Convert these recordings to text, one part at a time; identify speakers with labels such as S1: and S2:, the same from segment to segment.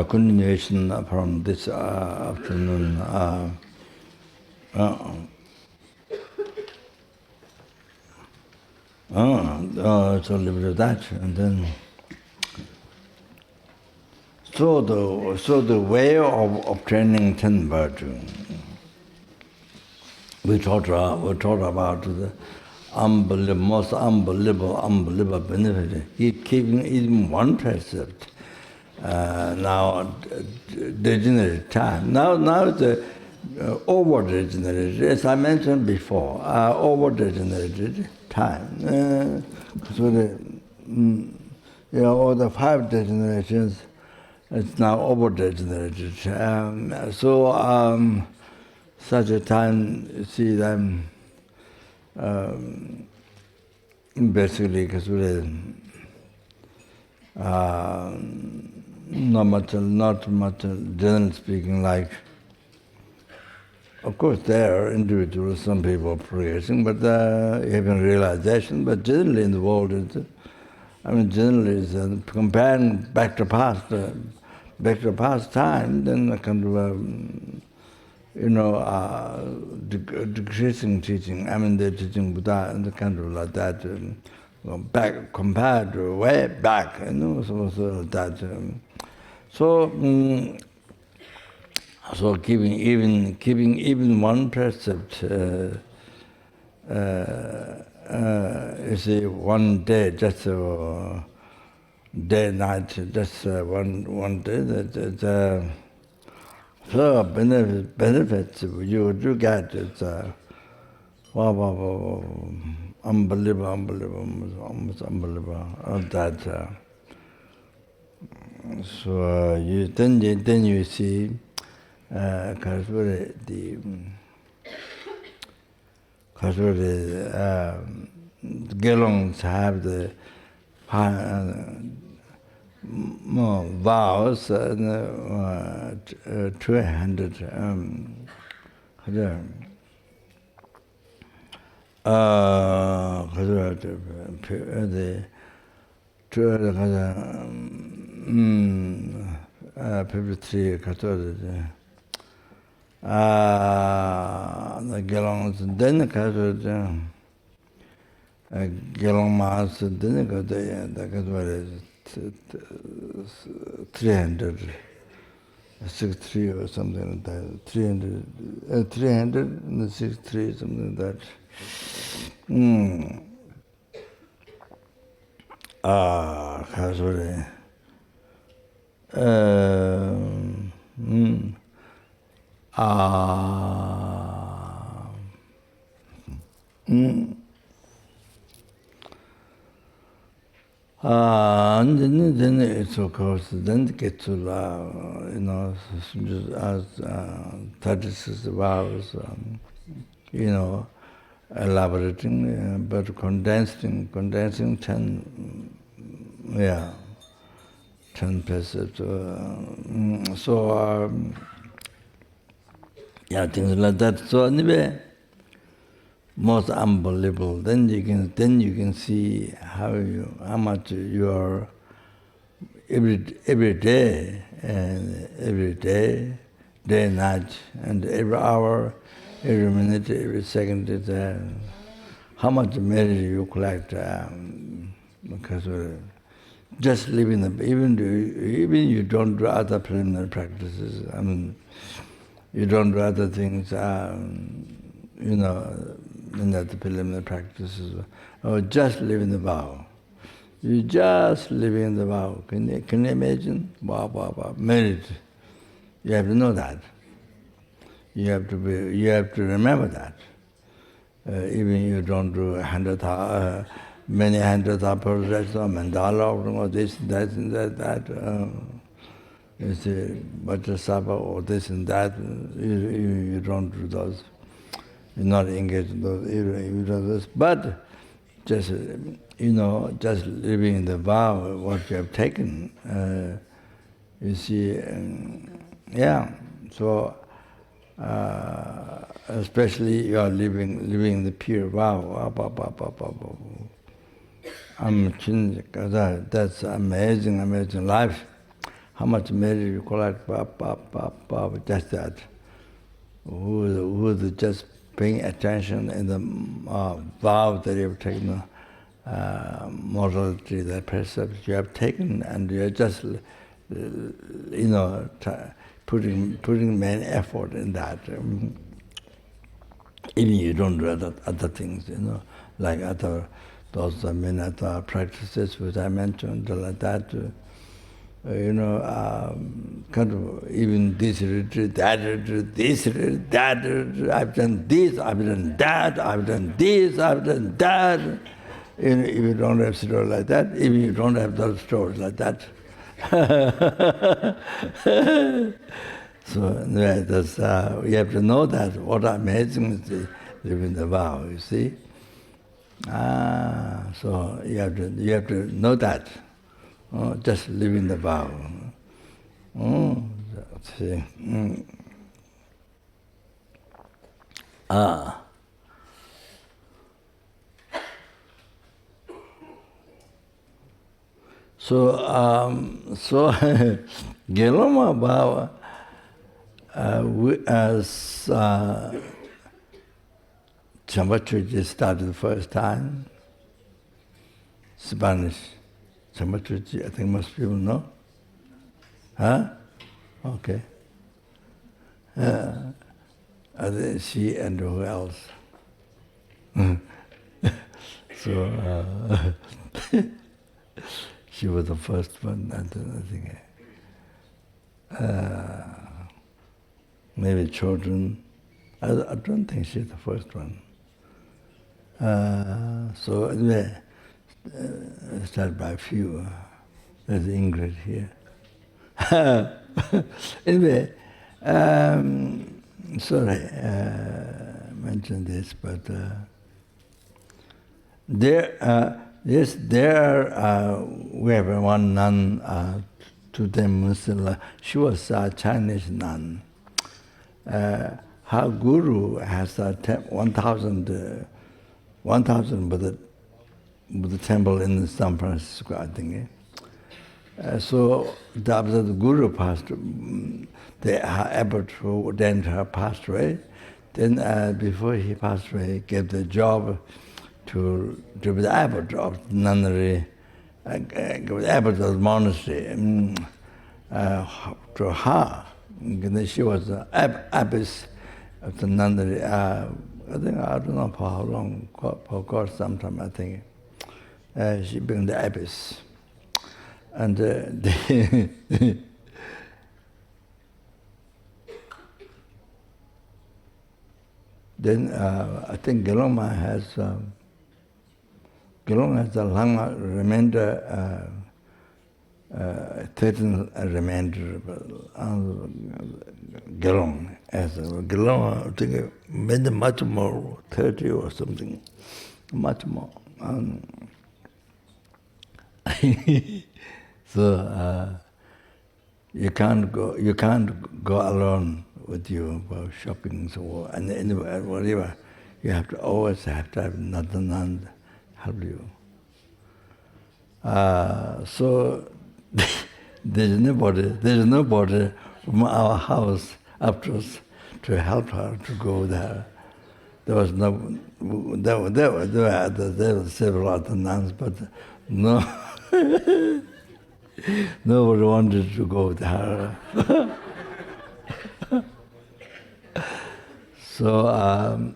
S1: Continuation from this afternoon. So a little bit of that, and then so the way of training 10 virtue. We talked about the most unbelievable benefit. Keeping even one precept. Now, degenerate time. Now the over-degenerated, as I mentioned before, over-degenerated time. All the 5 degenerations, it's now over-degenerated. Such a time, you see them basically, because not much, generally speaking, like, of course, there are individuals, some people are progressing, but having realization, but generally in the world, generally it's comparing back to past time, then a kind of, decreasing teaching, they're teaching Buddha and the kind of like that, back, compared to way back, so that. So keeping even one precept, you see, one day, just day, night, just one day, that so benefits you do get, it's unbelievable, almost unbelievable, that. So then you see, the Gelongs have the vows, 200. The gelongs, then gelong mas, then the 300, 63 or something like that. 300 and 63, something like that. And then it's of course, then get to as 36 vows, elaborating, but condensing 10, 10 precepts. Things like that. So anyway, most unbelievable. Then you can see how much you are every day, day and night, and every hour, every minute, every second. How much merit you collect, because just living even you don't do other preliminary practices. You don't do other things. In the preliminary practices, or just living the vow. You just living in the vow. Can you imagine? Wow, merit. You have to know that. You have to remember that. Even you don't do many 100,000 projects or mandala or this, that, and that. You see, Vajrasabha or this and that. You don't do those. You're not engaged in those, but just just living in the vow, what you have taken. You see, So, especially you are living the pure vow. That's amazing, amazing life. How much merit you collect, just that. Who's just paying attention in the vow that you've taken, morality, the precepts you have taken, and you're just, putting main effort in that. Even you don't do other things, like those many other practices which I mentioned, like that. Kind of even this retreat, that retreat, this retreat, that retreat, I've done this, I've done that, I've done this, I've done that. If you don't have stories like that, if you don't have those stories like that. So that's, you have to know that. What amazing is living the vow, you see? So you have to know that. Just living the vow. See. So Geloma Baba, as Chambachuji started the first time, Spanish. Chambachuji, I think most people know. Huh? Okay. She and who else? So she was the first one, I think. Maybe children. I don't think she's the first one. So anyway, start by a few. There's Ingrid here. Anyway, sorry, mentioned this, but yes, we have one nun, to them Muslim. She was a Chinese nun. Her guru has 1,000 Buddha temple in San Francisco, I think. So after the guru passed, her abbot who ordained her passed away. Then before he passed away, he gave the job to be the abbot of the nunnery, the abbot of the monastery, to her. She was the abbess of the nunnery. I don't know for how long, for quite some time, I think. She became the abbess. And then I think Geloma has a Lama remainder, 13 remainder, Gelong. As Geloma, I think made much more, 30 or something, much more. So you can't go alone with you for shopping and anywhere, whatever. You have to always have to have another nun help you. So there's nobody from our house after us to help her to go there. There were several other nuns, but no. Nobody wanted to go with her. So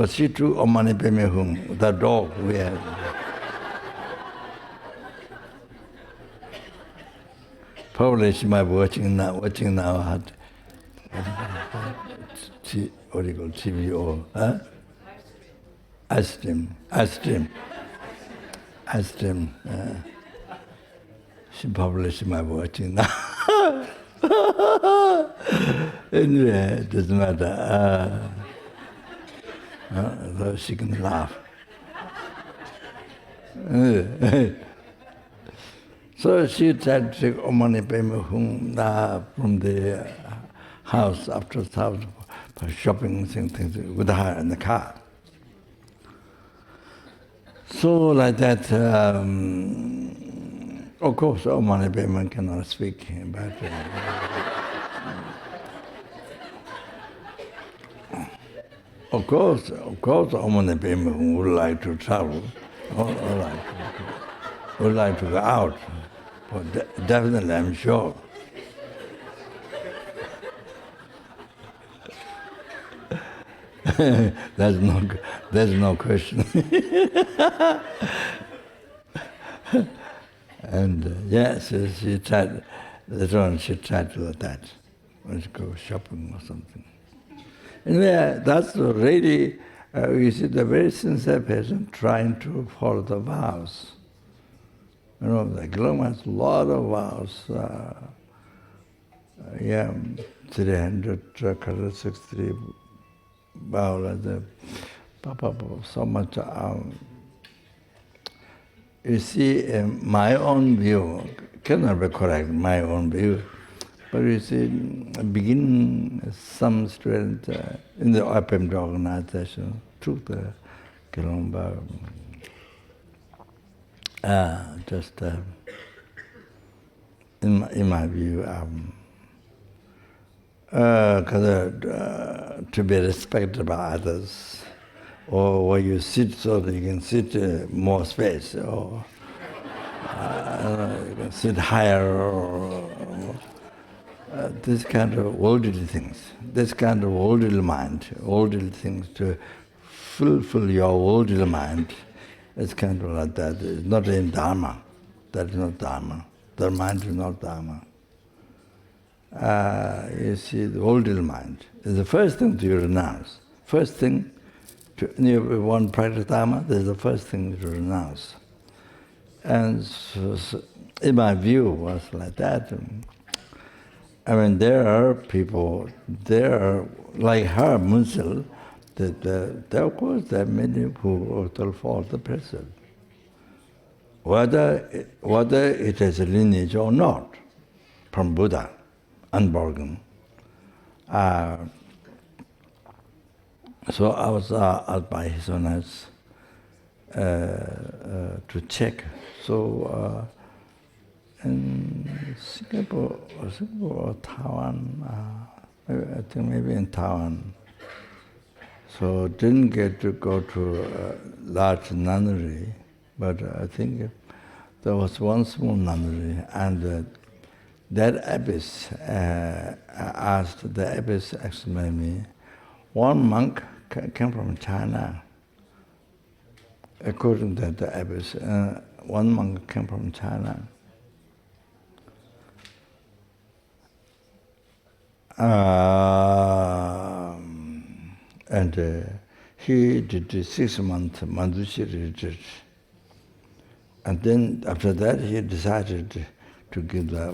S1: she took Omani Pemehung, the dog we had. Probably she might be watching now. What do you call TVO? Huh? Ice cream. She might be watching now. Anyway, it doesn't matter. So she can laugh. So she tried to take Omani Pemehung from the house, after the house, for shopping things with her in the car. So like that, of course, all many people cannot speak, but of course, all many people would like to travel, would like to go out. But definitely, I'm sure. There's no question. And yes, she tried, later on she tried to do that. Let's go shopping or something. Anyway, that's really, you see, the very sincere person trying to follow the vows. You know, the Gelong has a lot of vows. 363 vows. So much. You see, my own view cannot be correct, my own view. But you see, begin some student in the open organization took the Gelong vow. Just in my view, to be respected by others, or where you sit so that you can sit more space, or you can sit higher, or this kind of worldly things, this kind of worldly mind, worldly things to fulfill your worldly mind. It's kind of like that. It's not in dharma. That is not dharma. The mind is not dharma. You see, the worldly mind is the first thing to renounce. First thing, you want to practice dharma, this is the first thing to renounce. And so, in my view, was like that. I mean, there are people, there are, like her, Munsel, there of course there are many who will follow the precept. Whether it is a lineage or not, from Buddha, unbroken. So I was asked by His Holiness to check. So in Singapore or Taiwan, I think maybe in Taiwan. So didn't get to go to a large nunnery, but I think there was one small nunnery, and that abbess asked, the abbess explained me, one monk came from China. According to the abbess, one monk came from China. And he did 6 months Mandushi retreat. And then after that he decided to give the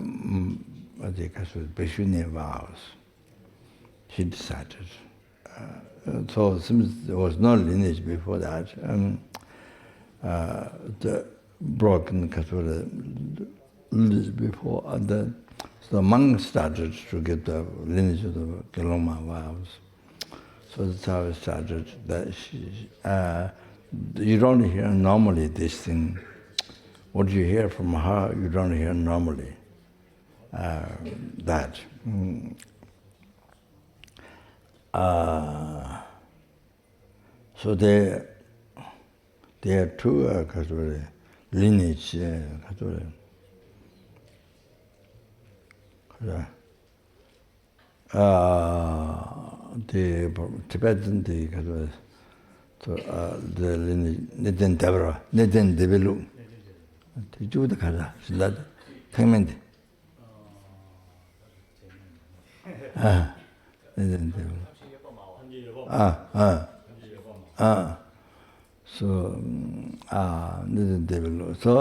S1: Bhikshuni vows. He decided. So since there was no lineage before that, the broken lineage before, and then so the monk started to get the lineage of the Gelong vows. So that's how it started. That you don't hear normally this thing. What you hear from her, you don't hear normally. That. So there are two lineage. The Tibetan, the lineage, Nidin Devra, Nidin Devilu. The Judah Kaza, Silat, Payment. Nidin Devlu. So, Nidin Devlu. So,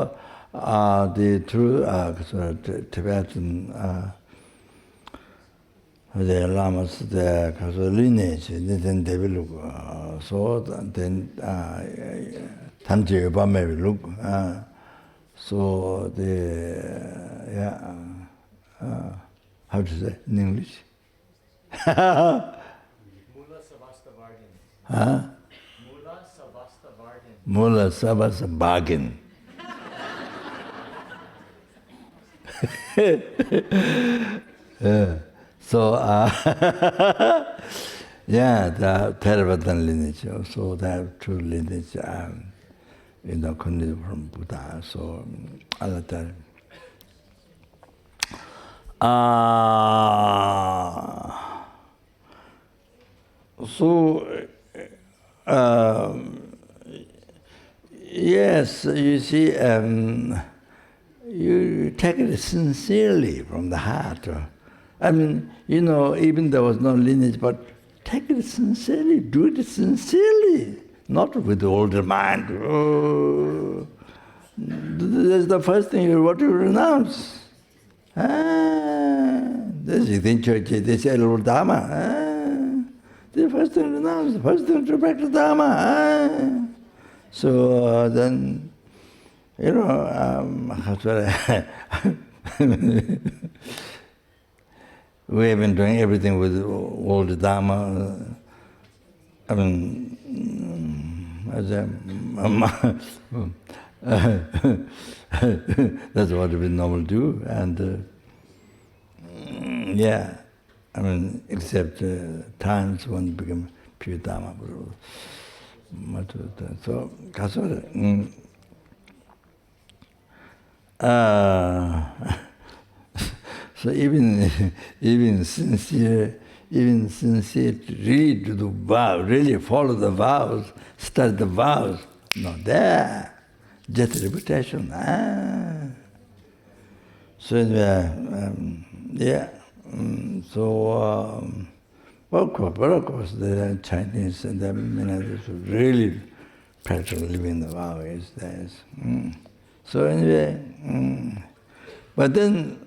S1: the true Tibetan the lamas, the lineage, then develop. So then, Tanji Obama look. So the how to say in English? Huh? Mula sabasta bargain. So, yeah, the Theravada lineage, so that true lineage, continued from Buddha. So, other time. So, yes, you see, you take it sincerely from the heart. I mean, even there was no lineage, but take it sincerely, do it sincerely, not with the older mind. Oh, that's the first thing you want to renounce. This is in church, they say dharma. The first thing to renounce, the first thing to practice dharma. So then, we have been doing everything with all the dharma. I mean, that's what we normally do, and yeah, I mean, except times when it became pure dharma. So, so even sincere to read the vow, really follow the vows, study the vows, not there. Just reputation. So yeah. Of course, the Chinese and the others really practically living the vow is there. So anyway, but then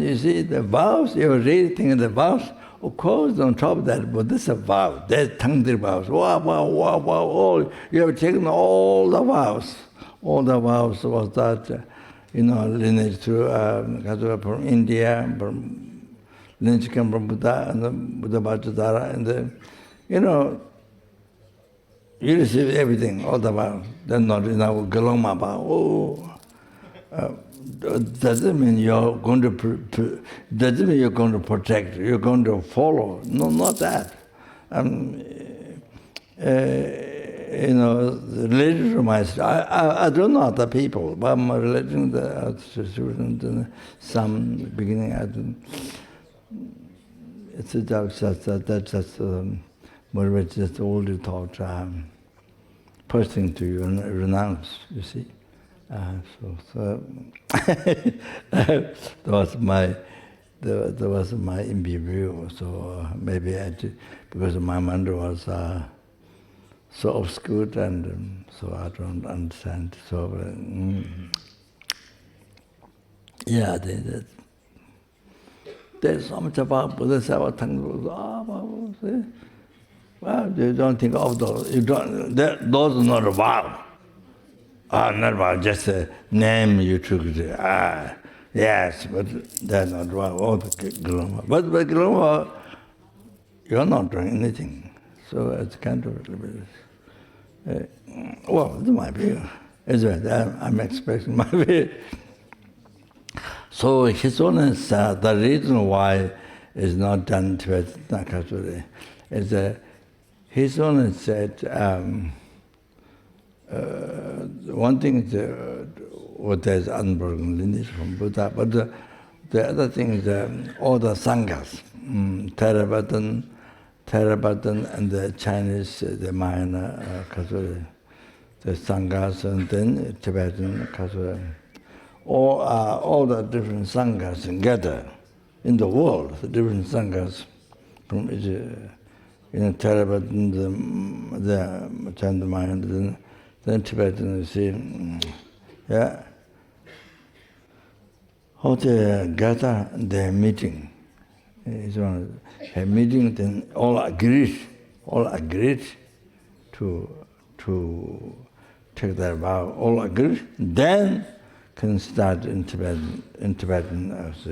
S1: you see the vows. You really think of the vows. Of course, on top of that, but this is a vow. There's Tangdir vows. Wow, all you have taken all the vows. All the vows was that, lineage through from India, from lineage came from Buddha and the Buddha Bhattacharya, and you receive everything, all the vows. Then not Galoma vow. Doesn't mean you're going to doesn't mean you're going to protect, you're going to follow. No, not that. Related to myself, I don't know other people, but I'm relating to the student and some beginning. It's that's just more just older thought. First thing to renounce, you see. So that was my view. So maybe because my mind was so obscured, and so I don't understand. So yeah, there's so much about Buddha Savatang. Well, you don't think of those. Those are not a vow. Not vow, just a name you took. Yes, but that's not vow. Oh, Gloma. But Gloma, you're not doing anything. So it's kind of well, it's my view. I'm expressing my view. So His Holiness, the reason why it's not done to it, Nakasuri, is His Holiness said, one thing is what there's unbroken lineage from Buddha, but the other thing is all the sanghas, Theravada and the Chinese, the minor Kasuri, the sanghas, and then Tibetan Kasuri. All the different sanghas together in the world, the different sanghas from Theravada, the Chinese minor, then Tibetan, you see, yeah. How they gather their meeting. It's one a meeting, then all agreed to take their vow. All agreed, then can start in Tibetan as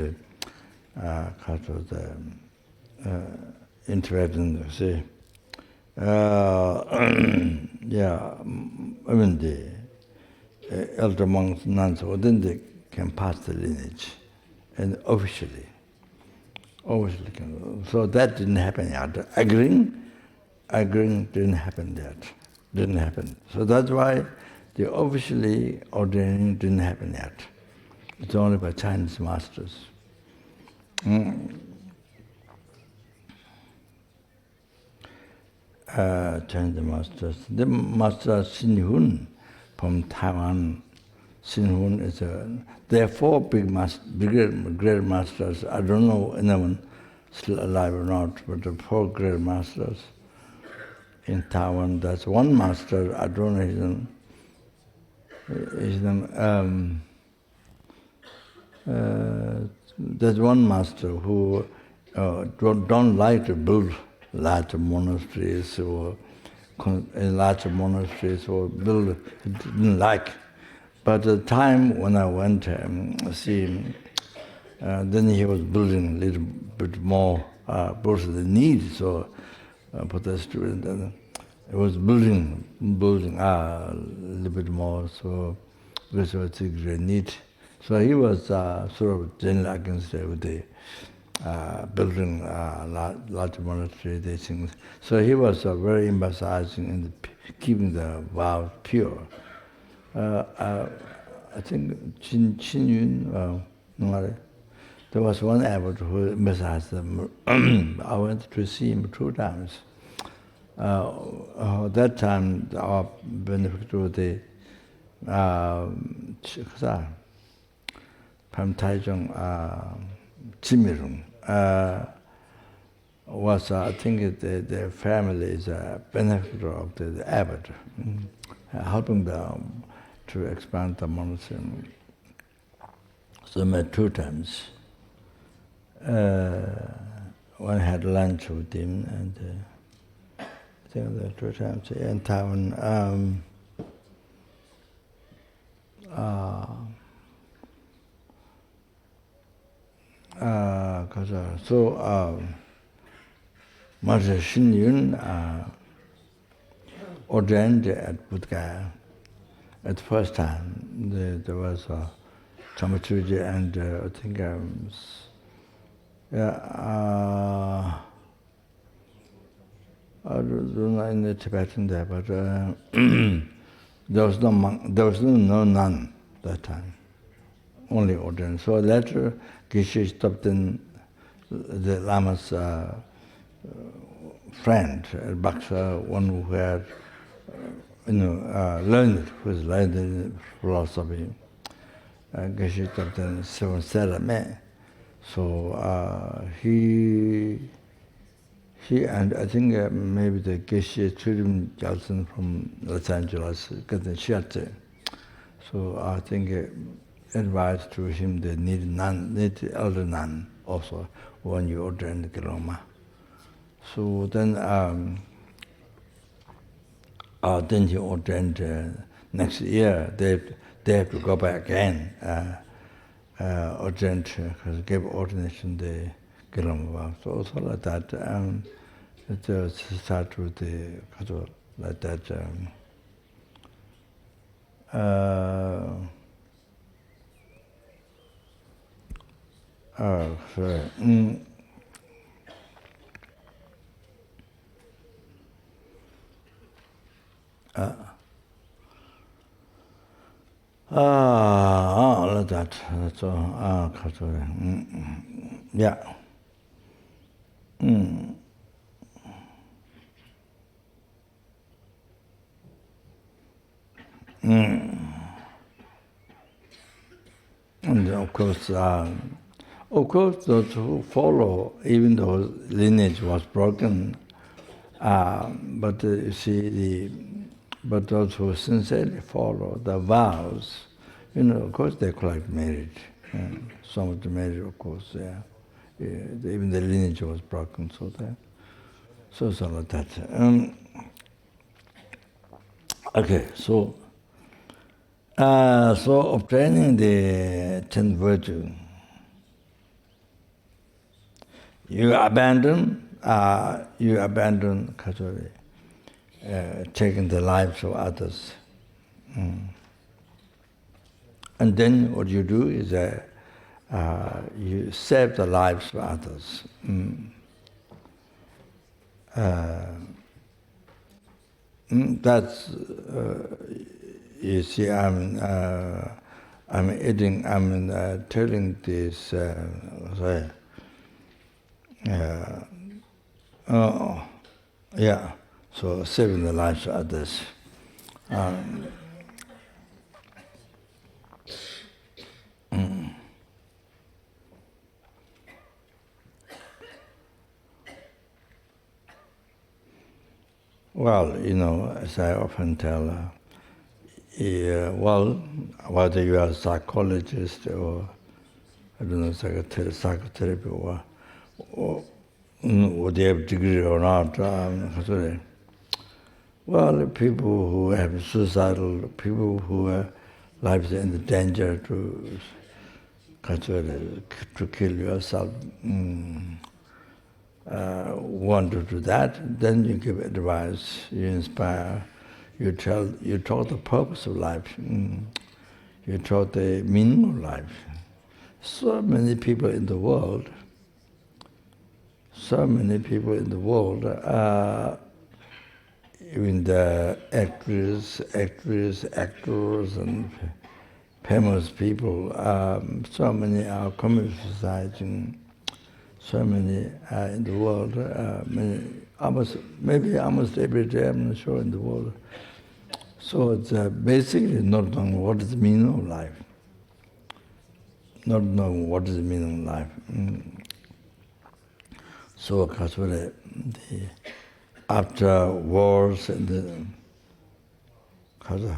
S1: in Tibetan, say, yeah, even the elder monks, nuns, then they can pass the lineage, and officially can. So that didn't happen yet. Agreeing didn't happen yet. Didn't happen. So that's why the officially ordaining didn't happen yet. It's only by Chinese masters. Chinese masters. The master Xin Hun from Taiwan. Xin Hun is there are four great masters. I don't know anyone still alive or not, but the four great masters in Taiwan. That's one master. I don't know his name. There's one master who don't like to build large monasteries or build, didn't like. But the time when I went see him, then he was building a little bit more, both the need, so for the student, and it was building a little bit more, so this was a great need. So he was sort of generally against with the building large monastery, these things. So he was very emphasizing in keeping the vows pure. I think Qin Yun, there was one abbot who emphasized them. I went to see him 2 times. That time, our benefactor, the from Taichung, Jimirung, was, I think, the family is a benefactor of the abbot, helping them to expand the monastery. So I met 2 times. One had lunch with him, and I think there 2 times in Taiwan. Master Xin Yun ordained at Buddha at the first time. There was Chamachuji and I think I don't know in the Tibetan there, but there was no monk, there was no nun that time, only ordained. So later, Geshe stopped in the Lama's friend, Baksa, one who had, learned, who was learned in philosophy. Geshe stopped in Seven Sarame. So he and I think maybe the Geshe Churim Gelsen from Los Angeles, got the Shiatse. So I think advised to him they need elder nun also when you ordain the Geloma. So then he ordained next year. They have to go back again. Ordained because gave ordination the Geloma. So also like that. It start with the like that. Sorry. Like that. That's all. Yeah. And of course, those who follow, even though lineage was broken, but you see, but those who sincerely follow the vows, of course they collect merit. Some of the merit, of course, even the lineage was broken, so like that. Okay, so obtaining the 10th virtue, you abandon Kachori. taking the lives of others. And then what you do is you save the lives of others. That's, you see, I'm telling this, sorry. Yeah, so saving the lives of others. Well, as I often tell, well, whether you are a psychologist or, I don't know, psychotherapy or they have a degree or not, well, people who have suicidal, people who have lives in the danger to kill yourself, want to do that, then you give advice, you inspire, you talk the purpose of life, you talk the meaning of life. So many people in the world, even the actors, and famous people, so many are communist society, so many in the world, maybe almost every day, I'm not sure, in the world. So it's basically not knowing what is the meaning of life. Not knowing what is the meaning of life. So, after wars and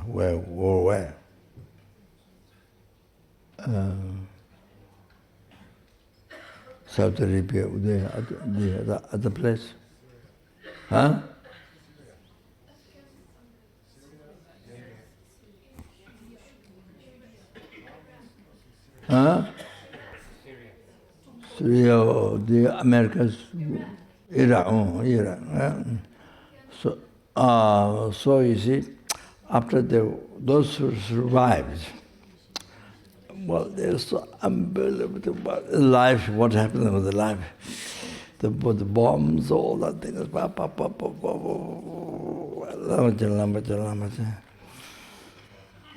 S1: where? Saudi Arabia, the other place? Huh? Huh? Syria, the Americans, Iran. So you see, after those who survived, well, there's so unbelievable about life, what happened with the life. The bombs, all that thing.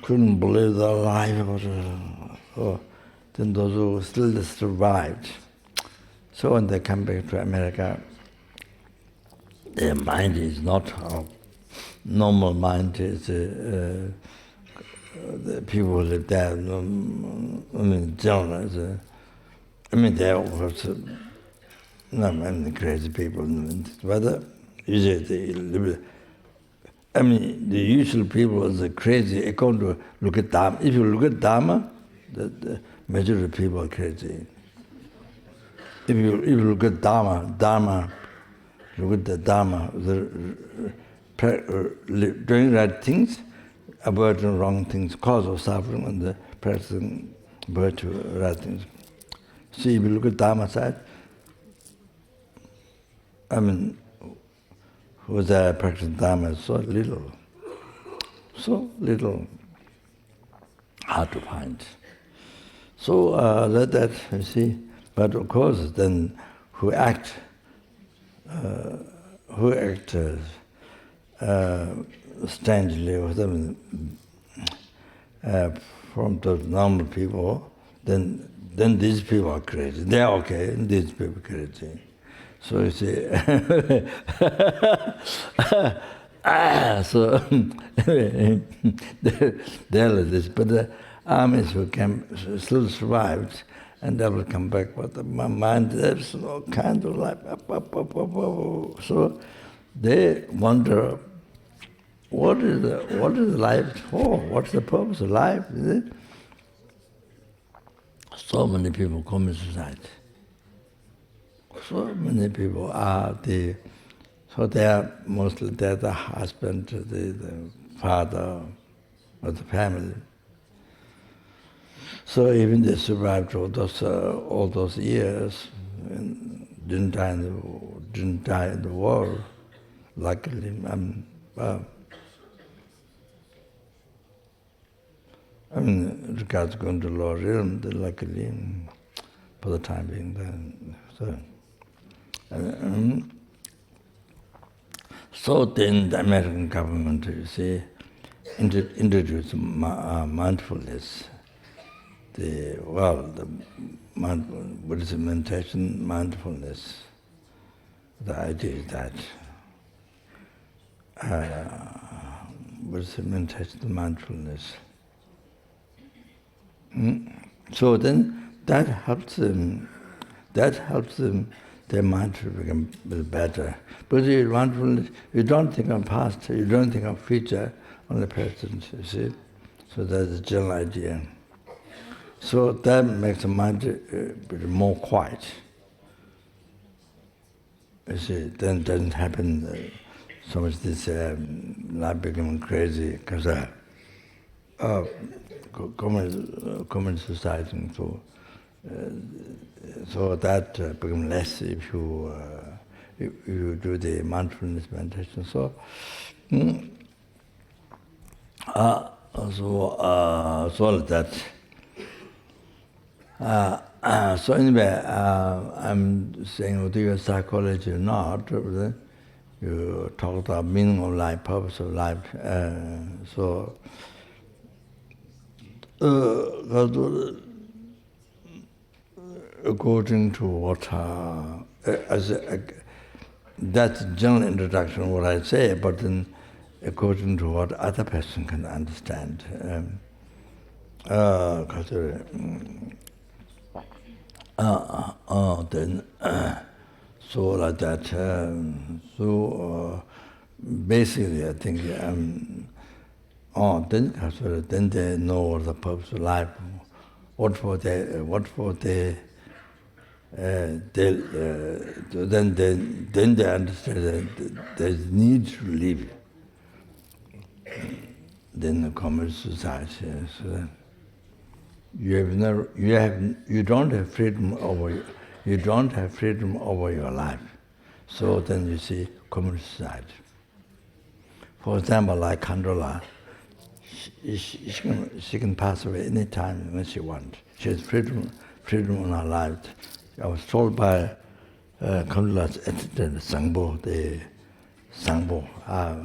S1: Couldn't believe the life. So then those who still survived. So when they come back to America, their mind is not our normal mind. It's the people who live there, journalists. They're also not crazy people. But usually they live. The usual people are crazy according to look at dharma. If you look at dharma, the majority of people are crazy. If you look at dharma, look at the dharma, doing right things, avoiding wrong things, cause of suffering, and the practicing virtue, right things. See, if you look at dharma side, who's practicing dharma is so little, hard to find. So let that, you see. But of course, then who act strangely or something from the normal people, then these people are crazy. They are okay, and these people are crazy. So you see, so they're like this. But the armies who still survived, and they will come back. But my mind, there's all kind of life. So they wonder, what is life for? What's the purpose of life? Is it? So many people commit suicide. So many people are so they are mostly the husband, the father of the family. So even they survived all those years, and didn't die in the war. Luckily, I mean, regards going to lower realm, luckily, for the time being, so then the American government, you see, introduced mindfulness. The Buddhist meditation, mindfulness. The idea is that Buddhist meditation, mindfulness. So then that helps them. Their mind to become better. But mindfulness, you don't think of past, you don't think of future, only present. You see, so that's the general idea. So that makes the mind more quiet. You see, then it doesn't happen so much this life becoming crazy because common society. So that becomes less if you do the mindfulness meditation. So that. So anyway, I'm saying whether you're psychology or not, you talk about meaning of life, purpose of life. According to what, that's general introduction of what I say, but then according to what other person can understand. Then so like that. Basically, I think then they know the purpose of life. What for they then they understand that there's need to live. Then the common society. So you don't have freedom over your life. So then you see common society. For example, like Kandala, she can pass away any time when she wants. She has freedom in her life. I was told by Kandala's attendant, Sangbo,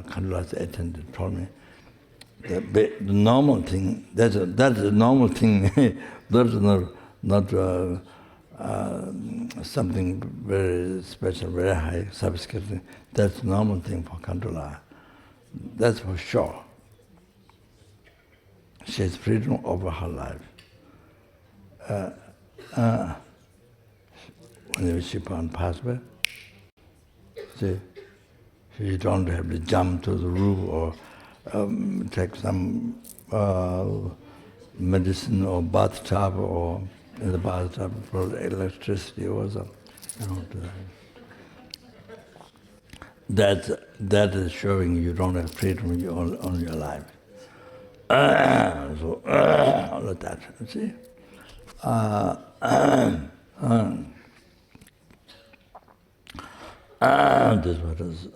S1: Kandala's attendant told me, the normal thing, that's a normal thing, that's not something very special, very high, sophisticated. That's a normal thing for Kandala. That's for sure. She has freedom over her life. When she passed away, see, you don't have to jump to the roof or take some medicine or bathtub or in the bathtub for electricity or something. You don't do that. That is showing you don't have freedom on your life. So all of that, you see. This was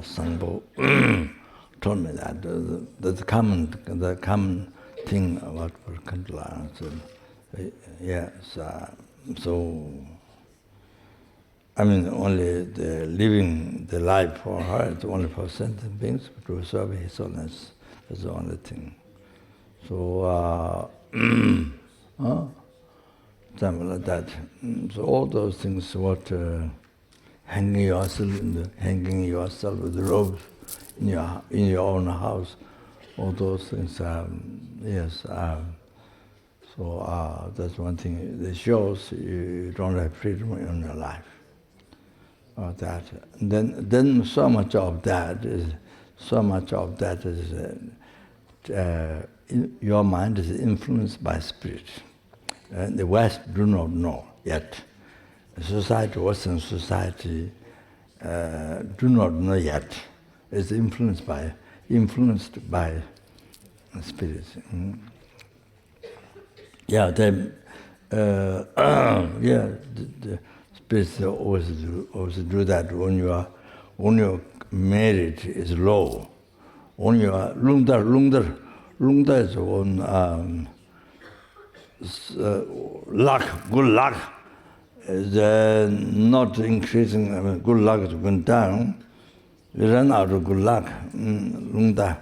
S1: Sangpo told me that the common thing about Kandala. So, yes, so I mean only the living the life for her is only for sentient beings to serve His Holiness. That's the only thing. So something like that. So all those things, what hanging yourself with the robes in your own house, all those things. Yes. So that's one thing. It shows you don't have freedom in your life. That. And then so much of that is your mind is influenced by spirit. The West do not know yet. Western society do not know yet. It's influenced by spirit. Yeah, the spirits always do that when your merit is low. on your lungda is on luck, good luck is not increasing. I mean, good luck is going down. You run out of good luck, lungda.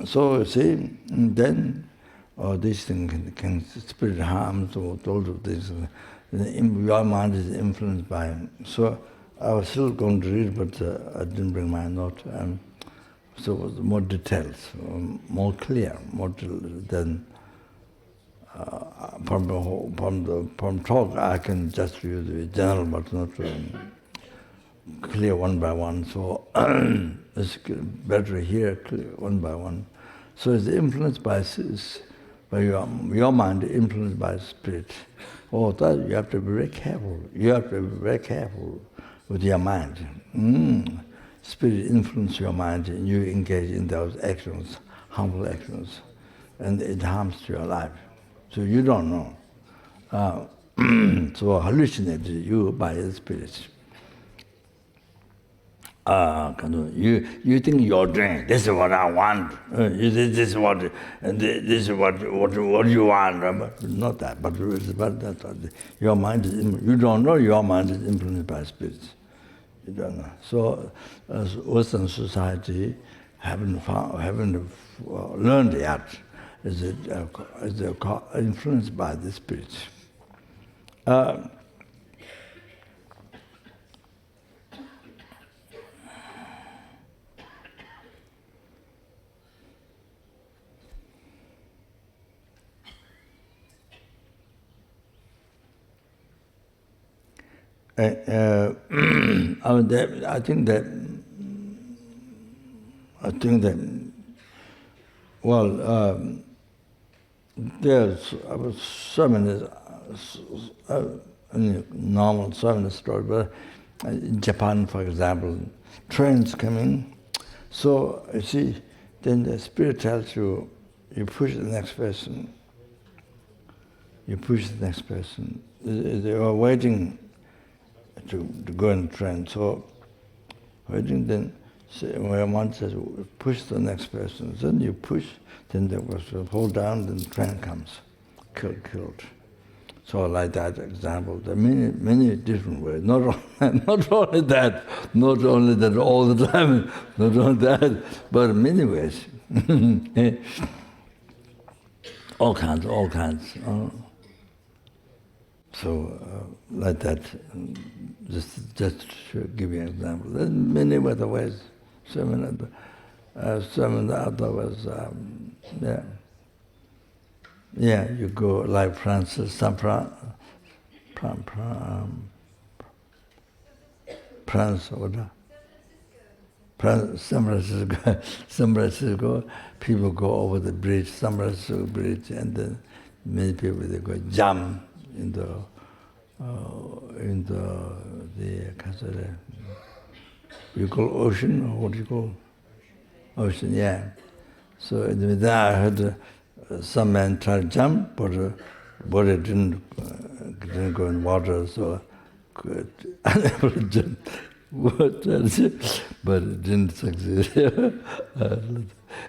S1: So see, then all these things can spirit harms or all of this. Your mind is influenced by it. So I was still going to read, but I didn't bring my note. So it was more details, more clear, more than from talk. I can just use the general, but not clear one by one. So it's better here, clear one by one. So it's influenced by your mind, influenced by spirit. Oh, that you have to be very careful. You have to be very careful with your mind. Spirit influences your mind, and you engage in those actions, harmful actions, and it harms your life. So you don't know. So hallucinated you by the spirit. You think you're doing, this is what I want, this is what you want, but not that, but that's what your mind is, you don't know your mind is influenced by spirits. You don't know. So Western society haven't learned yet, is influenced by the spirits. I think that well, there's so many normal so many stories, but in Japan, for example, trains coming. So you see, then the spirit tells you, you push the next person. You push the next person. They are waiting to go in the train. So waiting, then when one says push the next person, then you push, then they will hold down, then the train comes, killed. So like that example, there are many different ways. Not only that all the time, not only that, but many ways. all kinds. So like that, just to give you an example. There's many other ways, so many other ways. Yeah, you go like France, France, San Francisco, people go over the bridge, San Francisco bridge, and then many people they go jump in the you call ocean, or what do you call ocean? Yeah. So then I heard some man tried to jump, but it didn't go in water, so unable to jump. But it didn't succeed.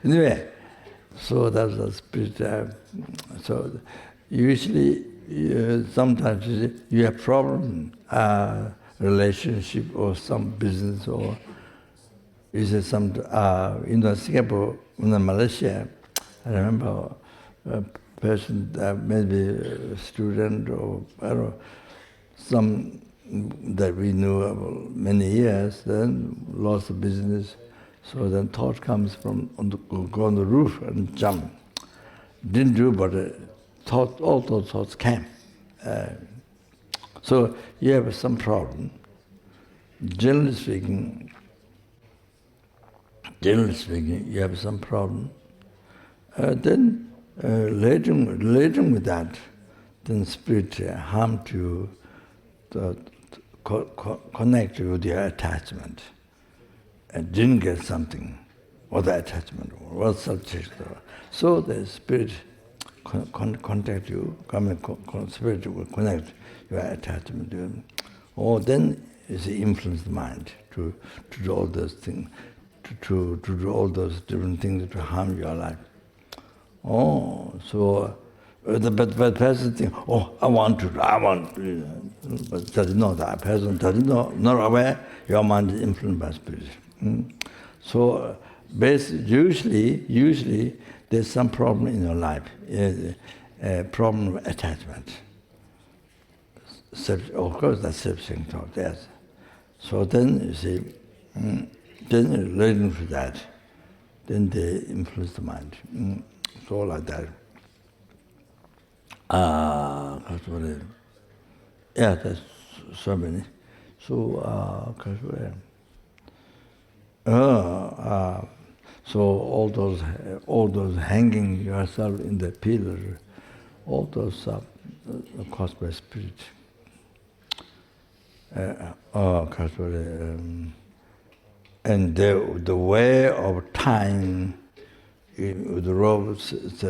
S1: Anyway, so that's the spirit. So usually, sometimes you have problem, relationship or some business, or you say some in Singapore, in Malaysia. I remember a person, maybe a student or I don't know, some that we knew many years, then lost the business. So then thought comes from go on the roof and jump. Didn't do, but all those thoughts came. So you have some problem. Generally speaking, you have some problem. Then later with that, then spirit harm to connect with your attachment, and didn't get something, or the attachment, or subject. So the spirit contact you, spirit will connect your attachment to him. Or then is influence the mind to do all those things, to do all those different things to harm your life. Oh, so the person thinks, oh, I want to, but doesn't know that person doesn't know, not aware your mind is influenced by spirit. So, usually there's some problem in your life, a problem of attachment. Of course, that's self-seeking thought, yes. So then you see, then learning from that, then they influence the mind. So like that. Yeah, that's so many. So, so all those hanging yourself in the pillar, all those are caused by spirit. And the way of tying with the ropes, it's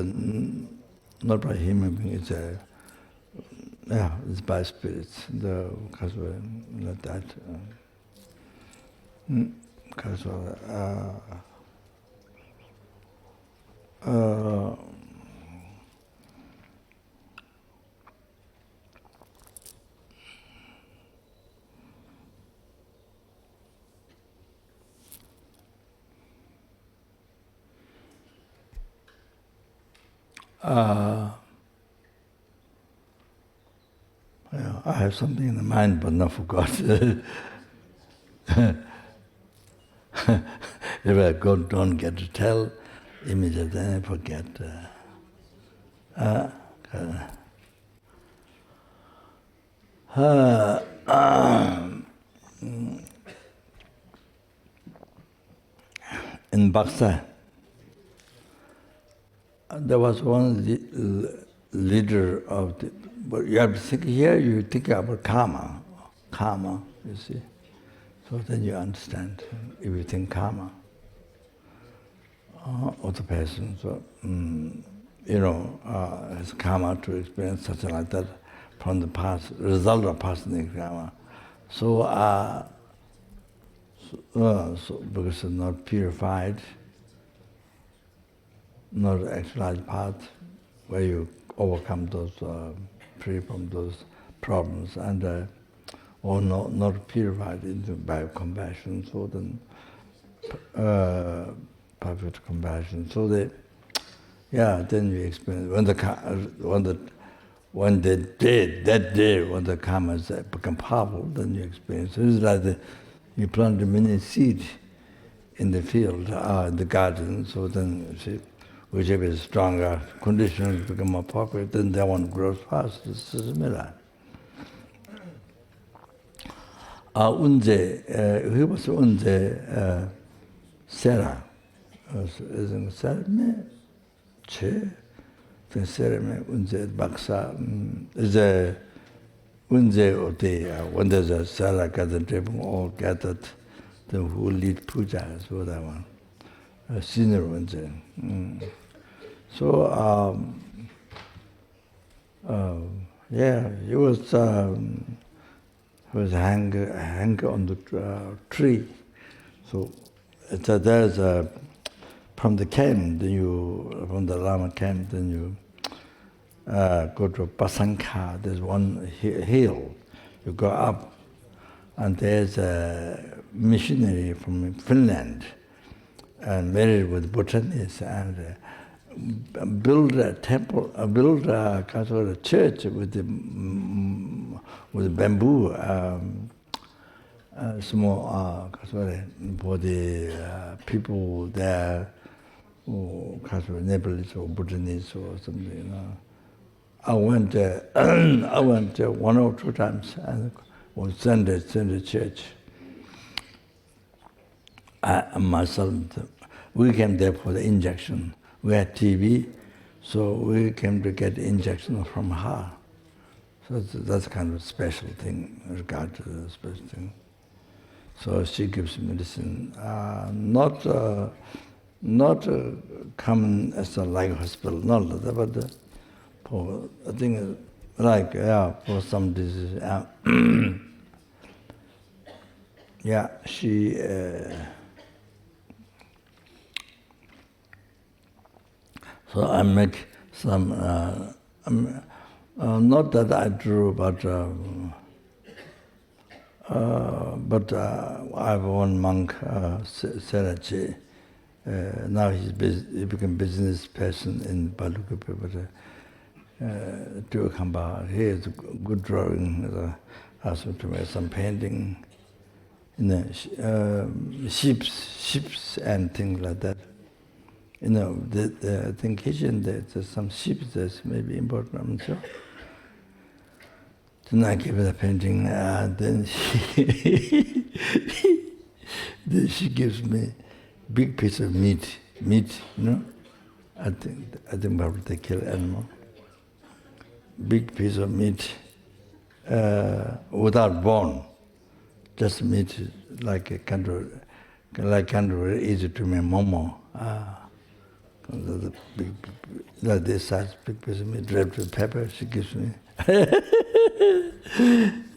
S1: not by human being, it's by spirits. Because like that. Because I have something in the mind, but not forgot. If I don't get to tell, immediately I forget. In Baksa, there was one leader of the. But you have to think here. You think about karma, you see. So then you understand. If you think karma, of the person, so has karma to experience something like that from the past, result of past karma. So, because it's not purified, not actualized path, where you overcome those, free from those problems, and or not purified by compassion. So then, perfect compassion. So then you experience when that day when the karmas become powerful, then you experience. So it's like you plant a mini seed in the field, in the garden. So then you see, whichever is stronger, conditions become more popular, then that one grows fast. This is similar. He was Unze Sarah. Sarah Che, Sarah Unze Baksa is a Unze Ote, when there's a Sarah gathered, all gathered, then who lead puja, so that one. Senior Unze. So, he was hang on the tree. So there's from the camp, from the Lama camp, then you go to Pasanka. There's one hill. You go up, and there's a missionary from Finland, and married with Bhutanese, and build a temple, build a church with bamboo, small for the people there, or Nepalese or Bhutanese or something. I went 1 or 2 times, and on Sunday church. Myself, we came there for the injection. We had TB, so we came to get injection from her. So that's kind of a special thing, in regard to the special thing. So she gives medicine, not common as a like hospital, not like that, but for I think like for some disease. She So I make some, not that I drew, but I have one monk, Serachi. Now he became business person in Balukupi, but Tuakamba, he has good drawing. Asked him to make some painting, ships and things like that. I think kitchen there's some ships that's maybe important, I'm not sure. Then I give her the painting, then then she gives me big piece of meat, I think probably they kill animal. Big piece of meat without bone, just meat like a very easy to make momo. The big, like this size, big piece of meat wrapped with pepper, she gives me.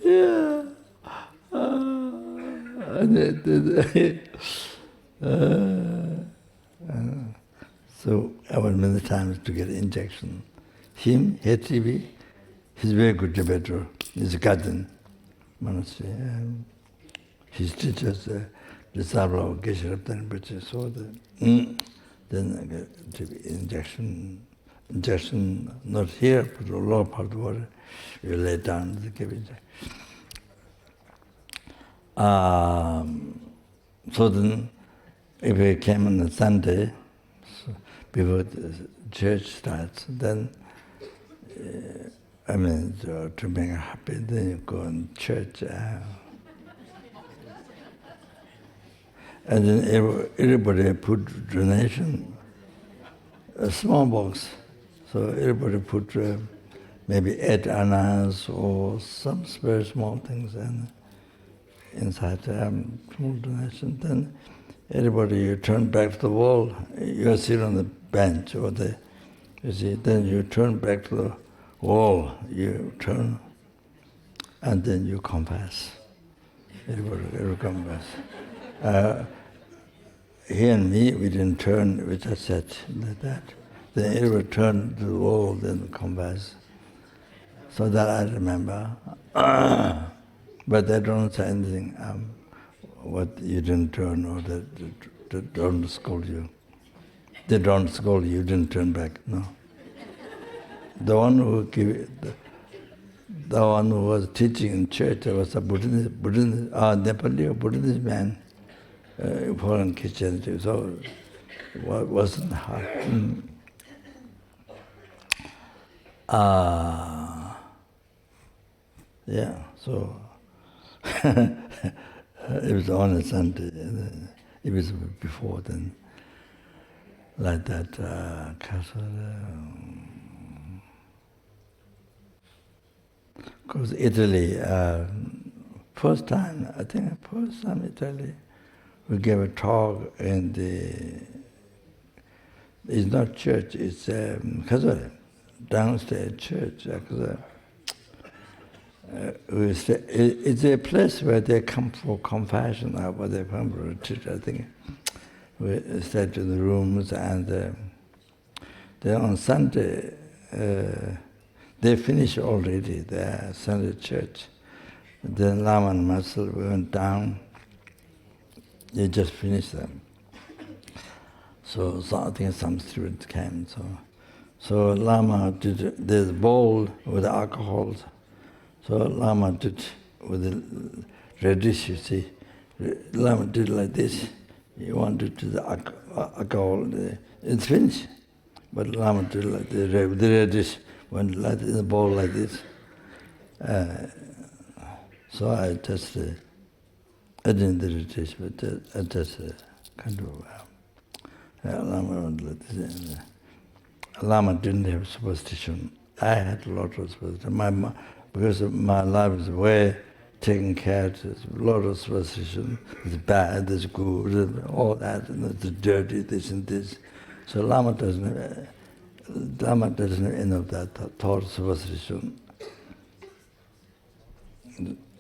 S1: Yeah. So I went many times to get injection. Him, HTV, he's very good debater. He's a garden monastery. His teachers, the Sabra Geshe-Raptan Rinpoche, so then I get TB injection, not here, but the lower part of the body. You lay down, they give injection. So then, if we came on a Sunday, before the church starts, then, to make her happy, then you go in church. And then everybody put donation, a small box. So everybody put maybe 8 annas or some very small things inside small donation. Then everybody, you turn back to the wall, you sit on the bench or then you turn back to the wall, you turn, and then you confess. Everybody confess. He and me, we didn't turn, we just sat like that. Then everybody turned to the wall, then confess. So that I remember. But they don't say anything, what you didn't turn, or they don't scold you. They don't scold you, you didn't turn back, no. The one who was teaching in church, there was a Nepali or Buddhist man, foreign Christianity, so it wasn't hard. Yeah, so it was on a Sunday. It was before then, like that. Because Italy, first time Italy, we gave a talk in it's not church, it's downstairs church. It's a place where they come for confession, or they come for retreat, I think. We stayed in the rooms, and then on Sunday, they finished already, the Sunday church. Then Lama and myself, we went down. They just finished them. So I think some students came. So Lama did, there's a bowl with alcohol. So Lama did with the radish, you see. Lama did like this. He wanted to the alcohol. It's finished. But Lama did like the radish, went like in the bowl like this. So I just, I didn't do radish, but I just kind of, Lama went like this. Lama didn't have superstition. I had a lot of superstition. Because my life is way taken care of, there's a lot of superstition. It's bad, it's good, all that, and it's dirty, this and this. So Lama doesn't have any of that thought, superstition.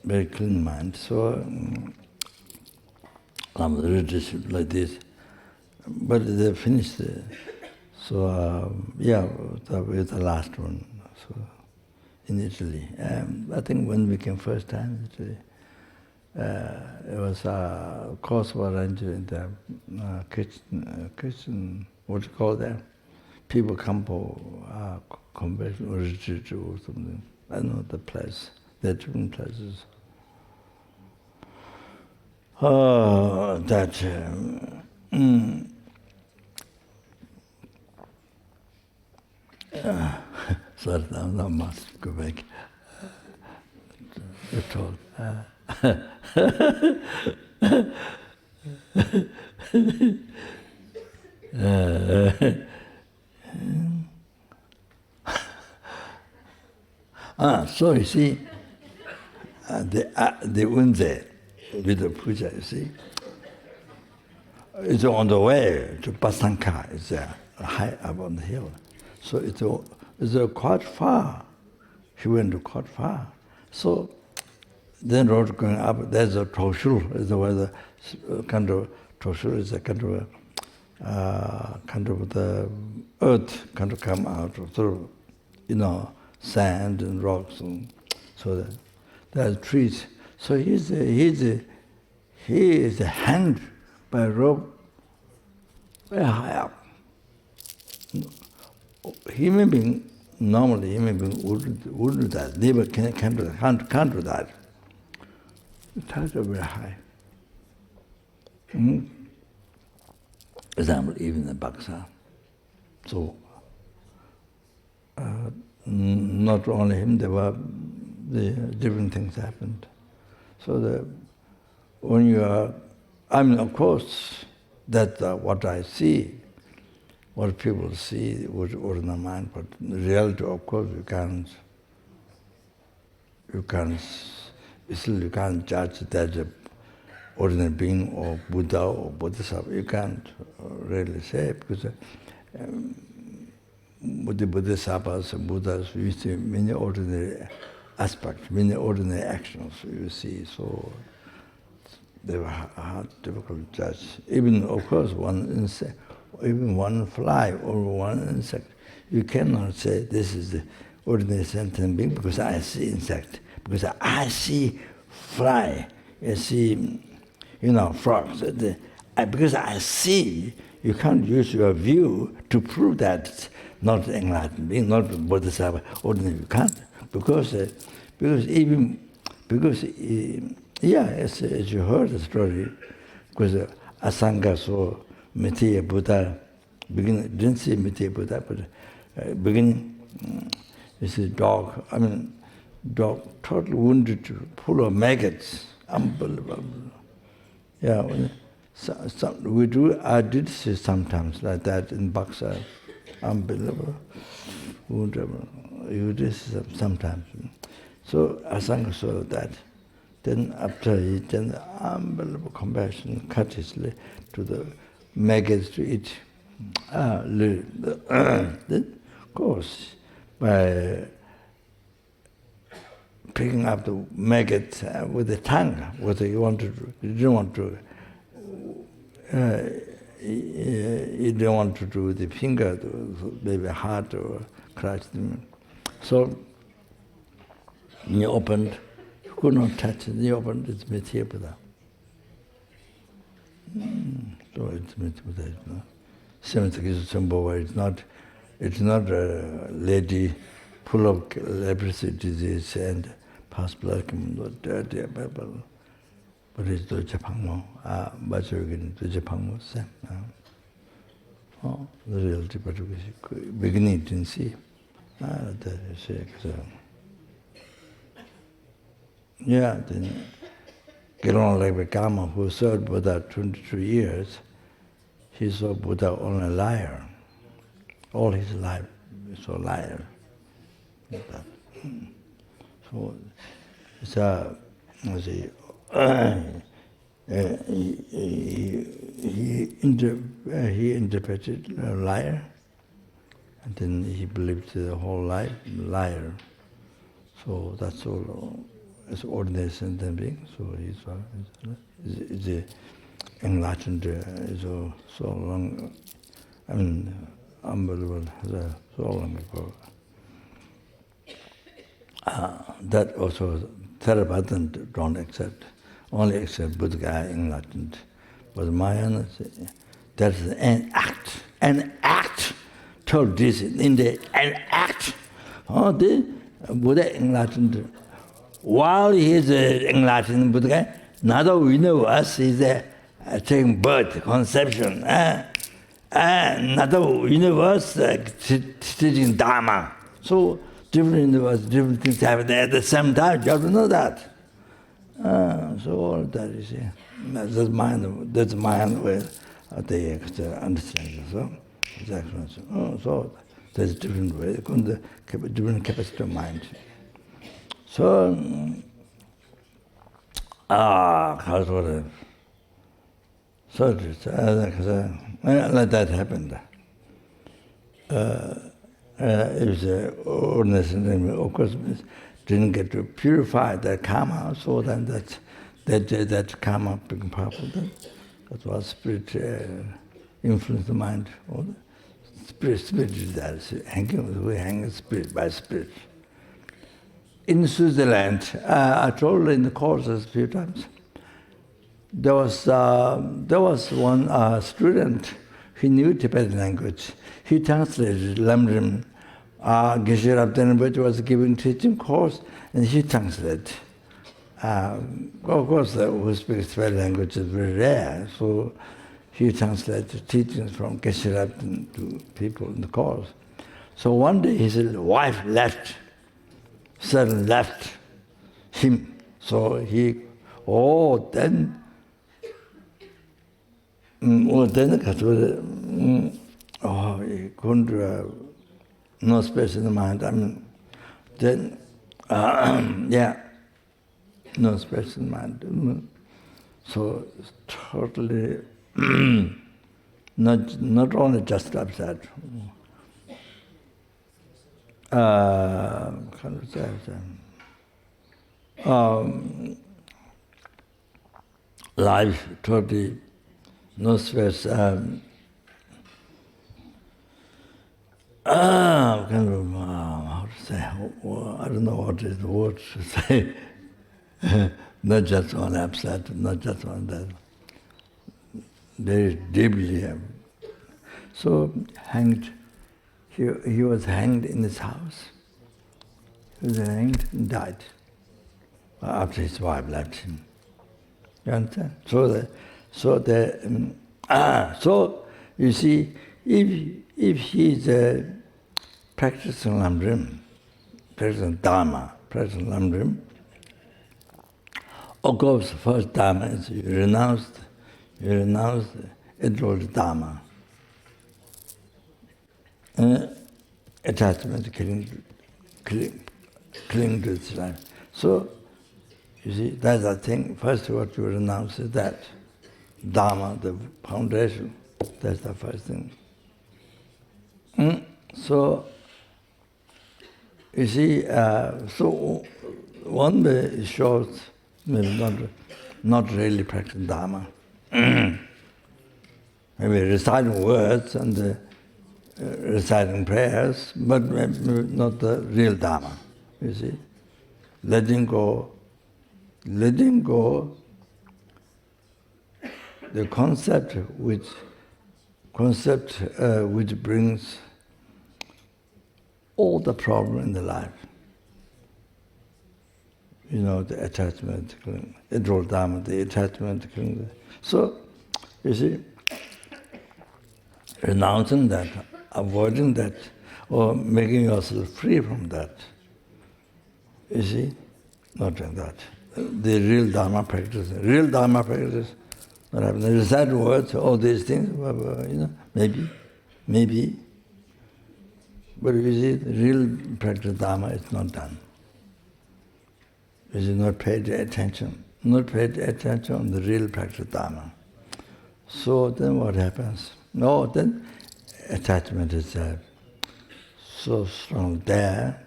S1: Very clean mind. So Lama read this like this. But they finished it. So yeah, with the last one. So in Italy, I think when we came first time in Italy, it was a course was arranged in the kitchen. What do you call that? People come for conversion or retreat or something. I don't know the place. There are different places. That. Sorry, I must go back. At all. So you see, the unze with the puja, you see, it's on the way to Pasanka. It's high up on the hill. So it's quite far. He went quite far. So then road going up, there's a toshul, is where the kind of toshul is a kind of the earth kind of come out through, sand and rocks, and so that there's trees. So he is hanged by a rope very high up. Human being normally wouldn't do that. Never can't do that. The tides are very high. Example, even the Baksa. So, not only him, there were the different things happened. So when you are, of course, that's what I see, what people see with ordinary mind, but in reality, of course, you can't judge that a ordinary being or Buddha or Bodhisattva. You can't really say, because with the Bodhisattvas and Buddhas, you see many ordinary aspects, many ordinary actions you see, so they were hard, difficult to judge. Even, of course, one insect, even one fly or one insect, you cannot say this is the ordinary sentient being because I see insect, because I see fly, I see, frogs. Because I see, you can't use your view to prove that it's not enlightened being, not Bodhisattva, ordinary. You can't, because as you heard the story, because Asanga saw Mithya Buddha, didn't see Mithya Buddha, but beginning, you see dog totally wounded, full of maggots, unbelievable. Yeah, I did see sometimes like that in Baksa, unbelievable, wounded. You did see sometimes. So Asanga saw that. Then after he did unbelievable compassion, cut his leg to the maggots to eat. Then, of course, by picking up the maggot with the tongue, whether you didn't want to do with the finger, maybe hard or crush them. So he opened, you could not touch it, he opened, it's Mithya Buddha. So it's Mithya Buddha. It's not a lady full of leprosy disease and past blood, dirty people. But it's Doja Pangmo, Doja Pangmo, same. The real beginning didn't see. Then Gelon Legbe Kama, who served Buddha 22 years, he saw Buddha only a liar. All his life, he saw a liar. So it's he interpreted a liar, and then he believed the whole life liar. So that's all. It's ordinary sentient being. So he's enlightened. So long. unbelievable, so long ago. That also Theravada don't accept, only accept Buddha enlightened. But Mahayana, that's an act. Told this in the an act. Oh, the Buddha enlightened. While he is enlightened Buddha, another universe is taking birth, conception. Another universe teaching dharma. So different universe, different things happen at the same time. You have to know that. So all that is that's mind way they understand. So exactly. So there's different way, different capacity of mind. So like that happened. It was ordinance, of course, didn't get to purify that karma, so then that karma became powerful. That was spirit influenced the mind. Or spirit is that. We hang spirit by spirit. In Switzerland, I told in the courses a few times, there was one student, he knew Tibetan language. He translated lamrim. Geshe Rinpoche was giving teaching course, and he translated. Of course, who speaks Tibetan language is very rare, so he translated teachings from Geshe Rinpoche to people in the course. So one day his wife left, suddenly left him. So he, then he couldn't, no space in the mind. I mean, then, no space in the mind. So totally, not only just upset. Life totally, no space. How to say? I don't know what is the word to say. Not just on upset, not just on that. Very deeply. So hanged. He was hanged in his house. He was hanged and died after his wife left him. You understand? So you see, if he is practicing lamrim, practicing dharma, practicing lamrim, of course, first dharma is you renounce enrolled dharma. Attachment, cling to this life. So, you see, that's the thing. First what you renounce is that. Dharma, the foundation, that's the first thing. So, you see, so one way it shows maybe not really practicing Dharma. Maybe reciting words and reciting prayers, but maybe not the real Dharma, you see. Letting go the concept which brings all the problem in the life. You know, the attachment, enrolled dharma, the attachment. So, you see, renouncing that, avoiding that, or making yourself free from that. You see, not like that. The real dharma practice, what happens? The recited words, all these things, you know, maybe. But you see, the real practice dharma is not done. Is not paid attention on the real practice dharma. So then what happens? No, then attachment is so strong there,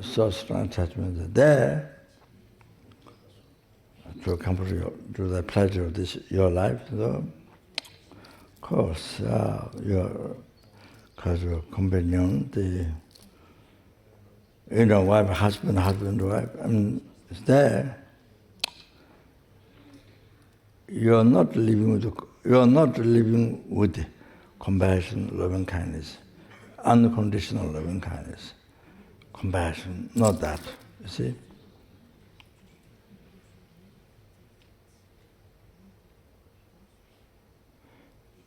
S1: so strong attachment is there, to accompany to the pleasure of this your life. So course, your casual companion, wife, husband, wife, it's there. You're not living with compassion, loving kindness, unconditional loving kindness, compassion, not that, you see.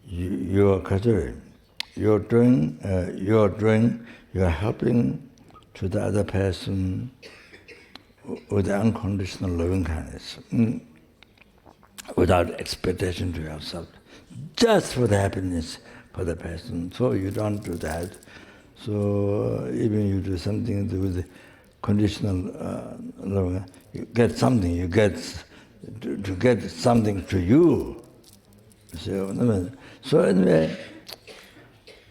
S1: You're helping to the other person with unconditional loving kindness, without expectation to yourself, just for the happiness for the person. So you don't do that. So even you do something with conditional loving, you get something. You get to get something to you. So anyway,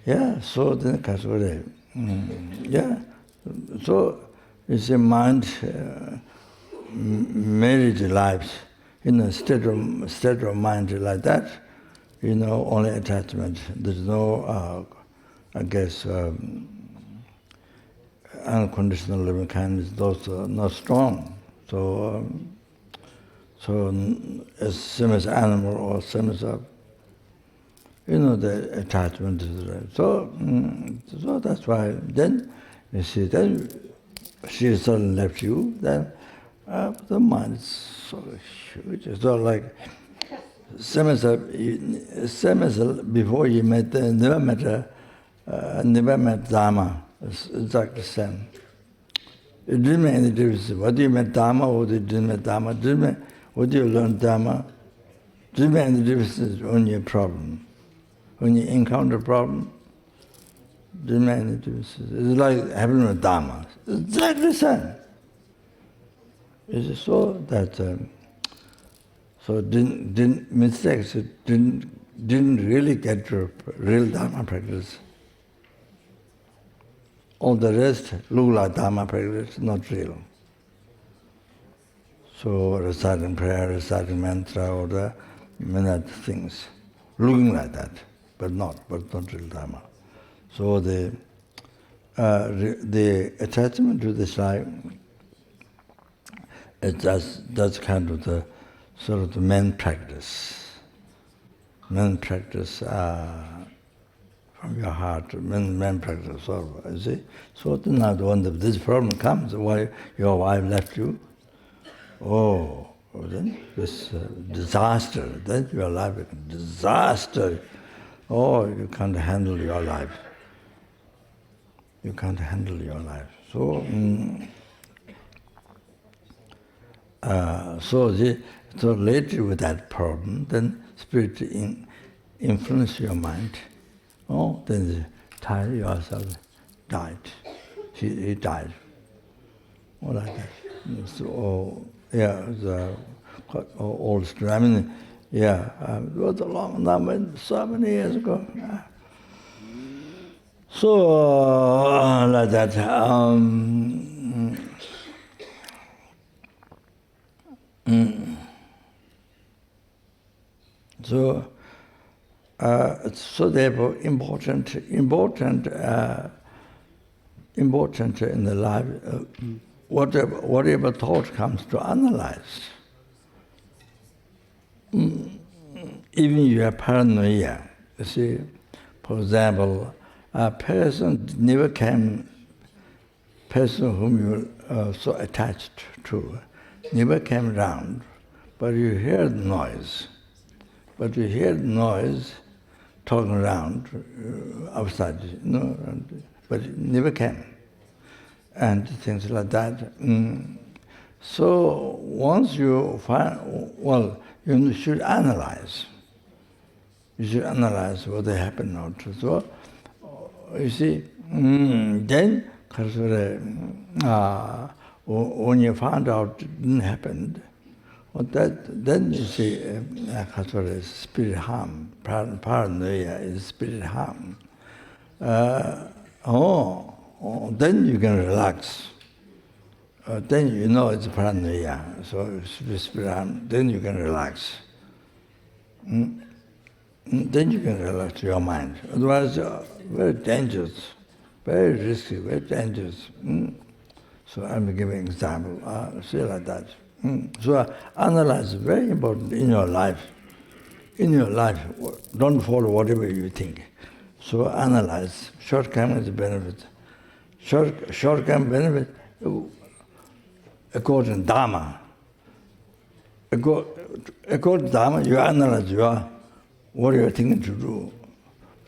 S1: yeah. So then, yeah. So it's a mind marriage lives in a state of mind like that. Only attachment. There's no, I guess, unconditional loving kindness. Those are not strong. So as same as animal or same as the attachment is right. So that's why then you see then she suddenly left you. Then the mind is so huge. So like same as before you never met dharma. It's exactly the same. It didn't make any difference. Whether you met dharma or you didn't met dharma, whether you learned dharma, didn't make any difference on your problem. When you encounter a problem, didn't make any difference. It's like having a dharma. It's exactly the same. It's so that mistakes didn't really get to real dharma practice. All the rest look like dharma practice, not real. So reciting prayer, reciting mantra, or the many things, looking like that, but not real dharma. So the attachment to this life is that's kind of the sort of the main practice. Main practice from your heart, main practice of, you see. So now when this problem comes, why your wife left you, then this disaster, then your life becomes disaster. You can't handle your life. You can't handle your life. So, so later with that problem, then spirit influence your mind. Then the Thai yourself died. He died. All like that. So, quite old story. I mean, it was a long time, so many years ago. So, like that. So therefore, important in the life, whatever thought comes to analyze. Even you have paranoia. You see, for example, a person whom you are so attached to, never came around, but you hear the noise. Talking around outside, but it never came. And things like that. So once you find, you should analyze. You should analyze what happened or not. So, you see, then, when you found out it didn't happen, then you see, spirit harm. Paranoia is spirit harm. Then you can relax. Then you know it's paranoia. So spirit harm. Then you can relax. then you can relax your mind. Otherwise, very dangerous, very risky, very dangerous. So I'm giving example, say like that. So analyze, very important in your life. In your life, don't follow whatever you think. So analyze, shortcomings, benefit. Shortcoming, benefit, according to dharma. According to dharma, you analyze what you're thinking to do.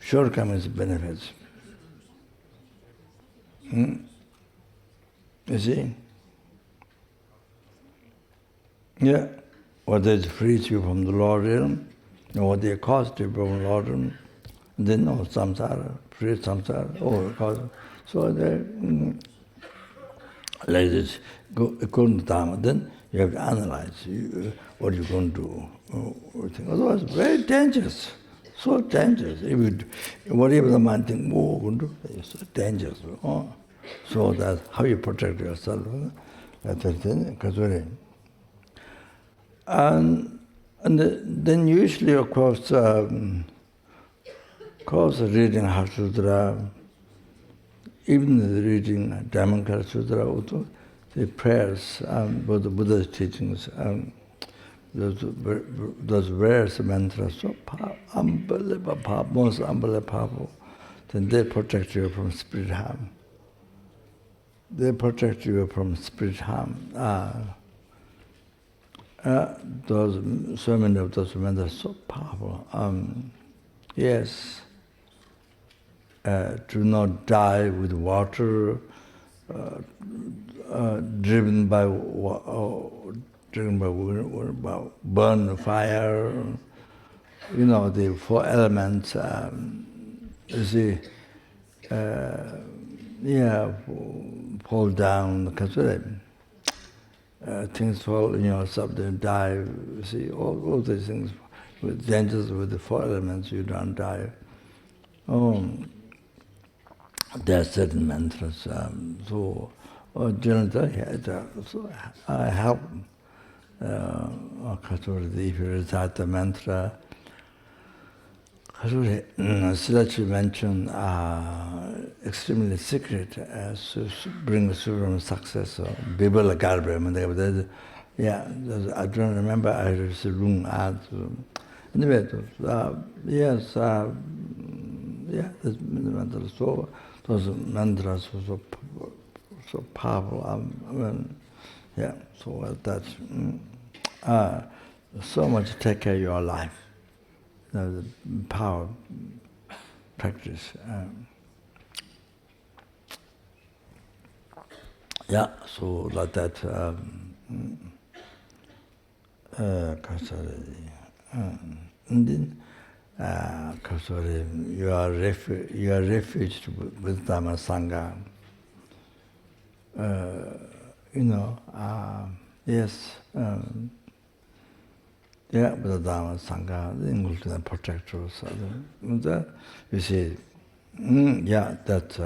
S1: Shortcomings, benefits. You see? Yeah. What is frees you from the Lord realm, what they cost you from the Lord realm, then no samsara, free samsara, all cause. So like this, according to dharma, then you have to analyze what you're going to do. Otherwise, very dangerous. So dangerous. Whatever the mind thinks, it's so dangerous. So that's how you protect yourself. And then usually, of course, reading Heart Sutra, even reading Dhammapada Sutra, also the prayers, both the Buddha's teachings, those various mantras, so unbelievable, most unbelievable powerful. Then they protect you from spirit harm. They protect you from spirit harm. So many of those mantras are so powerful. Yes, do not die with water, driven by burn, fire. You know, the four elements. You see, fall down. Things fall in yourself, they die. You see, all these things, with dangers with the four elements, you don't die. There are certain mantras. So I help. If you recite the mantra, Silachi mentioned extremely secret to bring supreme success. Bibla Galbre, yeah, I don't remember. I received wrong answer. Anyway, yes, those mantras were so powerful. So that's so much to take care of your life. The power practice. So like that. And then, you are refuge with Dhamma Sangha. Yes. With the Dhamma Sangha, the English protectors. You see, that's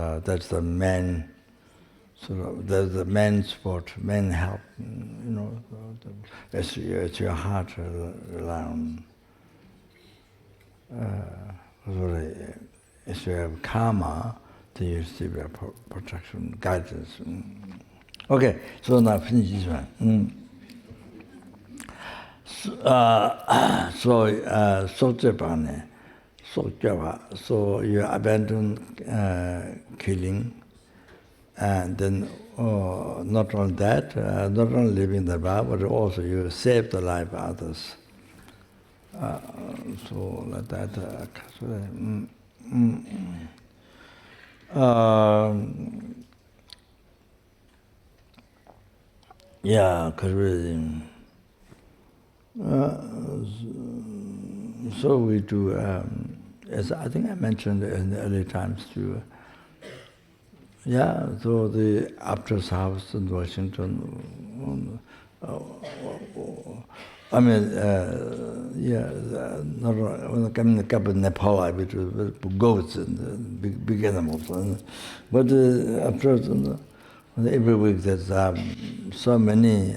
S1: the main. There's the main support, main help. It's your heart rely on. If you have karma, then you receive your protection, guidance. Okay, so now finish this one. So you abandon killing, and then not only that, not only living the vow, but also you save the life of others. So like that. So we do, as I think I mentioned in the early times too. So the Aptra's house in Washington. I mean, not when I came in the cup in Nepal, I was with goats and big animals. But Aptra's, every week there's so many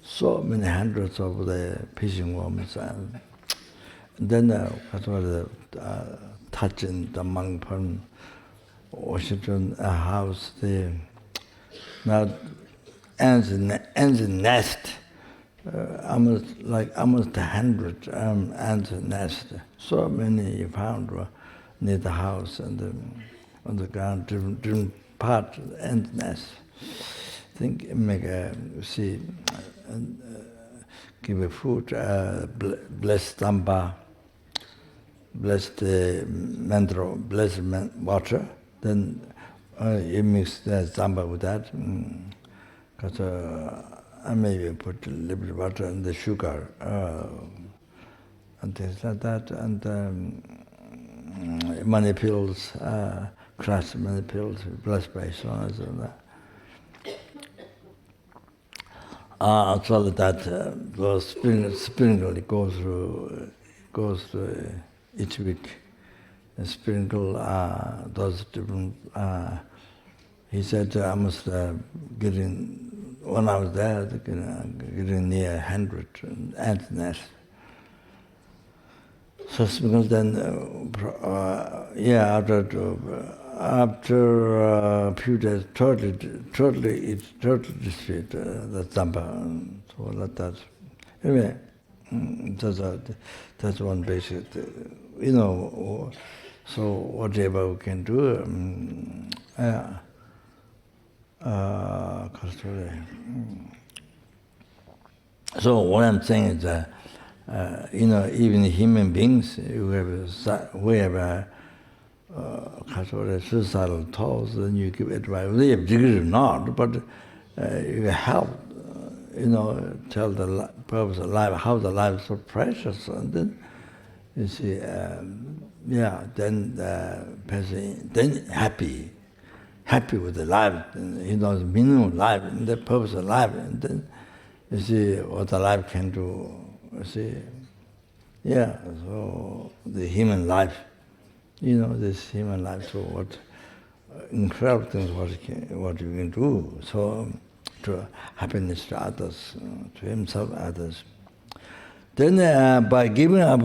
S1: hundreds of the fishing worms. then touching the monk from Washington house, now ants nest, almost 100 ants nest. So many found near the house and on the ground, different part of the ant nest. I think make give a food, bless Tamba, bless the mantra, bless water. Then you mix the Tamba with that. Because I maybe put a little bit of water and the sugar and things like that. And money pills, crushed money pills, blessed by souls and that. So that goes sprinkled, goes through each week. And sprinkle those different. He said I must getting when I was there, getting near 100 ant nests. So sprinkle then, after a few days, totally destroyed the Tamba. So like that. Anyway, that's one basic, so whatever we can do, so what I'm saying is that, even human beings who have suicidal thoughts, then you give advice. They have degree or not, but you help, tell the purpose of life, how the life is so precious, and then you see, then the person, then happy with the life, he knows the meaning of life, and the purpose of life, and then you see what the life can do, you see. So the human life, this human life, so what incredible things what you can do, so to happiness to others, to himself, others. Then by giving up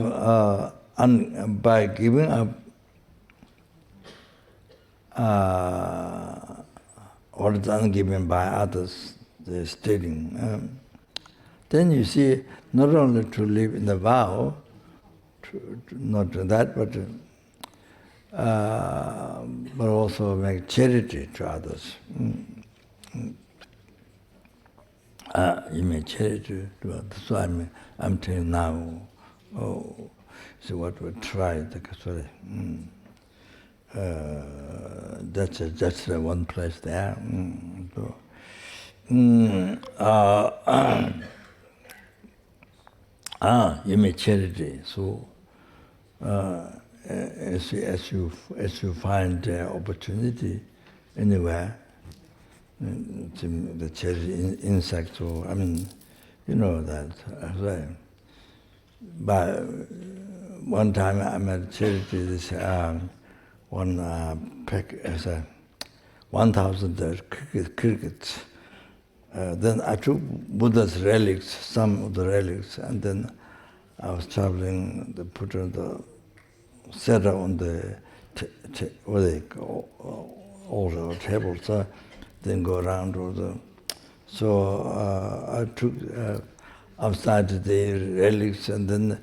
S1: what is ungiven by others, the stealing, then you see not only to live in the vow, not that, but also make charity to others. You make charity to others. So I'm telling now. So what we try. That's just one place there. You make charity. So as you find opportunity anywhere, the charity insects, or that. But one time I made charity. This one pack as 1,000 crickets. Then I took Buddha's relics, some of the relics, and then I was traveling. They put on the set on the altar or table, so then go around all the. So I took outside the relics, and then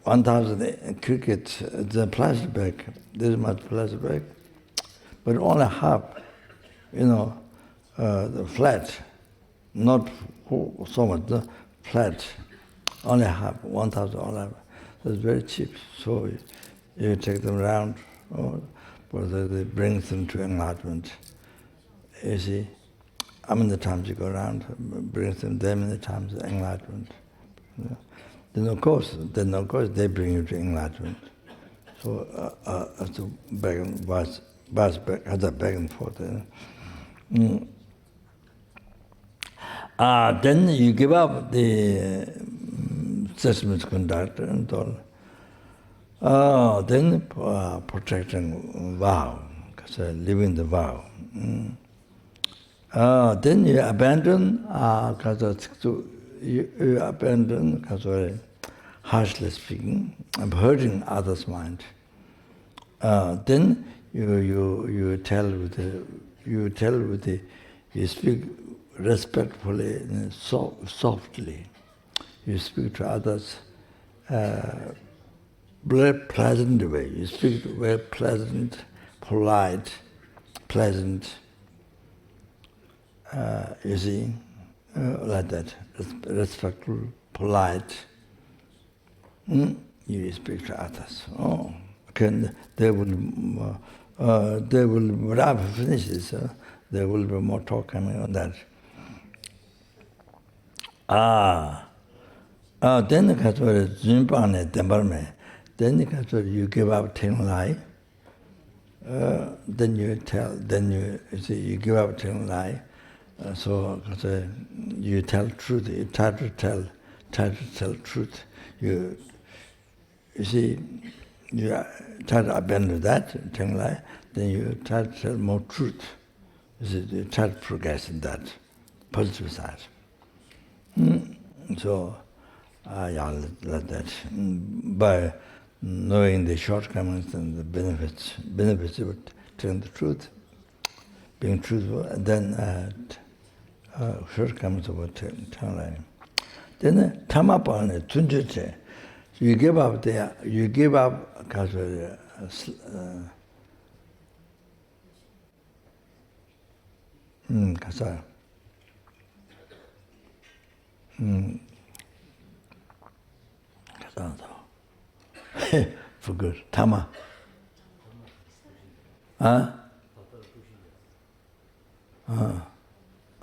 S1: 1,000 crickets. The plastic bag, this much plastic bag, but only half, the flat, not so much, the flat, only half, 1,000 only half. That's very cheap. So you take them around, but they bring them to enlightenment. You see, how many times you go around, bring them there many times to enlightenment. Then of course they bring you to enlightenment. So to back and back and forth. Then you give up the judgment conduct and all. Then protecting vow, because living the vow. Then you abandon, you abandon, because harshly speaking, I'm hurting others' mind. Then you tell with you speak respectfully and softly. You speak to others very pleasant way. You speak very pleasant, polite, pleasant. You see, like that, respectful, polite. You speak to others. Oh, okay, they will, when I've finished, there will be more talk coming on that. Then the Katsuri Zimbane Dembarme, then the Katsuri you give up telling lie. Then you see, you give up telling lie. So you tell truth, you try to tell truth. You see, you try to abandon that, telling lie, then you try to tell more truth. You see, you try to progress in that positive side. So, like that. By knowing the shortcomings and the benefits of telling the truth, being truthful, and then shortcomings of telling lie. Then tamapane tunjite. You give up because kasa. For good. Tama. Huh?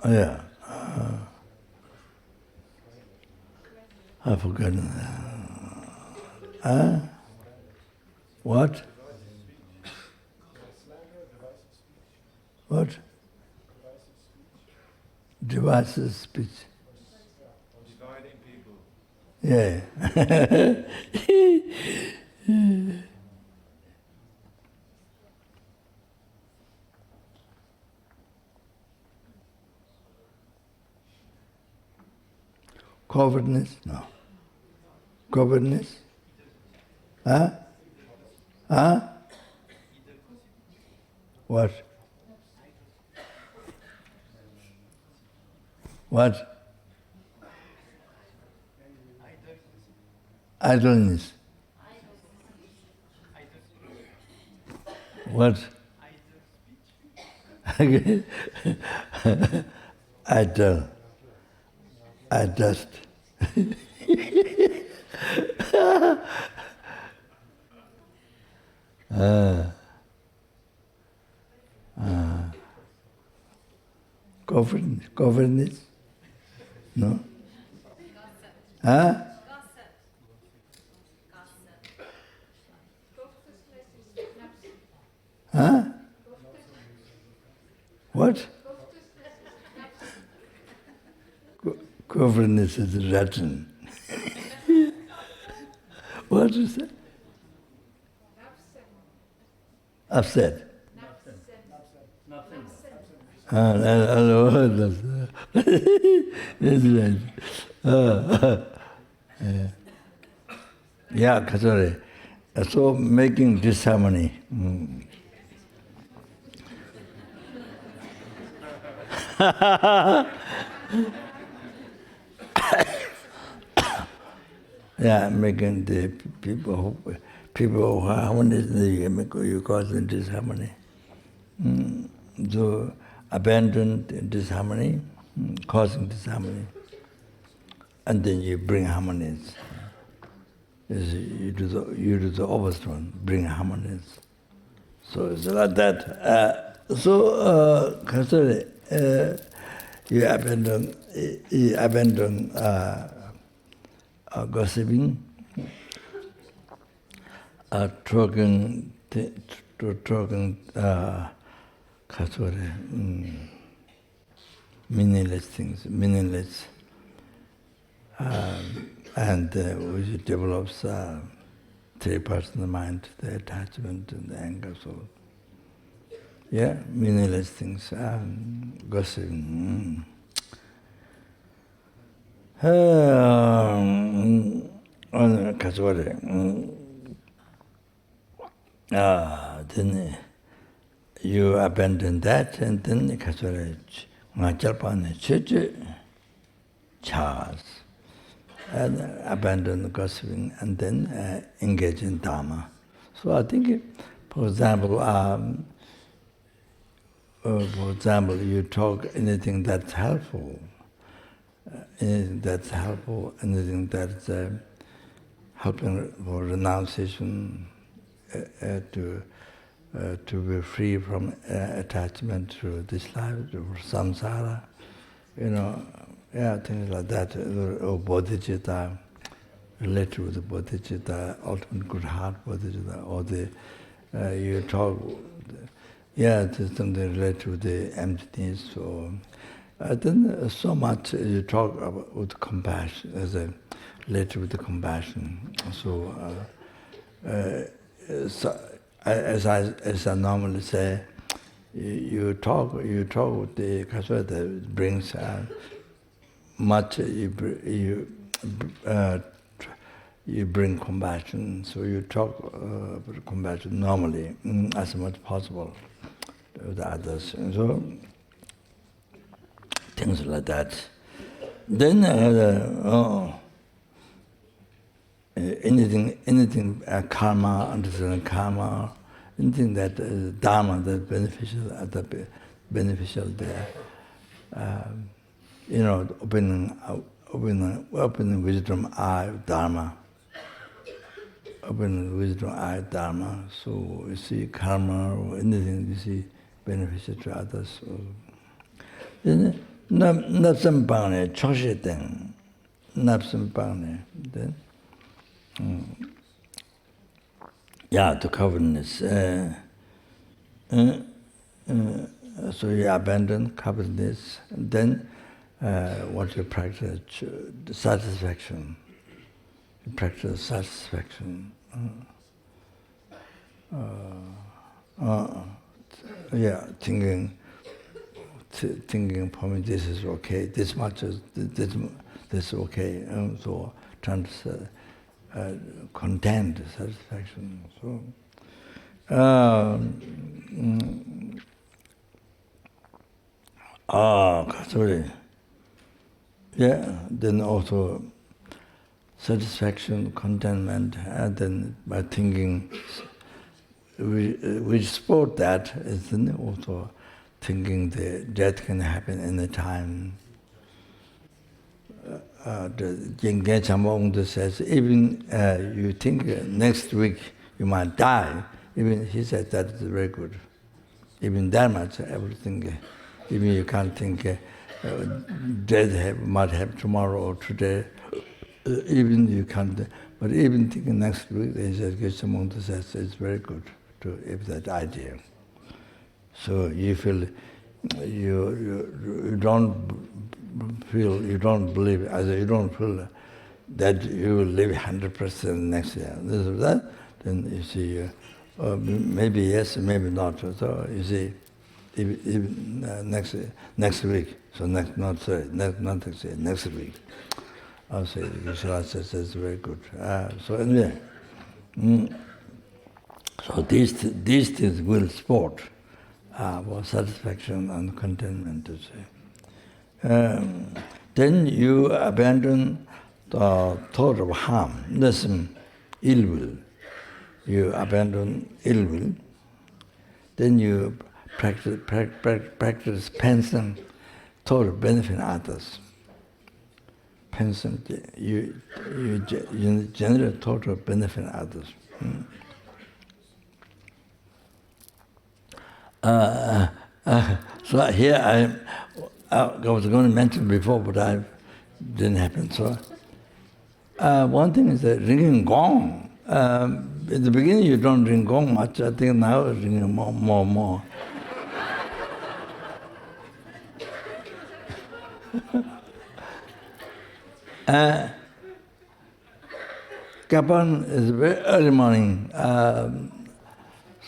S1: Yeah. I forgot. What? What? Divisive speech.
S2: Dividing people.
S1: Yeah. Covetousness? No. Covetousness? Huh? Huh? What? What? Idleness. What? Idle. I just. Covetousness? No? Huh? Huh? What? Covetousness is rotten. What is that? Upset. That's right. Yeah, Katsuri. So making disharmony. Yeah, making the people who are harmonious, you cause them disharmony. So abandon disharmony, causing disharmony, and then you bring harmonies. You do the opposite one, bring harmonies. So it's like that. Katsuri, you abandon gossiping, talking, meaningless things, and which develops three parts of the mind: the attachment and the anger. So, yeah, meaningless things, gossiping. then you abandon that, and then and abandon gossiping, and then engage in dharma. So I think, for example, you talk anything that's helpful, anything that's helping for renunciation, to be free from attachment to this life, to samsara, things like that, or bodhichitta, related with the bodhichitta, ultimate good heart bodhichitta, or you talk, there's something related to the emptiness, or then so much you talk about with compassion, related with the compassion. So, as I normally say, you talk with the kaswa that brings much. You bring compassion. So you talk with compassion normally, as much as possible with others. And so things like that. Then anything karma, understanding karma, anything that dharma, that beneficial there. Opening wisdom eye dharma. Opening wisdom eye dharma. So you see karma or anything you see beneficial to others. Then napsam bhagane chokshi ten. Napsam bhagane. Then to covetousness. So you abandon covetousness, and then what you practice, the satisfaction. You practice satisfaction. Thinking for me this is okay, this much is this is okay, so trying to content, satisfaction. So, sorry. Then also satisfaction, contentment, and then by thinking, we support that, is then also thinking the death can happen any time. The Jingye Chambong says, even you think next week you might die, even he said that is very good. Even that much, everything, even you can't think death might happen tomorrow or today, even you can't, but even thinking next week, he says, Jingye Chambong says it's very good to have that idea. So you feel, you don't feel, you don't believe, you don't feel that you will live 100% next year. This or that, then you see, maybe yes, maybe not. So you see, even next week. So next week. I'll say Vishwanath says it's very good. So anyway, so these things will support for satisfaction and contentment, to say. Then you abandon the thought of harm, listen, ill will. You abandon ill will. Then you practice pension, thought of benefiting others. Pension, you generate thought of benefiting others. So here I was going to mention before, but I didn't happen. So one thing is that ringing gong. In the beginning you don't ring gong much. I think now it's ringing more. Kapan is very early morning.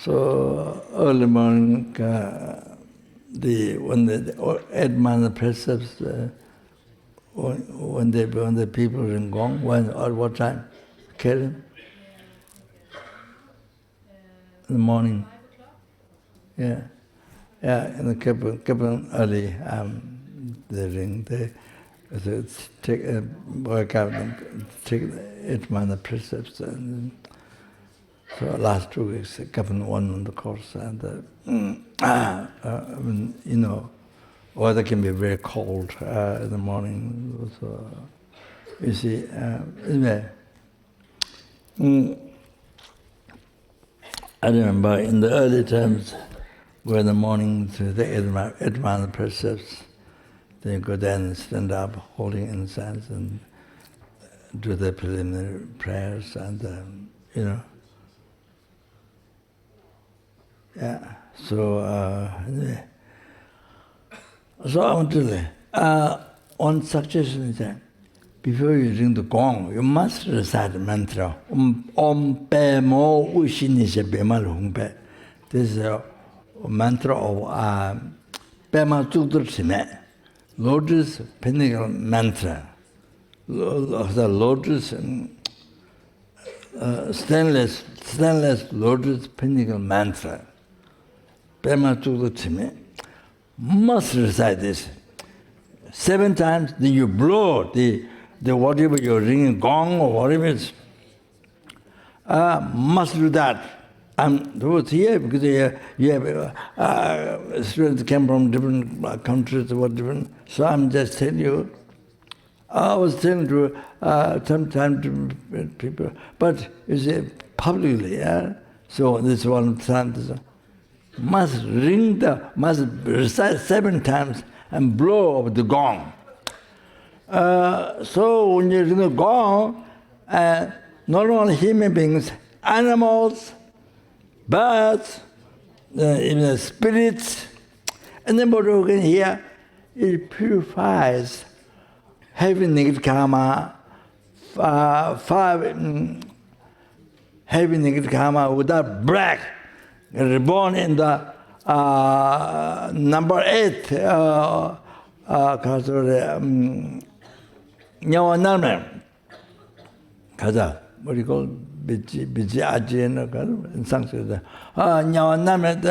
S1: So early morning, when the 8 month precepts, when the people ring gong, when or what time? Karen? In the morning. Yeah. Yeah, in the Kipling early, they ring. They take work out and take 8 month precepts. And so last 2 weeks, Kipling won on the course. And you know, weather can be very cold in the morning. So you see, I remember in the early times, where in the morning to the 8 month precepts, then you go down and stand up, holding incense, and do the preliminary prayers, and you know. Yeah. So anyway. So I want to say, one suggestion is that before you ring the gong, you must recite the mantra. Om pe mo ushini se bemal hungpe. This is a mantra of Pema Tsukdur Sime, Lotus Pinnacle Mantra. The lotus, stainless lotus pinnacle mantra. Pema Tsukdur Sime. Must recite this 7 times, then you blow the whatever you're ringing, gong or whatever it is. Must do that. Those here, because you have students came from different countries, what different. So I'm just telling you, I was telling to sometimes to people, but you see, publicly, yeah? So this one time, must recite 7 times and blow of the gong. So when you ring the gong, not only human beings, animals, birds, even spirits, and then what you can hear, it purifies heavy negative karma, 5 heavy negative karma without break. Reborn in the number 8, lamrim. What do you call it? Bijajin in Sanskrit. Lamrim,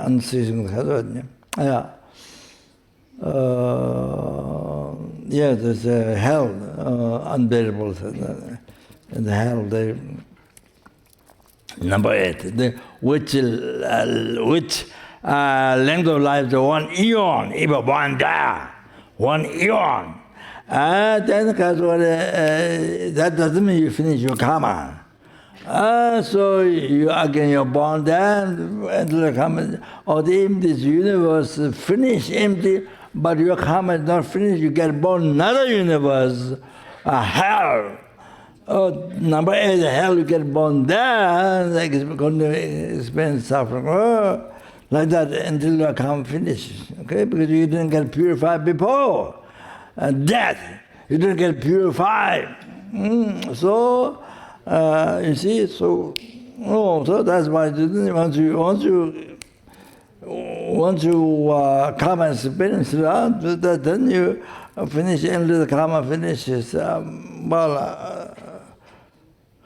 S1: unceasing. Yeah, there's hell, unbearable. In the hell, number 8, which length of life, the 1 eon, even 1 day, 1 eon. Then that doesn't mean you finish your karma. So you again you're born then, or even this universe finish empty, but your karma is not finished, you get born another universe, hell. Number 8, hell, you get born there, like it's going to experience suffering, like that until your karma finishes, okay? Because you didn't get purified before. Death, you didn't get purified. So, you see, so that's why once you karma experience, then you finish, and the karma finishes.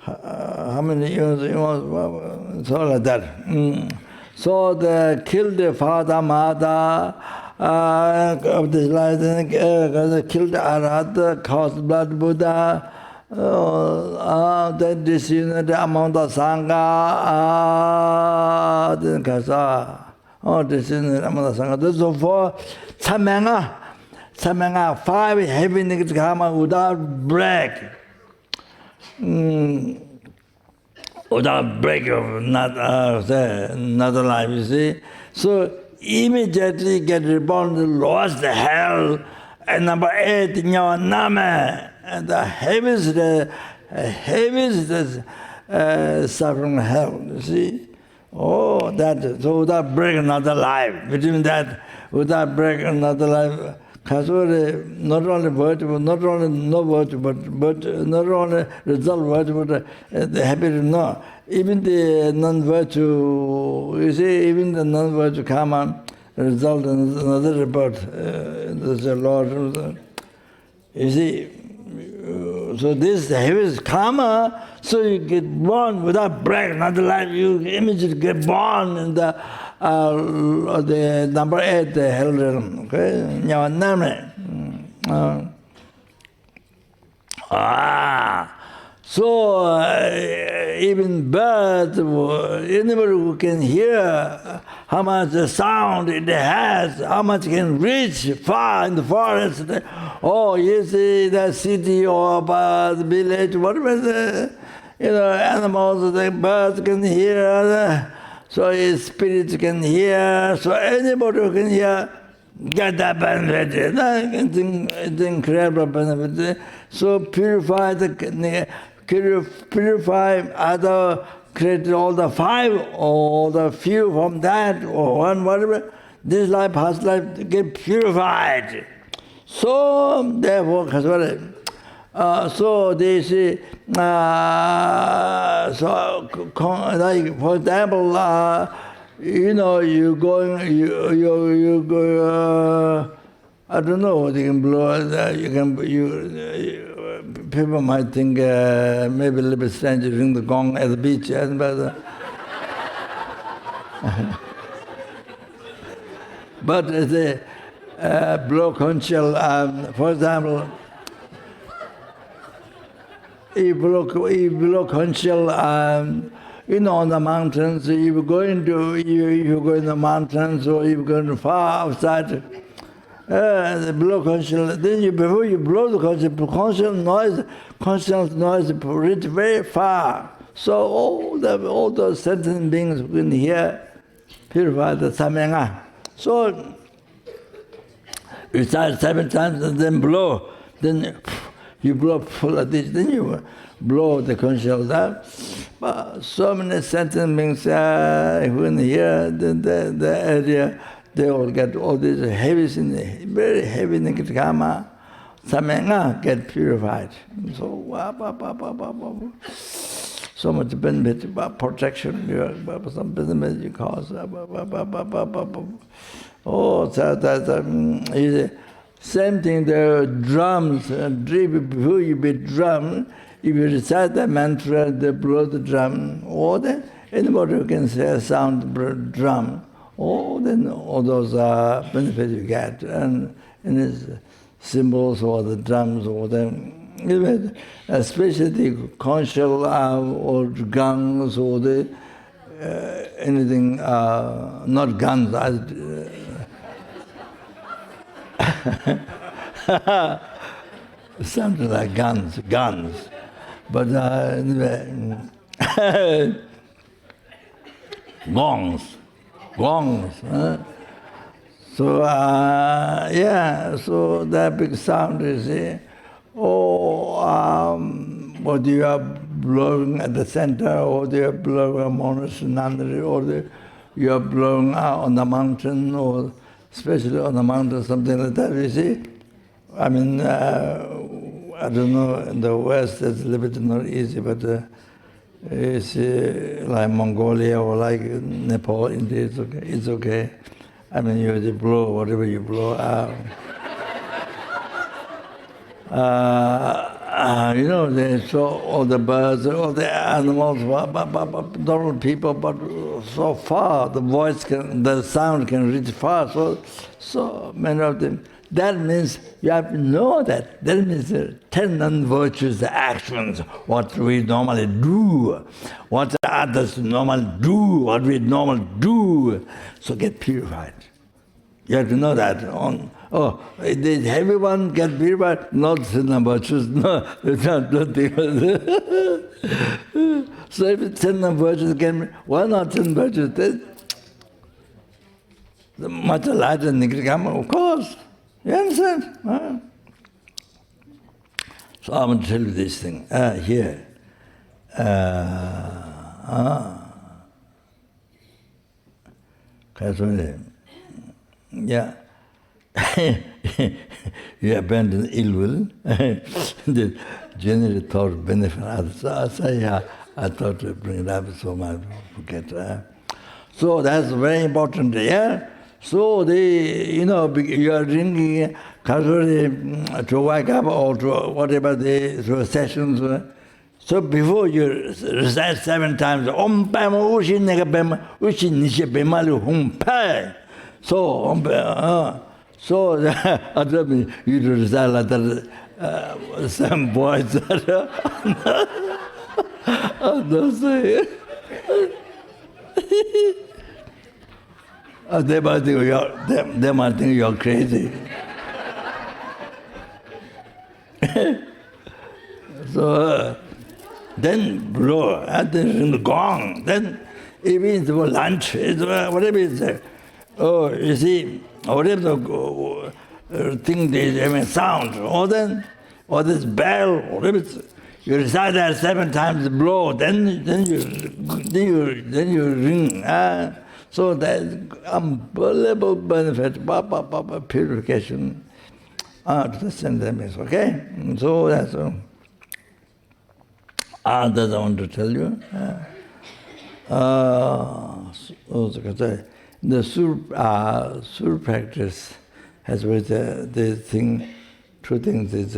S1: How many years you want? So like that. So they killed the father, mother of this life, they killed Arhat, caused blood Buddha. Then disunity among the Sangha, disunity among the Sangha. Those are 4 Samanga, 5 heavy negative karma without break. Without break of another life, you see. So immediately get reborn, lost the hell, and number 8, Nyawaname. And the heaviest suffering hell, you see. So without break another life, between that, without break another life, not only virtue, not only no virtue, but not only result virtue, but the habit, no. Even the non-virtue, you see, even the non-virtue karma, result in another report. There's a lot. You see, so this heavy karma, so you get born without breath, another life, you immediately get born in the number 8, the hell realm. Okay? So even birds, anybody who can hear how much sound it has, how much can reach far in the forest. Oh, you see the city or the village, whatever the animals, the birds can hear, so his spirits can hear, so anybody who can hear, get that benefit. It's incredible benefit. So purify either create all the 5 or the few from that or one, whatever. This life, past life, get purified. So therefore, so they say, so like for example, you going, you go. I don't know what you can blow. People might think maybe a little bit strange to ring the gong at the beach, but they blow conch, for example, you blow conch, on the mountains. You go in the mountains, or you go in far outside. The blow conch, then before you blow the conscious noise reach very far. So all those sentient beings can hear, purify the samyanga. So you start 7 times and then blow. Then you blow full of this, then you blow the conscious out. But so many sentient beings who can hear the area. They all get all these heavy, very heavy negative karma, samyanga get purified. So, so much benefit, protection, some benefit you cause. Oh, same thing, the drums, before you beat drum, if you recite the mantra, they blow the drum, or anybody who can say a sound drum, then all those benefits you get, and its symbols or the drums or especially the conch or gongs or anything, not guns. Something like guns, but gongs. So so that big sound is what you are blowing at the center, or they are blowing a monastery, or you are blowing out on the mountain, or especially on the mountain, something like that. You see, I mean, I don't know. In the West, it's a little bit not easy, but. It's like Mongolia or like Nepal, India, it's okay. It's okay. I mean, you just blow whatever you blow out. So all the birds, all the animals, normal people, but so far the sound can reach far. So many of them. That means you have to know that. That means the 10 non-virtuous actions, what we normally do, what others normally do, what we normally do. So get purified. You have to know that. Did everyone get purified? Not 10 non-virtuous. No, don't think. So if 10 non-virtuous can, why not 10 virtuous? Much lighter than Nikrikama, of course. You understand? So I'm going to tell you this thing. Here. Yeah. You abandon ill will. The generally thought benefit others. I thought to bring it up so much, forget. So that's very important, yeah? So you are drinking to wake up or to whatever to sessions. So before you recite 7 times, Om Pama Ushi Nega Pema Ushi Nisha Pemalu Hum Pai. So you recite like that. Some boys don't say. They might think you're crazy. So then blow, and then ring the gong. Then it means for lunch, whatever it is. Oh, you see, whatever the thing is having sound, or this bell, whatever it's, you recite that 7 times, blow, then you ring. So there's unbelievable benefit, purification to the sentient, okay? So that's that I want to tell you. The sur practice has with the thing, 2 things is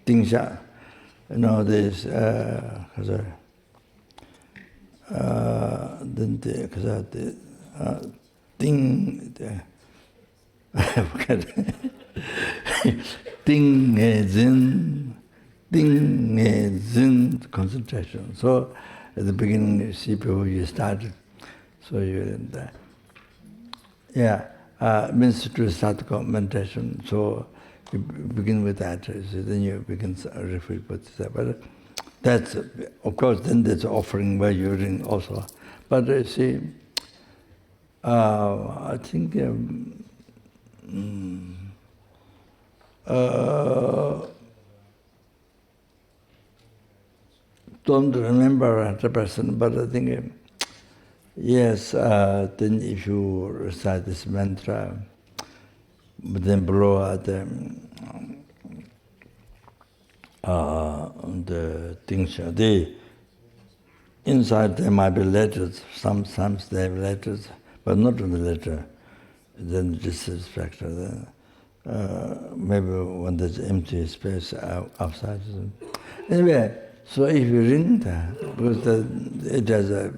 S1: dingsha, this then the ding, ding zin concentration. So at the beginning, you see people you started, so you're in there. Means to start meditation. So you begin with that, so then you begin refill with that. But that's, of course, then there's offering where you ring also. But you see, I think don't remember 100%, but I think yes. Then if you recite this mantra, then blow out the things. Inside there might be letters. Sometimes they have letters, but not in the letter. Then dissatisfaction. Maybe when there's empty space outside. Anyway, so if you ring that, because it has a,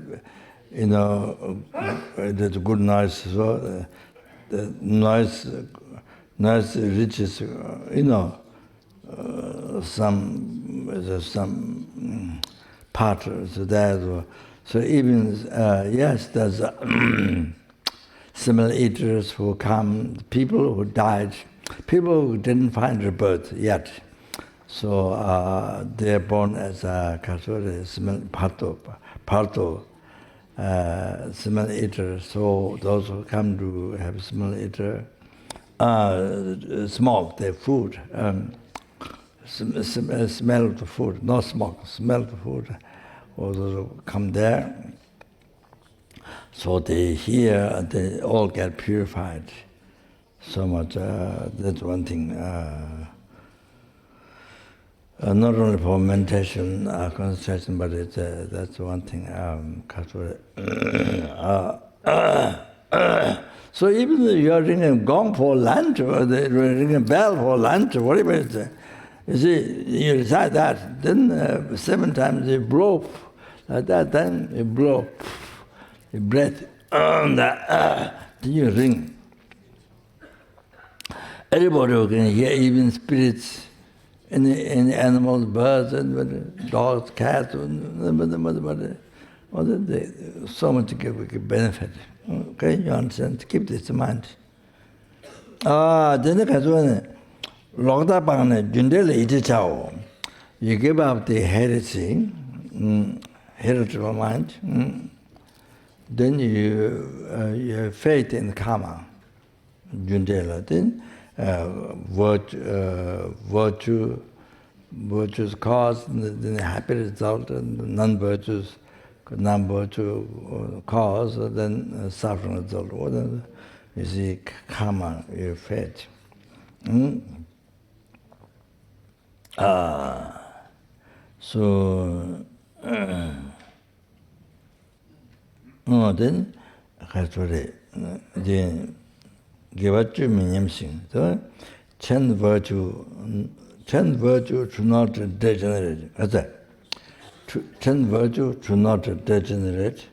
S1: there's a good noise. So the noise reaches, some part. So that, so even yes, there's similar eaters who come, people who died, people who didn't find rebirth yet. So they are born as a parto, similar eater. So those who come to have similar eater smoke their food, smell the food, not smoke, smell the food. Or those who come there, so they hear, they all get purified. So much, that's one thing. Not only for meditation, concentration, but that's one thing. So even if you are ringing gong for lunch, or ringing a bell for lunch, or whatever it is, you see, you recite that, then 7 times you blow, like that, then you blow, you breath, then you ring. Everybody who can hear, even spirits, any animals, birds, and dogs, cats, so much benefit. Okay, you understand? Keep this in mind. Then you give up the heresy, heretical mind, then you have faith in karma, Jundela. Then virtues cause, then happy result, and non-virtue cause, then suffering result. You see, karma, your fate. So then 가서래 이제 개발주 민념신 또 ten virtue do not degenerate. That's 10 virtue do not degenerate.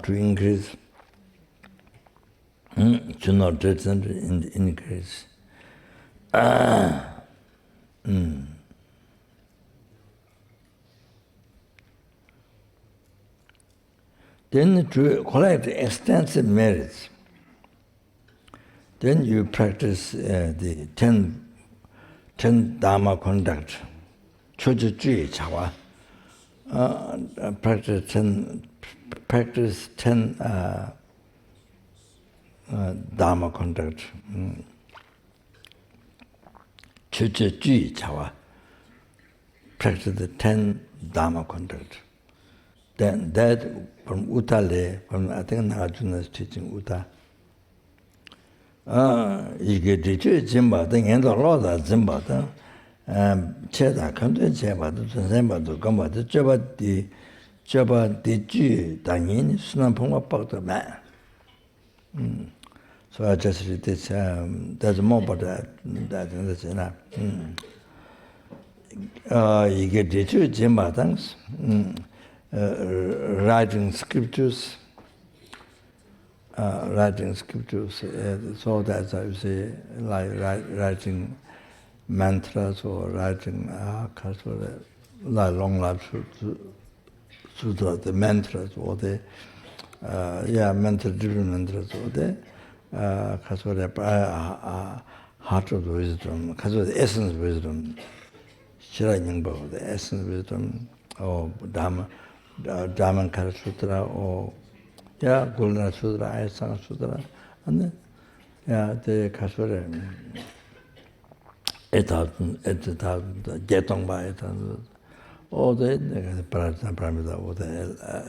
S1: To increase, do not degenerate, increase. Then to collect extensive merits, then you practice the 10 dharma conduct, choju chawa. Practice 10 dharma conduct, choju chawa. Practice the 10 dharma conduct. Then that from Utale, from I think Nagarjuna's teaching Uta. 이게 대체 짐바다 엔도 로다 짐바다 체다 컨트 제바도 전생바도 감바도 저바디 주 당연히 순한 봉합박도 마. So I just read this, there's more about that enough. 이게 대체 짐바다 writing scriptures, so that I say like writing mantras or writing like long life sutra, the mantras or the different mantras or the heart of wisdom, the essence of wisdom, the essence of wisdom or dharma. Dharmankara Sutra or Gulna Sutra, Ayasana Sutra, and the Kasura Getongba etat, all the Paramita or the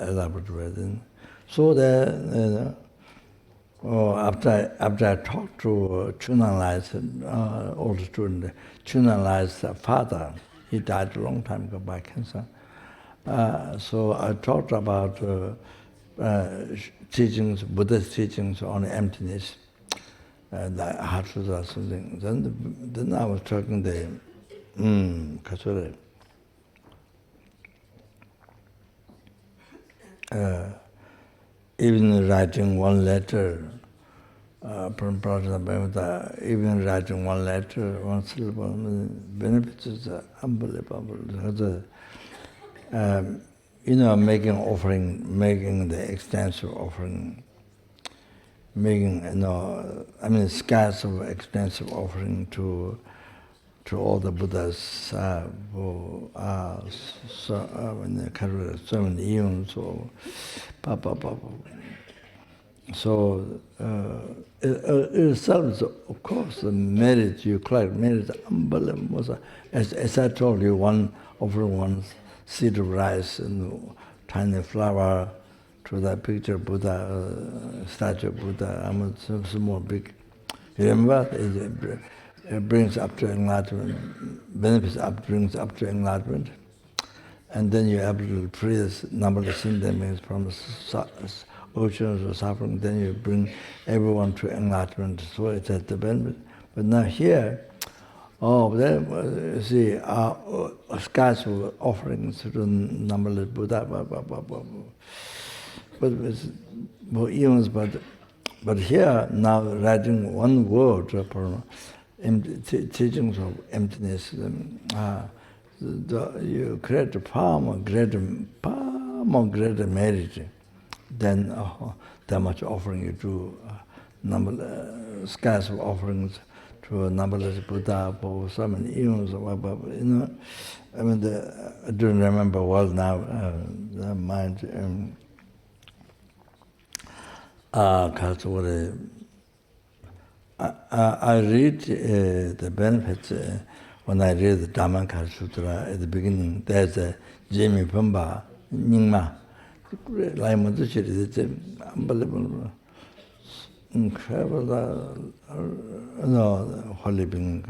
S1: elaborate word. So that after I talked to Chunanlai's old student, Chunanlai's father, he died a long time ago by cancer. So I talked about teachings, Buddhist teachings on emptiness, the Heart Sutra, something. Then I was talking to Kasura. Even writing one letter from Prajna, even writing one letter, one syllable, benefits is unbelievable. Making offering, making the extensive offering, making, scarce of extensive offering to all the Buddhas who are in the career, 7 eons or So itself, of course, the merit you collect, merit unbelievable. As I told you, one offering one seed of rice and tiny flower to that picture Buddha, statue of Buddha, small, big. You remember? It brings up to enlightenment, brings up to enlightenment. And then you have to free this numberless symptoms from oceans of suffering, then you bring everyone to enlightenment. So it's at the benefit. But now here, see, scarce offerings to numberless Buddha, but it's more eons, but here now writing one word for teachings of emptiness, you create a far more greater merit than that much offering you do, scarce offerings to numberless Buddha for so many eons. I don't remember well now, the mind. I read the benefits when I read the Dhammankara Sutra at the beginning. There's a Jimi Pumba, Nyingma, It's unbelievable. Incredible, holy being.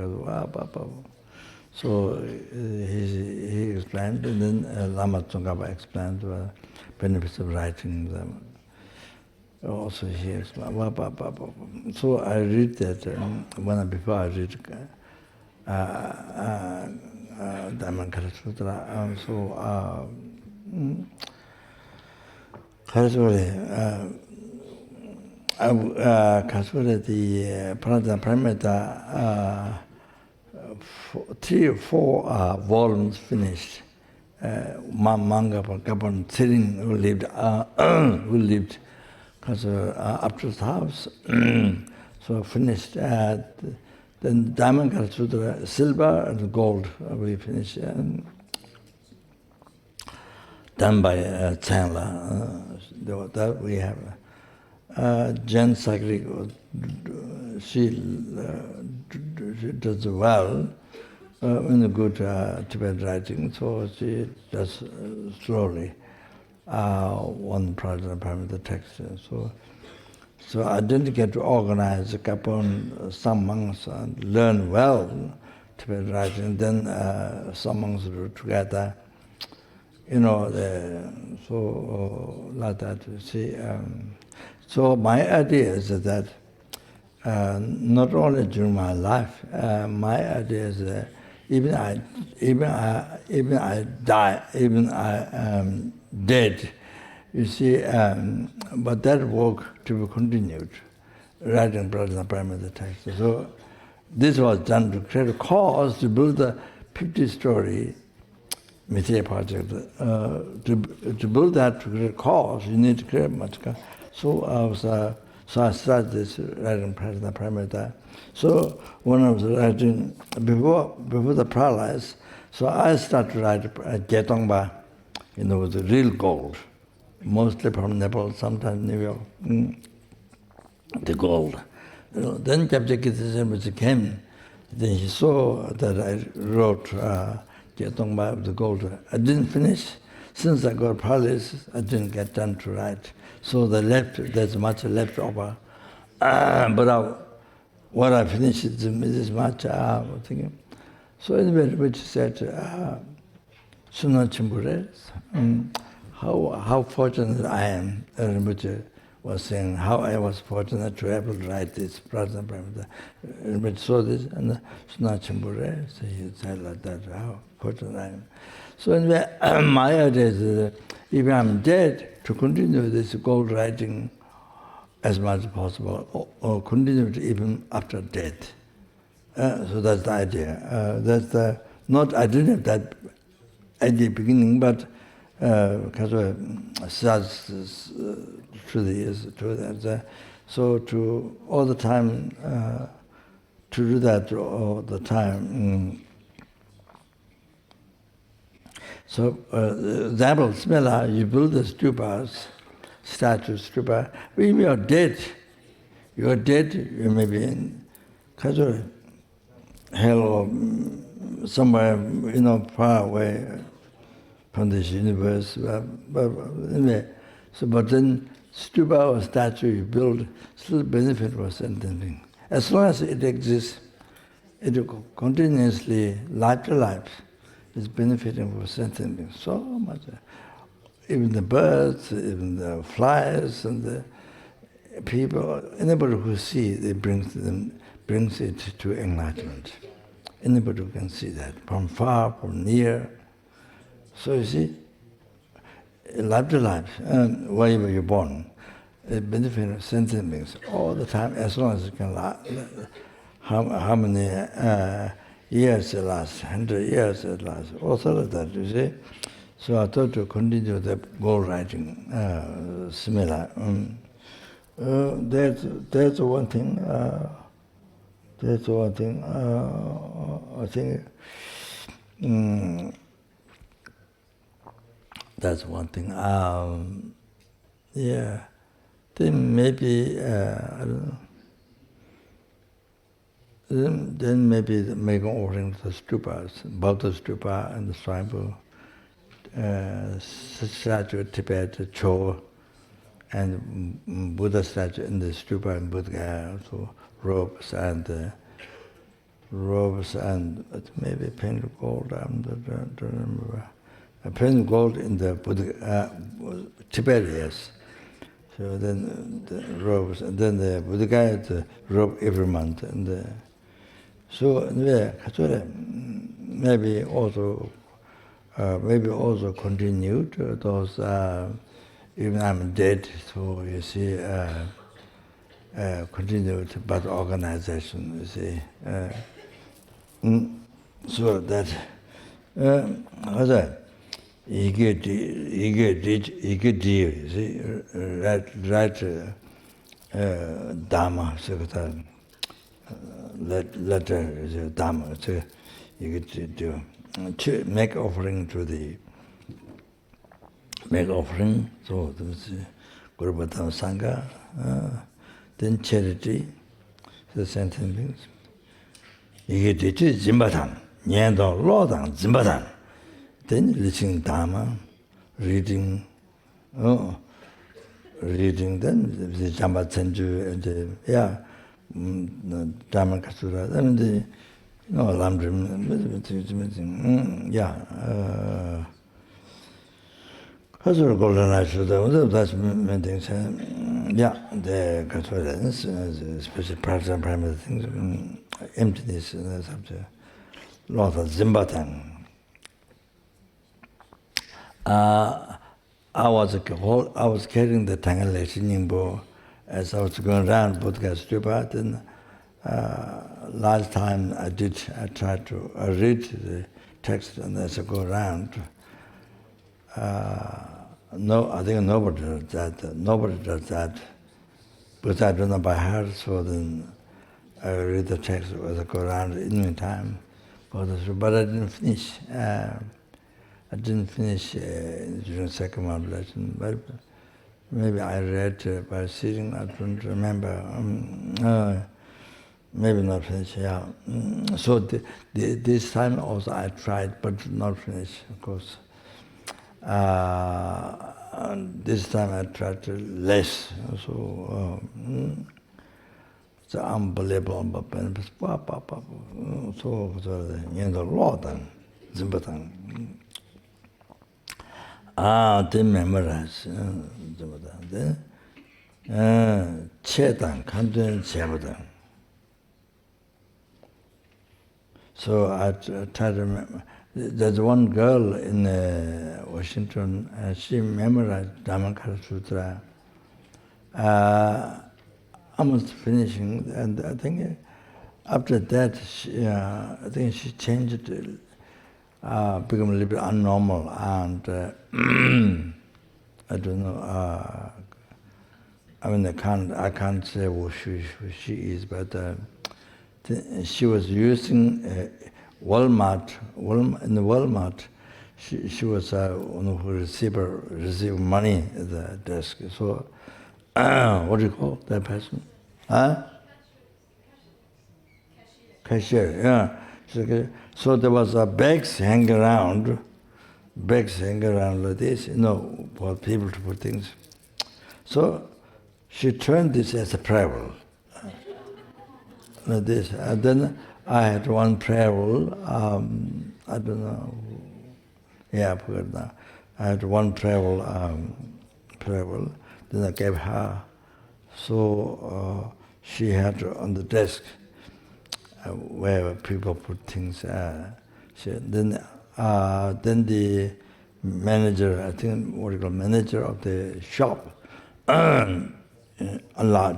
S1: So he explained, and then Lama Tsongkhapa explained the benefits of writing them. Also he explained. So I read that before I read Dhammapada Sutra. So the Paramita 3 or 4 volumes finished. Manga Kapon Tsering who lived up to the house. So finished. Then Dhammapada Sutra, silver and gold, we finished. Done by Chandler. That we have. Jen Sakri, she does well in the good Tibetan writing, so she does slowly one Paramita text. So I didn't get to organize upon some monks and learn well Tibetan writing. Then some monks were together, so like that. See. So my idea is that not only during my life, my idea is that even I die, even I am dead. You see, but that work to be continued, writing Paramita text. So this was done to create a cause to build a 50-story Mithya project. To build that to create a cause, you need to create much. So I started this writing Paramita. So when I was writing before the paralysis, so I started to write Jetongba, with the real gold, mostly from Nepal, sometimes New York, the gold. Then Japjakitha came, then he saw that I wrote Jetongba with the gold. I didn't finish. Since I got paralysis, I didn't get time to write. So there's much left over. But what I finished is this much. Thinking. So anyway, which said, Suna Chimbure, how fortunate I am. Rinpoche was saying how I was fortunate to be able to write this present Paramita. Rinpoche saw this, and Suna Chimbure, so he said like that, how fortunate I am. So anyway, my idea is that if I'm dead, to continue this gold writing as much as possible, or continue it even after death. So that's the idea. I didn't have that at the beginning, but because of starts through the years, so to all the time, to do that all the time. So, example, Smela, you build the stupas, stupa. When you are dead, you may be in hell or somewhere, far away from this universe. But anyway, but then stupa or statue you build still benefit for sentient being. As long as it exists, it will continuously, life to life, is benefiting for sentient beings so much. Even the birds, even the flies, and the people, anybody who sees it brings it to enlightenment. Anybody who can see that, from far, from near. So you see, life to life, and wherever you're born, it benefits sentient beings all the time, as long as you can last. How many years it lasts, 100 years it lasts, also like that, you see. So I thought to continue the gold writing, similar. There's one thing, I think, that's one thing. Yeah, then maybe, I don't know. Then maybe make an offering to the stupas, Buddha stupa and the Swayambhu statue of Tibet, Cho, and Buddha statue in the stupa in Buddha Gaya, so robes and maybe painted gold, I don't remember. Painted gold in the Buddha, Tibet, yes. So then the robes, and then the Buddha Gaya, the robe every month. And so anyway, maybe also continued those, even I'm dead, so you see, continued but organization, you see. So that, how's that? You see, right dharma, so letter, dharma, so you get to make offering to the so there's Guru Bhattam Sangha, then charity, the sentient beings. You get to Zimbatan, Nyandong, Lodang, Zimbatan. Then listening dharma, reading, then the Jamba Tsenju and the Dharma Kasura, then the lamrim, Kasura Golden Ashuda, that's many things. The Kasura, special practice and primary things, emptiness, that's up to lot of Zimbatan. I was carrying the Tangale Shiningbo as I was going around Buddha Stupa. Then last time I tried to read the text, and as I go around, I think nobody does that. Because I don't know by heart, so then I read the text as I go around in the meantime. But I didn't finish. I didn't finish during the second one lesson, but maybe I read by sitting, I don't remember. Maybe not finish, yeah. So this time also I tried, but not finish, of course. This time I tried to less, so it's unbelievable, but so the Lord and Zimbatan. They memorize, then Chetan, Kantan, Chebudan. So I try to remember. There's one girl in Washington, she memorized Dhammakara Sutra. Almost finishing, and I think after that, I think she changed it. Become a little bit unnormal, and I don't know. I mean, I can't say who she is, but she was using Walmart. In the Walmart, she was one who received money at the desk. So, what do you call that person? Cashier. Yeah. So there was bags hanging around like this, for people to put things. So she turned this as a prayer like this. And then I had one prayer I don't know. Yeah, I forgot now. I had one prayer then I gave her. So she had on the desk where people put things. Then the manager, I think manager of the shop,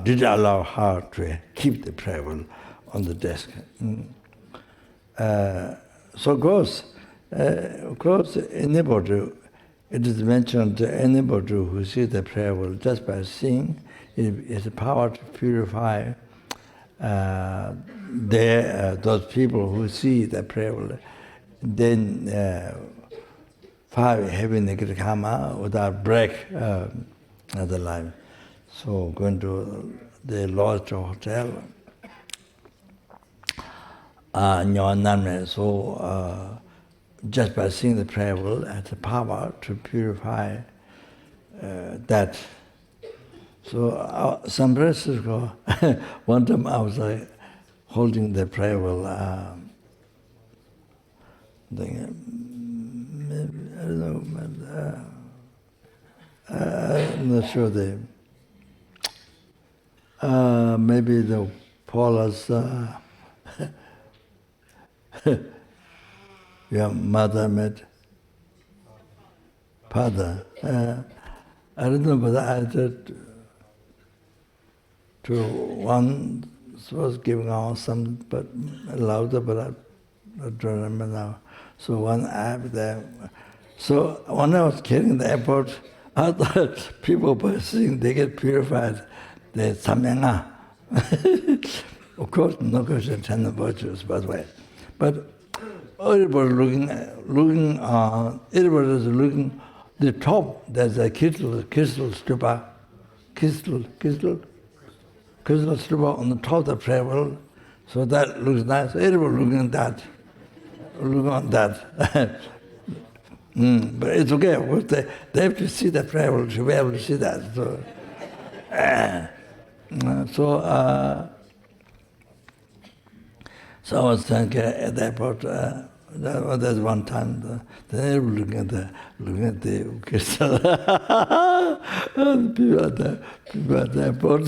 S1: did allow her to keep the prayer on the desk. So of course, anybody, it is mentioned anybody who sees the prayer just by seeing, it has the power to purify those people who see the prayer. Then 5 heavy negative karma without break of the life. So going to the lodge or hotel, so just by singing the prayer will has the power to purify that. So some persons go, one time I was holding the prayer will, maybe, I don't know, I'm not sure maybe the Paula's your mother met father. I don't know, but I did to one was giving out some, but louder, but I don't remember now. So one app there. So when I was carrying the airport, I thought people by seeing they get purified. They samyanga. Of course, no question, 10 virtues, by the way. But everybody everybody is looking, the top, there's a crystal stupa, crystal stupa on the top of the prayer wheel. So that looks nice. Everybody looking at that, looking on that. But it's okay, because they have to see the prayer wheel to be able to see that. So I was thinking at the airport, there's one time, they were looking at the crystal. And people at the airport.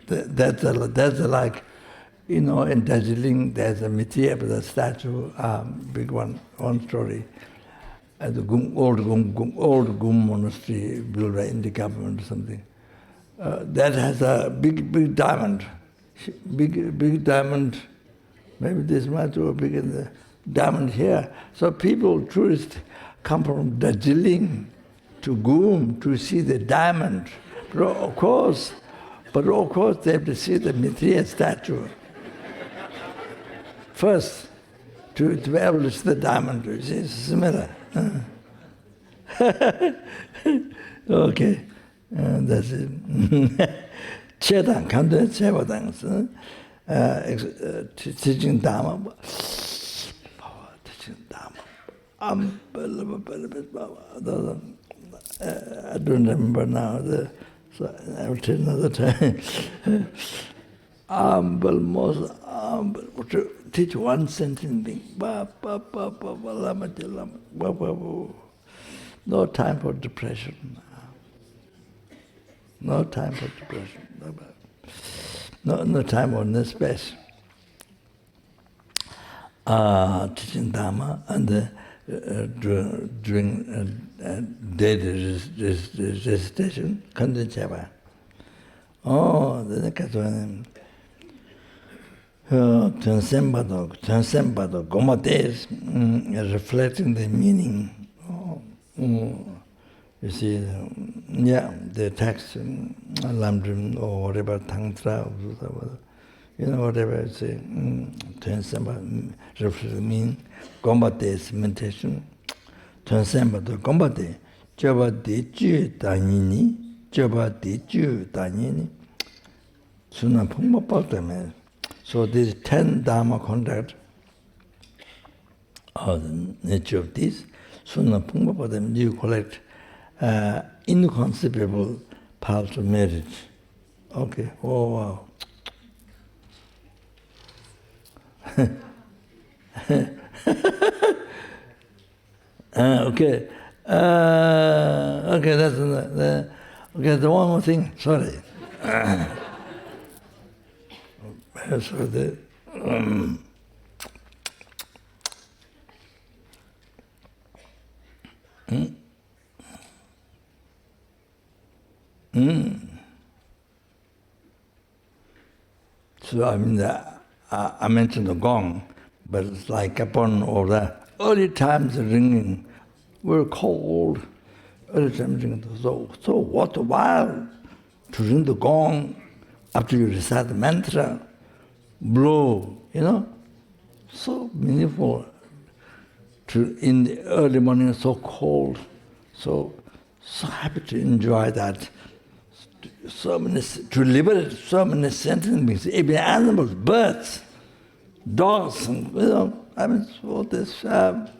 S1: That's like, in Darjeeling, there's a Mithya, the statue, big one story. At the old Gum monastery built by Indian government or something. That has a big diamond. Big diamond, maybe this much or bigger than the diamond here. So tourists come from Darjeeling to Gum to see the diamond. But of course, they have to see the Mithya statue first to be able to see the diamond. It's similar. Okay, that's it. Chedan, Kandan Chevadans, teaching dharma. Teaching dharma. Unbelievable. I don't remember now. So I will tell another time. Most unbelievable. To teach one sentient being. No time for depression. No time for depression. No time or no space. Teaching dharma and during daily recitation, Kandan Cheva. Oh, the Katuanim. Transembado, Goma days, reflecting the meaning. You see, the text, lamrim or whatever, tantra, whatever it's say, transembado, reflecting meaning. Goma days, meditation. Transembado, Goma day, Java de Ju Danini, Suna Pumba Paltame. So these 10 dharma conduct are the nature of this. Suna Pumba Paltame, you collect inconceivable paths of marriage. Okay, oh wow. Okay. Okay, that's the one more thing. Sorry. So So I mean, I mentioned the gong, but it's like upon all the early times the ringing were cold. Early times ringing, so what a while to ring the gong after you recite the mantra, blow, so meaningful. In the early morning, so cold, so happy to enjoy that. To liberate so many sentient beings, even animals, birds, dogs, all this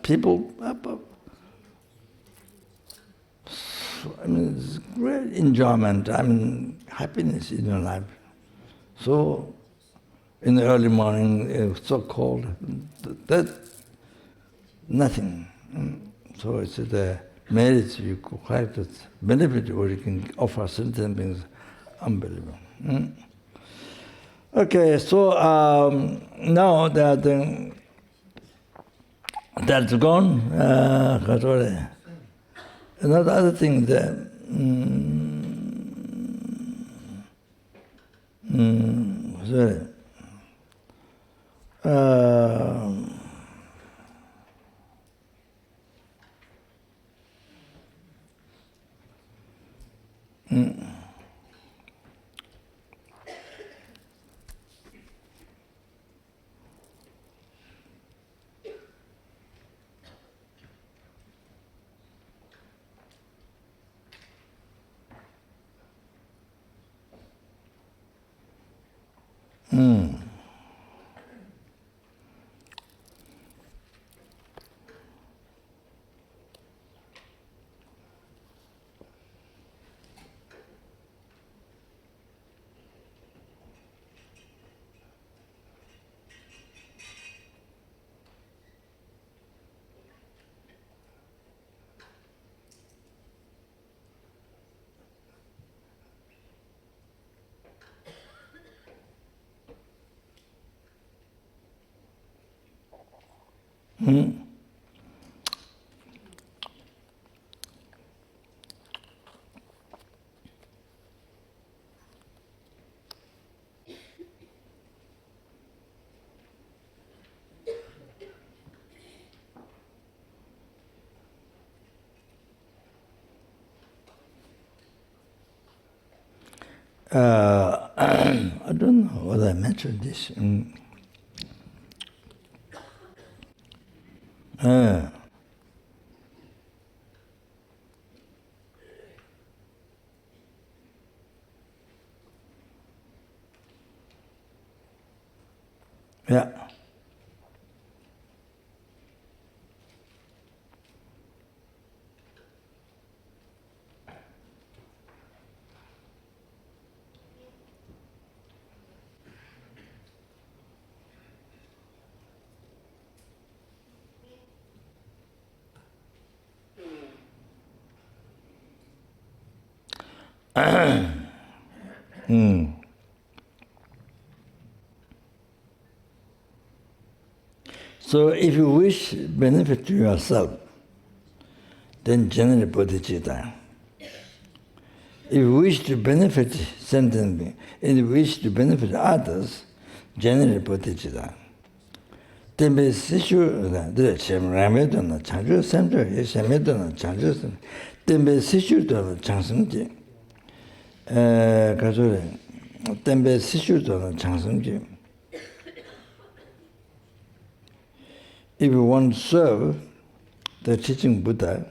S1: people. It's great enjoyment, happiness in your life. So, in the early morning, it was so cold, that nothing. So it's the merit you quite benefit or you can offer certain things, unbelievable. Okay, so now that that's gone, another other thing that sorry. I don't know whether I mentioned this. Yeah. So if you wish benefit to yourself, then generate bodhichitta. If you wish to benefit sentient being, and you wish to benefit others, generate bodhichitta. Tembe sishu the ramedona chanju center is ramedona chanju tembe sishu to changsumji. Kazure tembe sishu to changsumji. If you want to serve the teaching Buddha,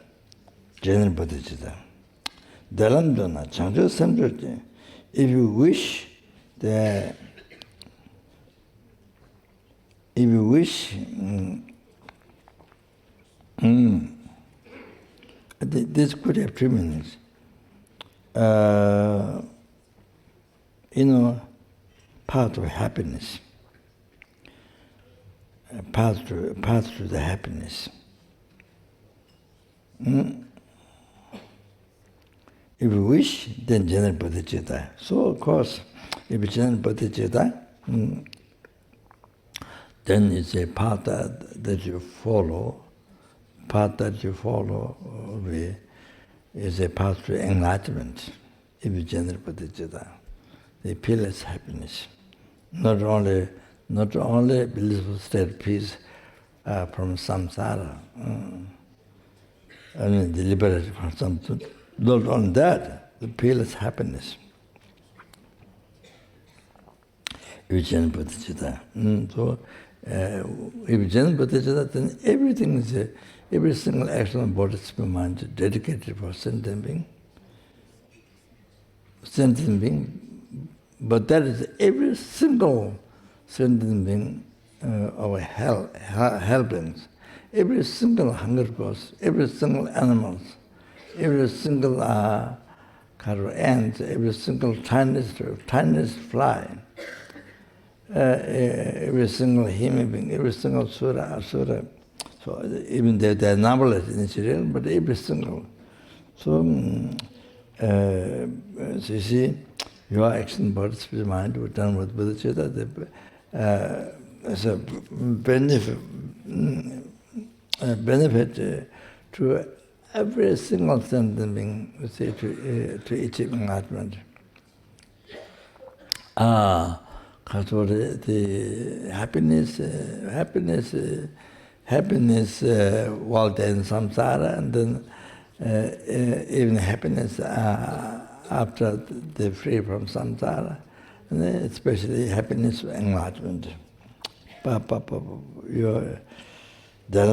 S1: general bodhichitta. Dalamdona chanju center. If you wish the if you wish, this could have 3 minutes. Path of happiness. Path to the happiness. If you wish, then general bodhichitta. So, of course, if you general bodhichitta, then it's a path that you follow. Path that you follow is a path to enlightenment. If you generate bodhichitta, the peerless happiness, not only blissful state of peace from samsara, the liberation from samsara. Not only that, the peerless happiness. If you generate bodhichitta, so. If you generate bodhichitta, then everything is every single action of bodhisattva mind is dedicated for sentient being. Sentient being, but that is every single sentient being our helpings. Every single hunger ghost, every single animal, every single kind of ant, every single tiniest fly, every single human being, every single asura. So even they're numberless in Israel, but every single. So, so you see, your action, body, spirit, mind, were done with bodhichitta. As a benefit to every single sentient being, you see, to achieve enlightenment. Because the happiness while they're in samsara, and then even happiness after they're free from samsara, and especially happiness enlightenment. Your so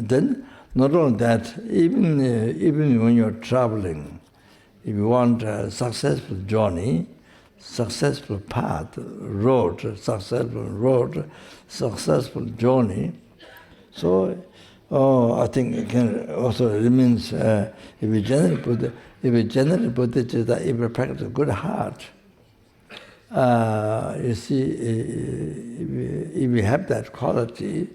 S1: then, not only that, even when you're traveling, if you want a successful journey, successful path, successful journey, so I think it can also, it means if you generally put it, if you practice a good heart, you see, if you have that quality,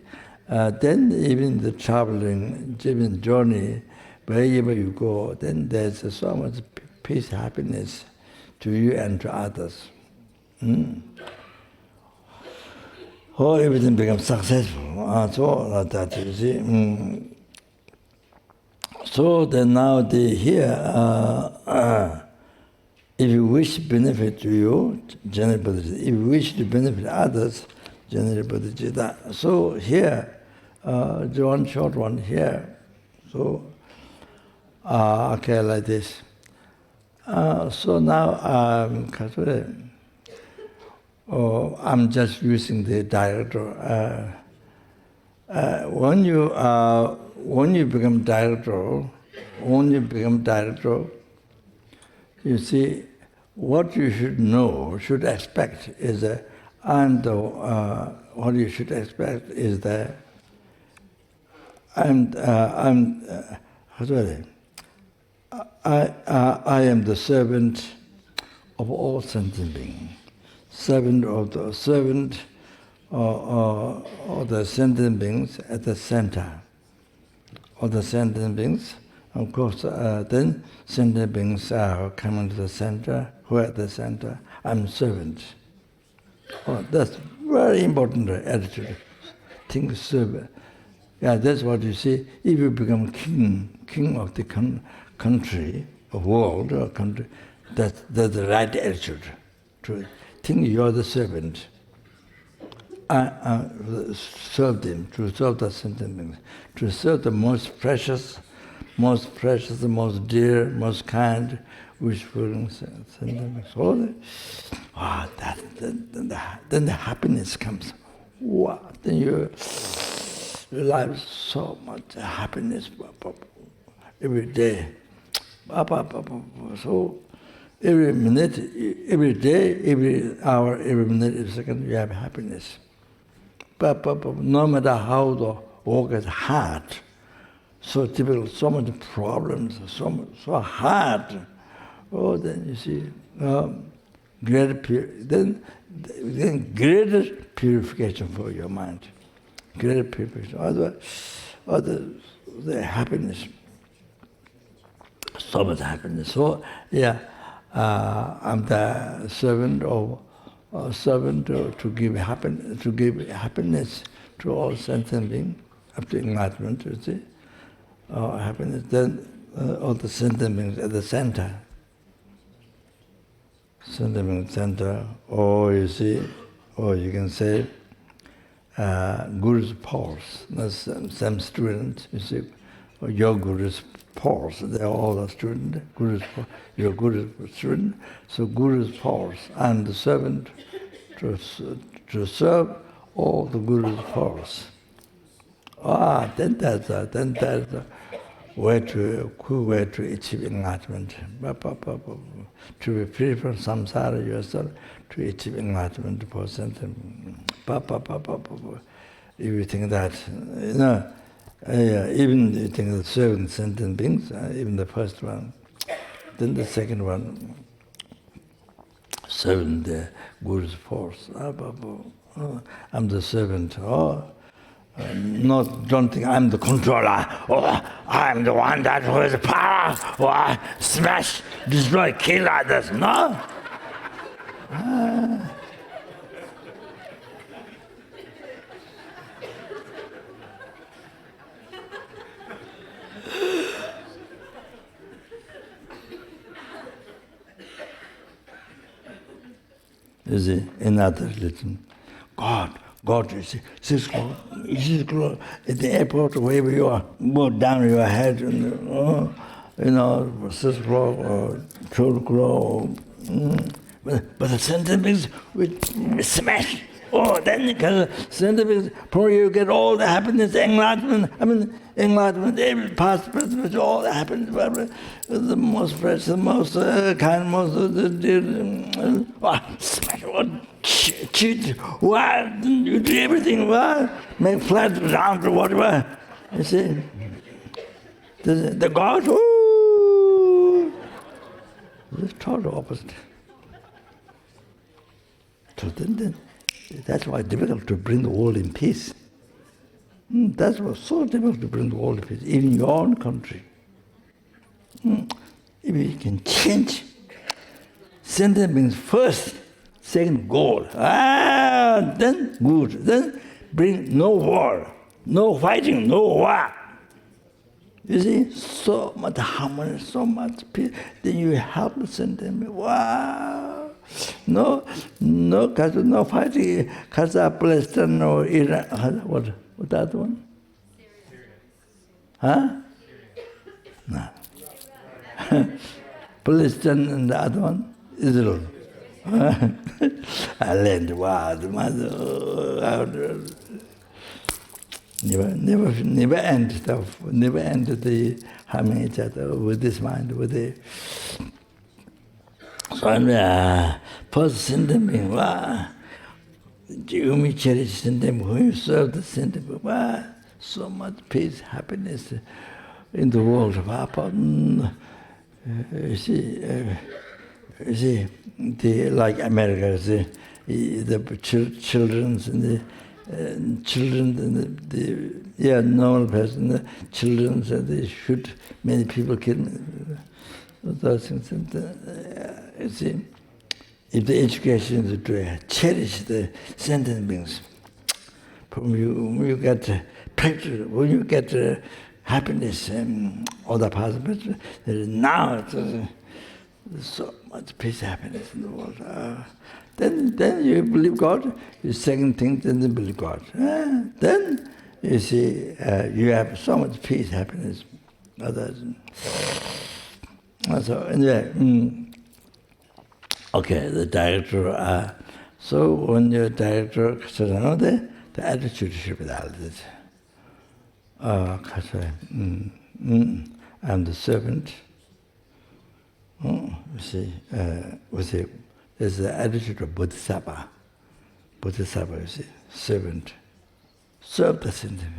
S1: then even the traveling, even journey, wherever you go, then there's so much peace, happiness to you and to others. Oh, everything becomes successful. So like that, you see. So then now here, if you wish benefit to you, generate bodhichitta. If you wish to benefit others, generate bodhichitta. So here, the one short one here. So, okay, like this. So now, I'm just using the director. When you become director, you see, what you should know, should expect is that what you should expect is that I am the servant of all sentient beings, servant of the sentient beings at the center of the sentient beings. Of course, then sentient beings are coming to the center. Who are at the center? I'm servant. Oh, that's very important attitude. Think servant. Yeah, that's what you see. If you become king of the country, or world, or country, that's the right attitude. To think you're the servant. Serve them, to serve the sentient beings, to serve the most precious, the most dear, most kind, wishful sentient beings. Then the happiness comes. Wow! Then you realize so much happiness every day. So every minute, every day, every hour, every minute, every second, you have happiness. No matter how the work is hard, so difficult, so many problems, so hard. Oh, then you see, then greater purification for your mind, greater purification. Otherwise, the happiness, so much happiness. So yeah, I'm the servant to give happiness to all sentient beings up to enlightenment. You see, happiness. Then all the sentient beings at the center. Sentient beings center. Or you see, or you can say, Guru's pulse. That's some student. You see, or your Guru's pulse. They're all a student. Your Guru's student. So Guru's pulse. I'm the servant to serve all the Guru's pulse. Then that's way to achieve enlightenment. To be free from samsara yourself, to achieve enlightenment for sentient. If you think that, even you think the serving sentient beings, even the first one, then the second one, serving the Guru's force. I'm the servant. Don't think I'm the controller. I'm the one that has power. Smash, destroy, kill others. No. You see, another religion. God, you see, 6 o'clock at the airport, wherever you are, go down your head, 6 o'clock or 12 o'clock. But the sentence we smash. Then because sentence, probably you get all the happiness, enlightenment. Enlightenment, every past, present, all the happiness, the most fresh, the most kind, most smash, cheat, you do everything, make flat, round, or whatever. You see, the God, the total opposite. So then, that's why it's difficult to bring the world in peace. That's what's so difficult to bring the world in peace, even in your own country. If you can change, sentence means first, second goal. Then good. Then bring no war, no fighting, no war. You see, so much harmony, so much peace. Then you help the sentence. Wow. No fighting. Kazakhstan or Iran. What that one? Huh? No. Palestine and the other one? Israel. I learned, wow, the mother. Never end stuff. Never end the harming each other with this mind, with the. So first sentence being, wow, you cherish sentence, who you serve the sentence, wow, so much peace, happiness in the world. You see, like America, the children and the children and the normal person, the children, they shoot, many people kill. Those things. You see, if the education is to cherish the sentient beings, when you get practice, when you get happiness and all the possibilities, now there's so much peace, happiness in the world. Then you believe God. The second thing, then you believe God. Then you see you have so much peace, happiness. Others. So anyway, okay, the director. So when your director says, the attitude should be that. I'm the servant. You see, there's the attitude of bodhisattva. Bodhisattva, you see, servant. Serve the sentient.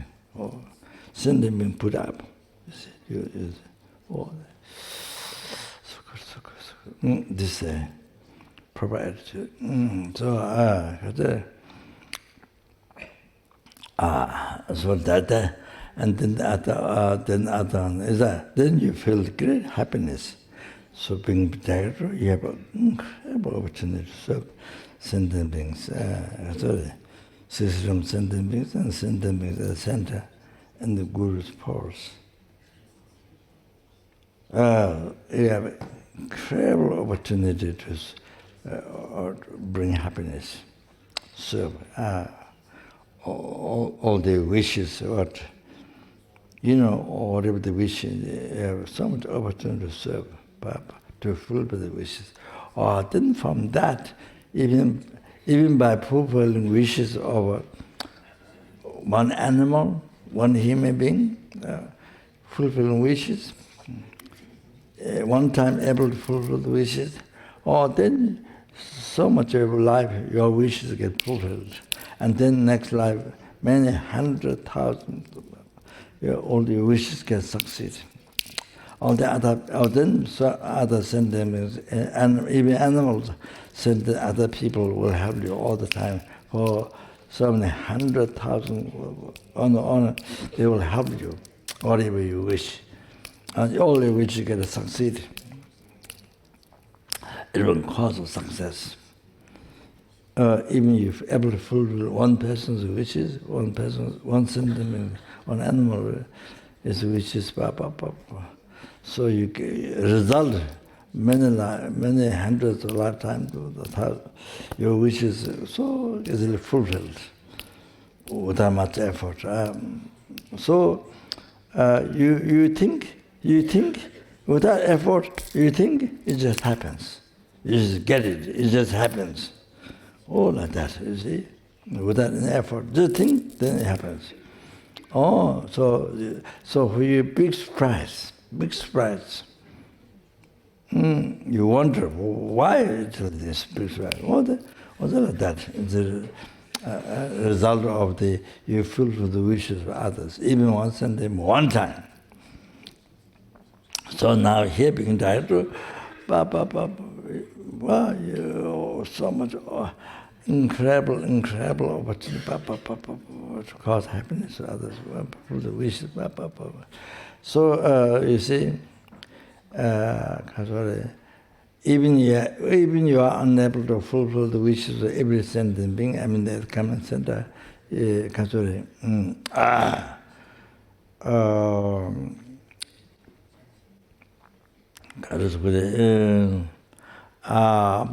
S1: Sentient being put up. You see, this proper attitude. So that, and then the other is that. Then you feel great happiness. So being director, you have an incredible opportunity to serve sentient beings. System sentient beings and sentient beings at the center, and the Guru's force. You have an incredible opportunity to bring happiness, serve all the wishes, whatever the wishes, you have so much opportunity to serve, to fulfill the wishes. Then from that, even by fulfilling wishes of one animal, one human being, fulfilling wishes, one time able to fulfill the wishes, then so much of your life, your wishes get fulfilled. And then next life, many 100,000, all your wishes can succeed. All the other sentient, and even animals, other people will help you all the time. For so many 100,000, they will help you, whatever you wish. And all your wishes can succeed. It will cause success. Even if able to fulfill one person's wishes, one sentiment, one animal is wishes, so you result many hundreds of lifetimes, your wishes so easily fulfilled without much effort. You think without effort, you think it just happens. You just get it. It just happens. Oh, like that, you see? Without an effort. Just think, then it happens. So for you, big surprise. You wonder, why is this big surprise? What's like that? It's a result of you fulfill the wishes of others, even once and then one time. So now here being director, so much incredible opportunity to cause happiness to others, fulfill the wishes. So you see, even you are unable to fulfill the wishes of every sentient being. I mean, the common center,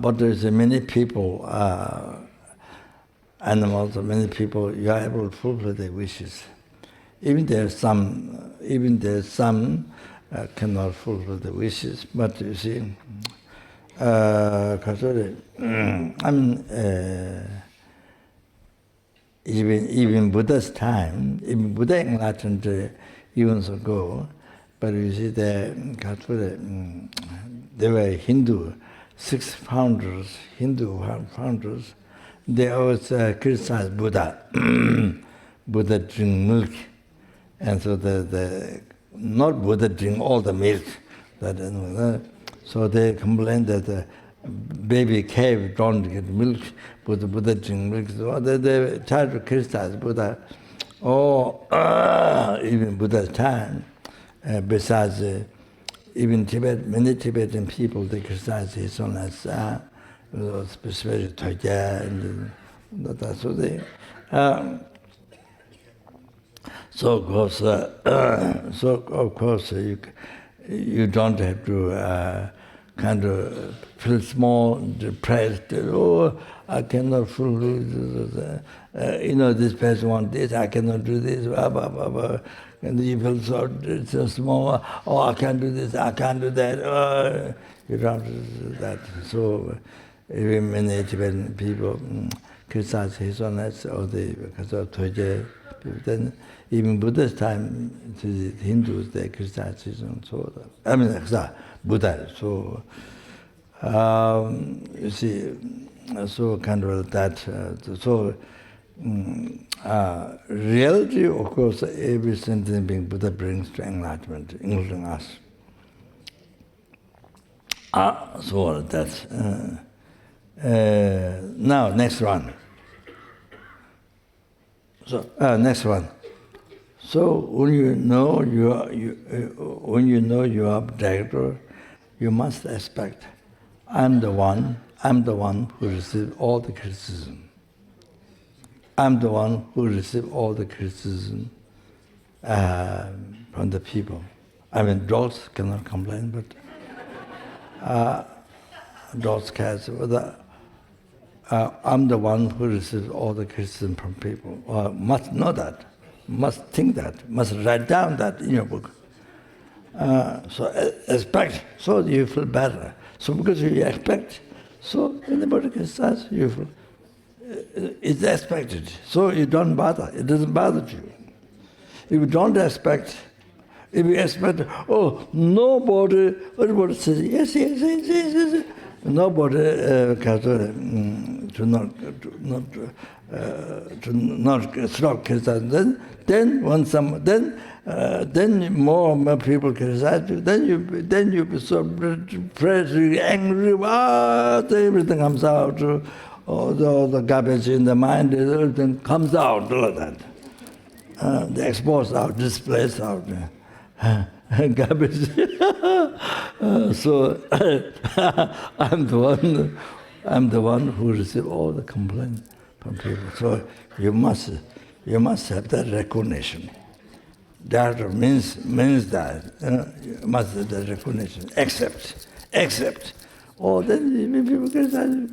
S1: but there's many people, animals, many people, you are able to fulfill their wishes. Even there's some cannot fulfill the wishes, but you see, even Buddha's time, even Buddha enlightened eons ago, but you see there were Hindu founders, they always criticized Buddha. Buddha drink milk, and so not Buddha drink all the milk. So they complained that the baby cave don't get milk, but the Buddha drink milk. So they tried to criticize Buddha. Even Buddha's time. Besides, even many Tibetan people, they criticize his own as especially Toja and that. So of course, you don't have to kind of feel small, depressed. I cannot fulfill this. This person wants this. I cannot do this. And you feel so small. I can't do this. I can't do that. You don't do that. So even many Tibetan people criticize his honesty, or because of Toja. Then even Buddha's time, the Hindus, they criticize his own soul. I mean, Buddha. So, you see, so kind of that. Reality, of course, every sentient being Buddha brings to enlightenment, including us. So that's. Now, next one. So next one. So when you know you are director, you must expect, I'm the one who receives all the criticism. I'm the one who receives all the criticism from the people. I mean, dogs cannot complain, but dogs, cats, I'm the one who receives all the criticism from people. Must know that, must think that, must write down that in your book. So expect, so you feel better. So because you expect, so anybody criticizes, you feel it's expected. So you don't bother. It doesn't bother you. If you don't expect, If you expect, oh, nobody, everybody says, yes, yes, yes, yes, yes. Nobody to not stop criticizing. Then more and more people criticize you. Then you be so pretty angry. Everything comes out. All the garbage in the mind, everything comes out like that. They expose out, displace out. Garbage. So I'm the one who receives all the complaints from people. So you must have that recognition. That means that you must have that recognition. Accept. Oh, then people criticize,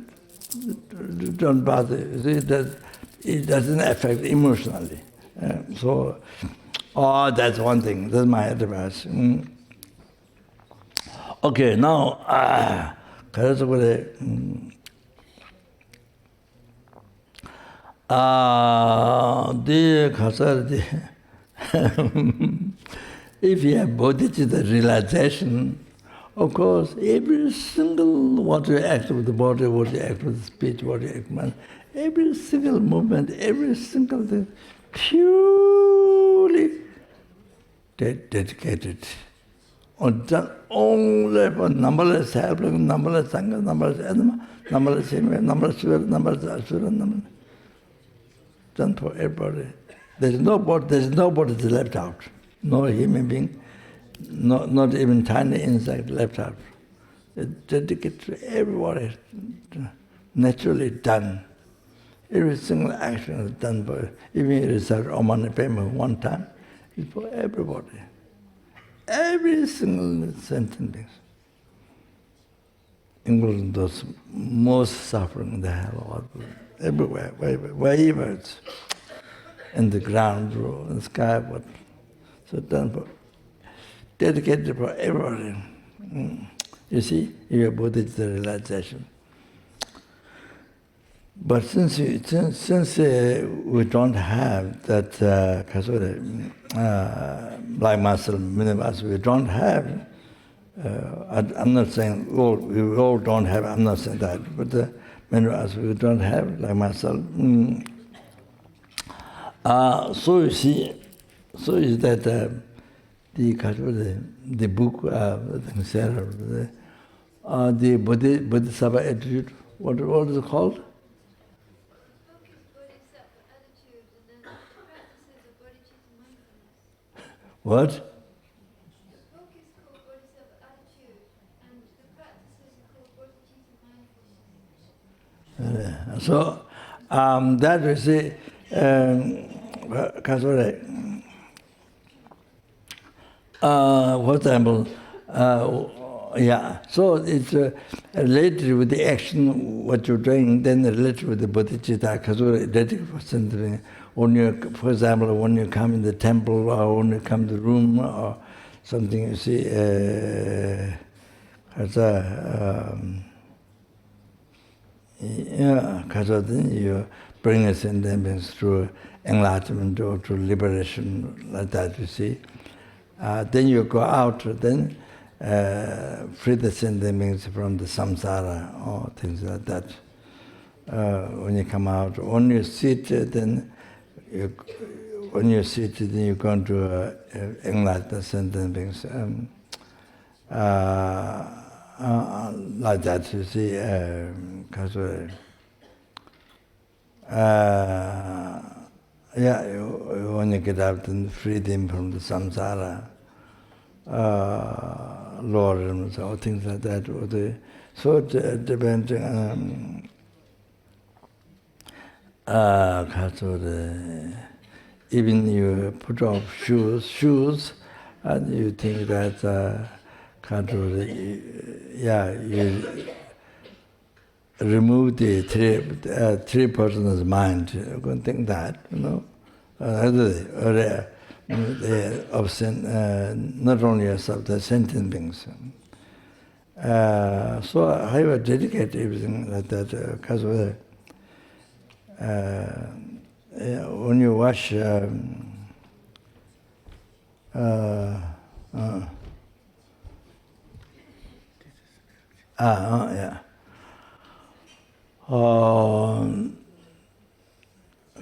S1: don't bother. You see, that it doesn't affect emotionally. So. Oh, that's one thing. That's my advice. Okay, now, if you have bodhichitta realization, of course, every single what you act with the body, what you act with the speech, what you act with mind, every single movement, every single thing, purely dedicated. Only for numberless help, numberless sangha, numberless anima, numberless hima, numberless sura, numberless asura, numberless. Done for everybody. There's nobody left out. No human being, not even tiny insect left out. It's dedicated to everybody, naturally done. Every single action is done for, even if you recite Om Mani Padme one time, it's for everybody. Every single sentient being, including those most suffering in the hell, everywhere, wherever it's in the ground, in the sky, but so done for, dedicated for everybody. You see, you have bodhichitta realization. But since we don't have that like muscle, minibus, we don't have. I'm not saying we all don't have. I'm not saying that, but minibus we don't have like muscle. So you see, is that the book the Bodhisattva attitude. What is it called? What?
S3: The book is called Bodhisattva Attitude, and the practices are called bodhichitta mindfulness.
S1: So that we see, for example, so it's related with the action, what you're doing, then related with the bodhichitta, related for something. When you, for example, when you come in the temple or when you come to the room or something, you see, you bring a sentence through enlightenment or to liberation, like that, you see. Then you go out, then free the sentence from the samsara or things like that. When you come out, when you sit, then when you sit, then you go into enlightened sentence. Like that, you see, when you get out and freedom from the samsara, Lord, or things like that. So it depends even you put off shoes, and you think that you remove the three persons' mind. You can think that, of not only yourself, the sentient beings. So I have dedicated everything like that, because when you wash Yeah.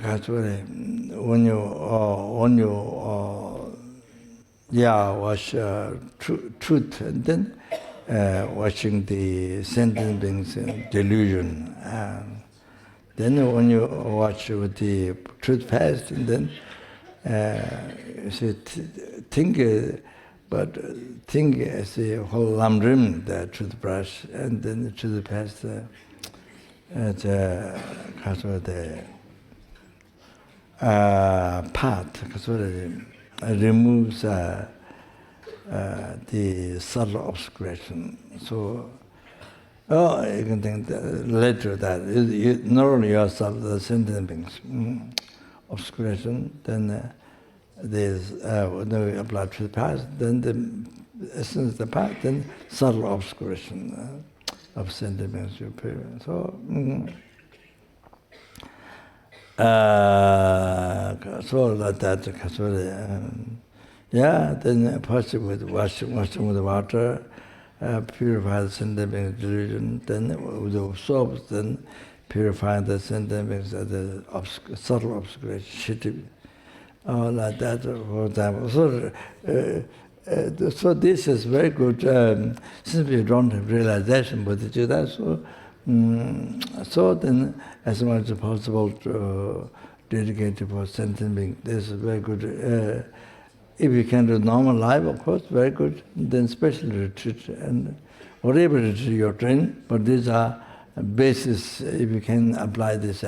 S1: Actually, when you watch truth, and then watching the sentient beings delusion. Then when you watch with the truth past, and then you see, think as a whole lamrim, the truth brush, and then the truth past, the path, removes the subtle obscuration. So, you can think that later that not only yourself, the sentient beings, obscuration, then there's when we apply to the past, then the essence of the past, then subtle obscuration of sentient beings. So, so like that, then possibly with washing with water, purify the sentient beings delusion, then with the soaps, then purify the sentient beings of the subtle obscuration, like that, for example. So this is very good, since we don't have realization bodhichitta, so then as much as possible to dedicate for sentient being. This is very good. If you can do normal life, of course, very good. Then special retreat and whatever retreat you're trained, but these are basis. If you can apply this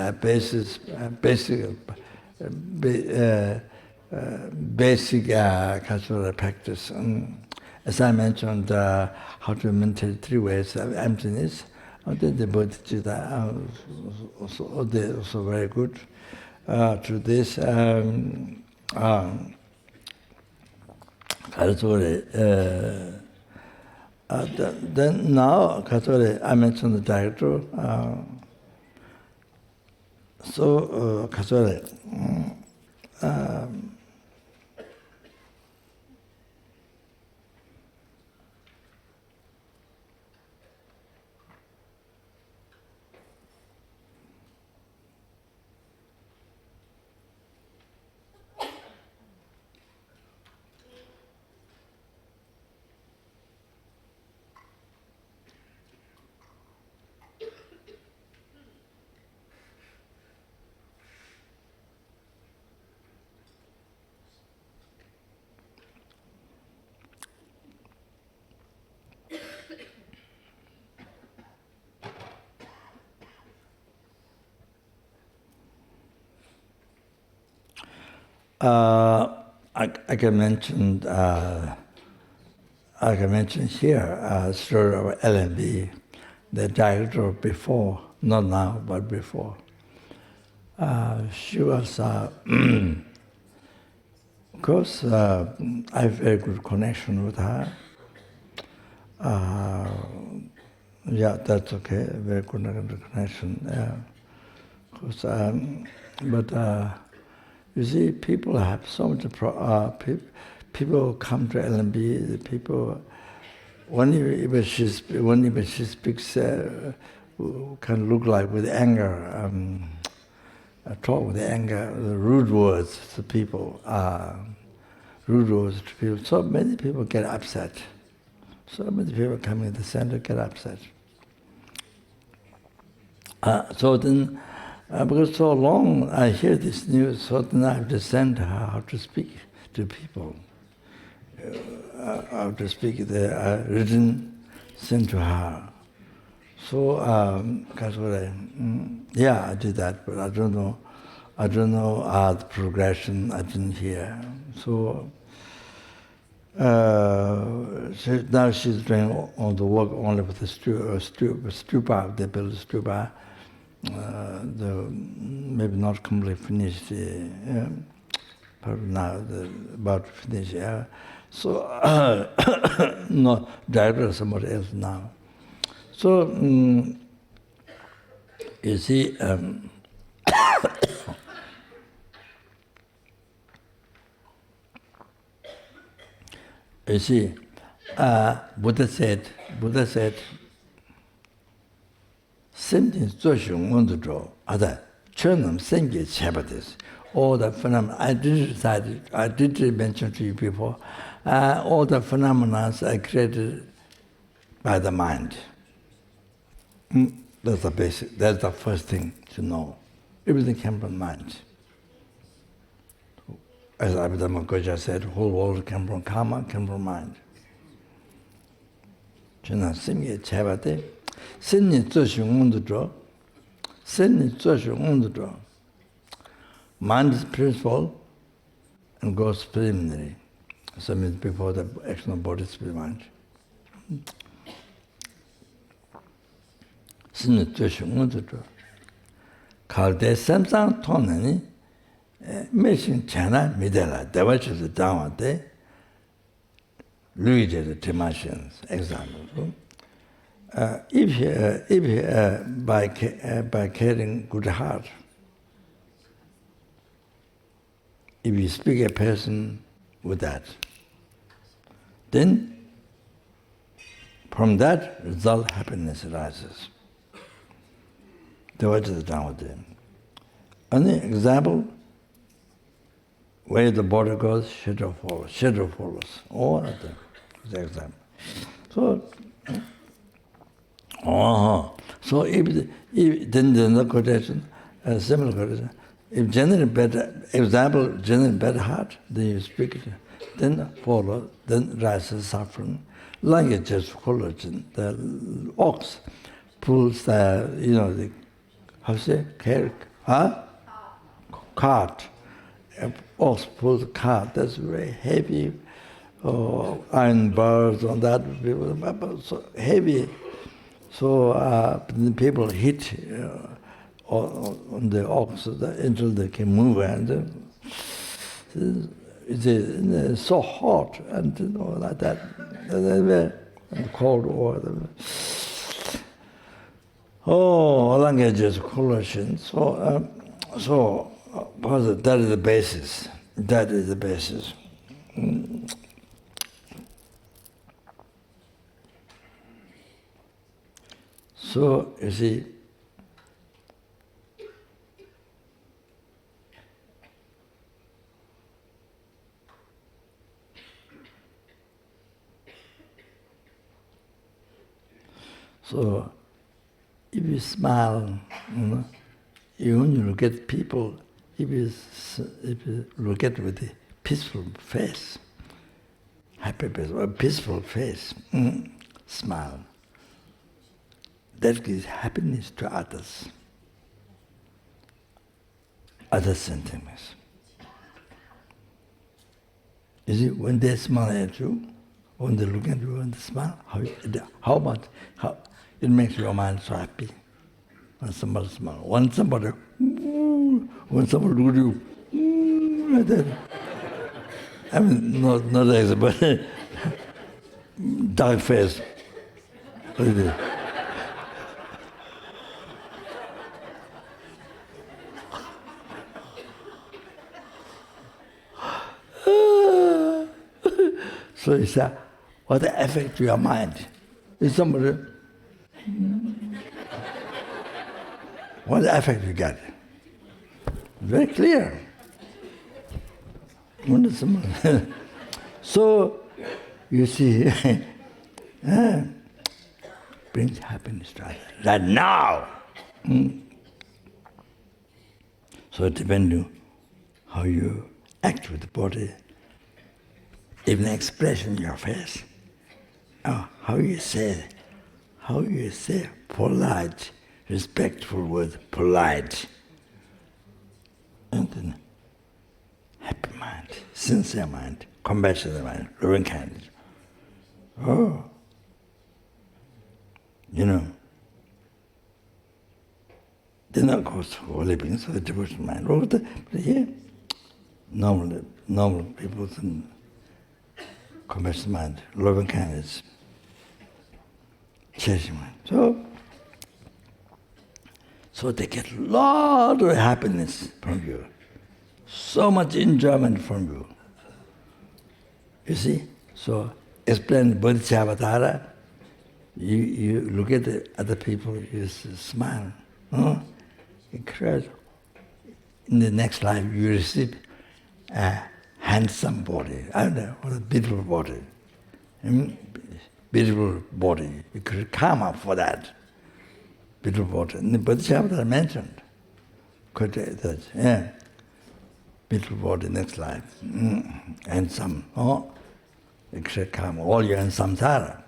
S1: basic cultural practice. As I mentioned, how to maintain 3 ways of emptiness. The bodhichitta also very good to this. Then now, I mentioned the director. I can mention here story of LMB, the director before, not now, but before. She was, of course, I have very good connection with her. Yeah, that's okay, very good connection. Of course, but you see, people have so much. People come to LMB. People, whenever she speaks, can look like with anger. Talk with anger, rude words to people. Rude words to people. So many people get upset. So many people coming to the center get upset. So then. Because so long I hear this news, so then I have to send her how to speak to people. How to speak the written, sent to her. So, I did that, but I don't know the progression. I didn't hear. So now she's doing all the work only with the stupa. They build a stupa. Maybe not completely finished, probably now about to finish. So, no, director somebody else now. So, you see, You see, Buddha said, sentient 조시 원도죠. 아다 처음 생기 제바です. All the phenomena I did mention to you before. All the phenomena are created by the mind. That's the basic. That's the first thing to know. Everything came from mind. As Abhidhamma Koja said, whole world came from karma, came from mind. 저는 생기 제바데 sentient 조시 원도죠. Sentient 조시 원도죠. Mind is principal and goes preliminary. So means before the action of body is mind. Sentient 조시 원도죠. 갈대 삼상 토는이 매신 자나 미데라 대화에서 다운데 루이제의 dimensions example. If by carrying good heart, if you speak a person with that, then from that result happiness arises. What is down with them? An example, where the body goes, shadow follows. Shadow follows. All of them. Is the example. So if then the quotation, similar quotation, if generally better example, generally better heart, then you speak it, then follow, then rises suffering. Language is collagen. The ox pulls the how say cart. Ox pulls the cart. That's very heavy. Iron bars on that, so heavy. So people hit on the ox until they can move, and it's so hot and like that, and cold water. Language is collision. So that is the basis. That is the basis. So, you see, so if you smile, you only look at people, if you look at with a peaceful face, happy face, or peaceful face, smile. That gives happiness to others. Other sentiments. You see, when they smile at you, when they look at you and they smile, how it makes your mind so happy. When somebody smiles. When somebody look at you, like that. I mean, not like that, but dark face. Like that. So it's what affects your mind? Is somebody what effect you get? Very clear. So you see, brings happiness to others. Right now. So it depends on how you act with the body. Even expression in your face, how you say polite, respectful word, polite, and then happy mind, sincere mind, compassionate mind, loving kindness. Then of course holy beings are the devotional mind. But here, normal people. Compassionate mind, loving kindness, cherishing mind. So they get a lot of happiness from you, so much enjoyment from you. You see? So explain bodhisattva, you look at the other people, you smile. Incredible. In the next life, you receive a handsome body. I don't know, what a beautiful body. Beautiful body. You could karma for that. Beautiful body. And the bodhisattva mentioned. Yeah. Beautiful body, next life. Handsome. Except karma. All you're in samsara.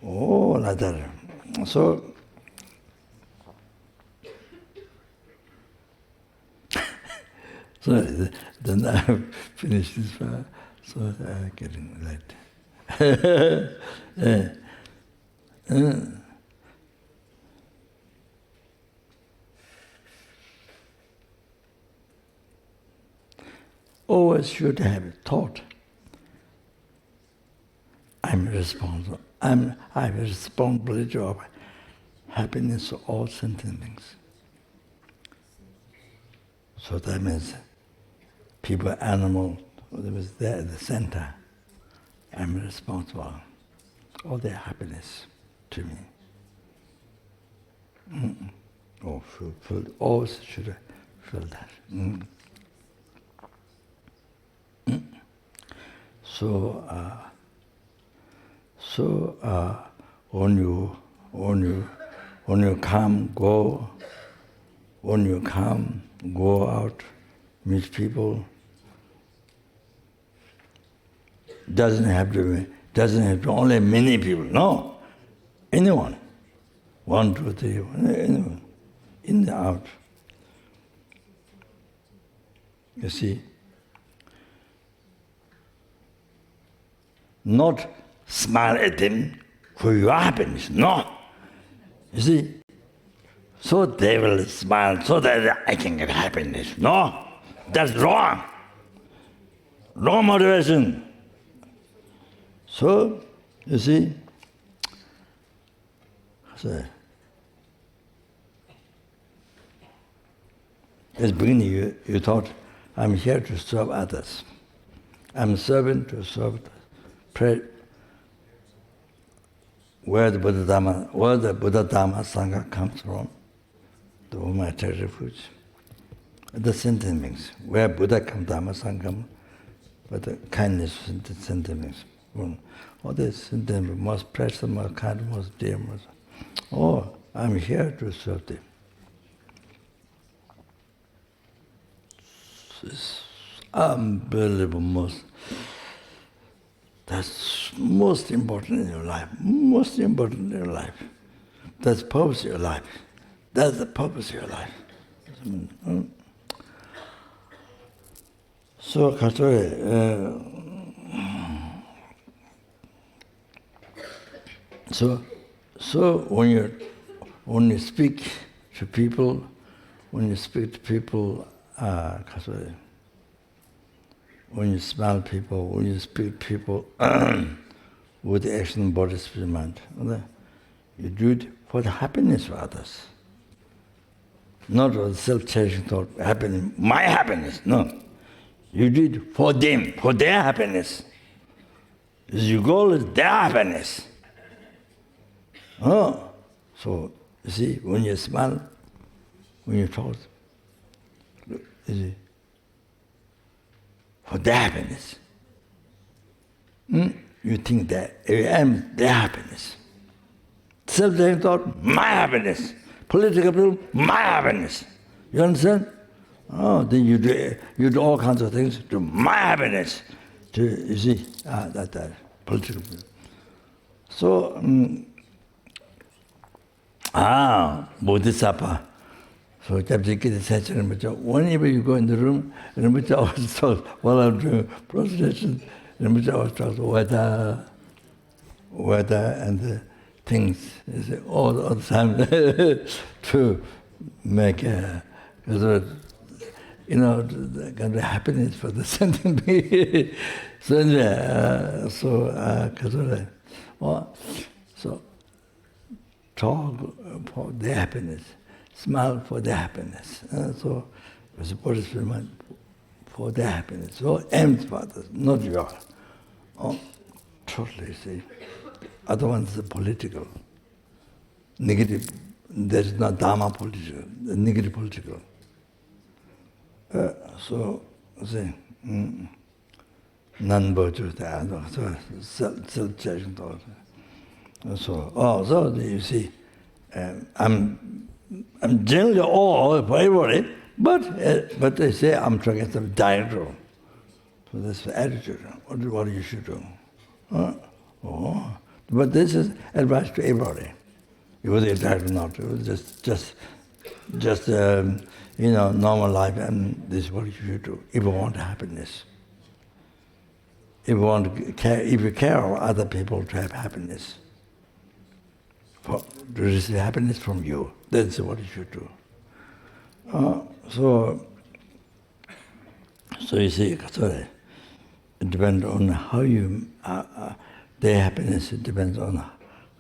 S1: Like that. So, then I finished this part, so I'm getting late. Always should have thought, I'm responsible. I have a responsibility of happiness of all sentient beings. So that means people, animal, whatever is there at the center, I'm responsible. All their happiness to me. Always should feel that. So when you go out, meet people, doesn't have to only many people. No, anyone, 1, 2, 3, anyone, in and out. You see. Not smile at them for your happiness, no. You see, so they will smile so that I can get happiness. No, that's wrong. Wrong motivation. So, you see, at the beginning you thought, I'm here to serve others. I'm serving to serve pray where the Buddha Dharma Sangha comes from, the whom I take refuge. The sentient beings, where Buddha comes, Dharma Sangha comes, but the kindness of the sentient beings. All the sentient beings, most precious, most kind, most dear, most. I'm here to serve them. It's unbelievable, that's most important in your life. Most important in your life. That's the purpose of your life. That's the purpose of your life. So, so when you speak to people, when you smile people, when you speak to people with the action, body, spirit, mind, you do it for the happiness of others. Not for the self-cherishing thought, happiness, my happiness, no. You do it for them, for their happiness. Your goal is their happiness. So, you see, when you smile, when you talk, you see, for their happiness. You think that I am their happiness. Self-cherishing thought, my happiness. Political people, my happiness. You understand? Then you do all kinds of things to my happiness. You see, that political people. So, bodhisattva. So, whenever you go in the room, Rinpoche always talks, while I'm doing prostration, Rinpoche always talks weather and the things, all the time to make the kind of happiness for the sentient being. So talk for their happiness, smile for their happiness. So support is for their happiness. So aim for others, not yours. totally, see. Other ones are political, negative. There is not dharma political, negative political. So, see, non-virtuous, self-judging thought. So you see, I'm generally all for everybody, but they say I'm trying to get some diagram. So that's the attitude. What you should do. But this is advice to everybody. It was exactly not. It was just normal life, and this is what you should do if you want happiness. If you want to care, if you care about other people to have happiness, to receive happiness from you, that's what you should do. So you see, sorry, it depends on how you. Their happiness it depends on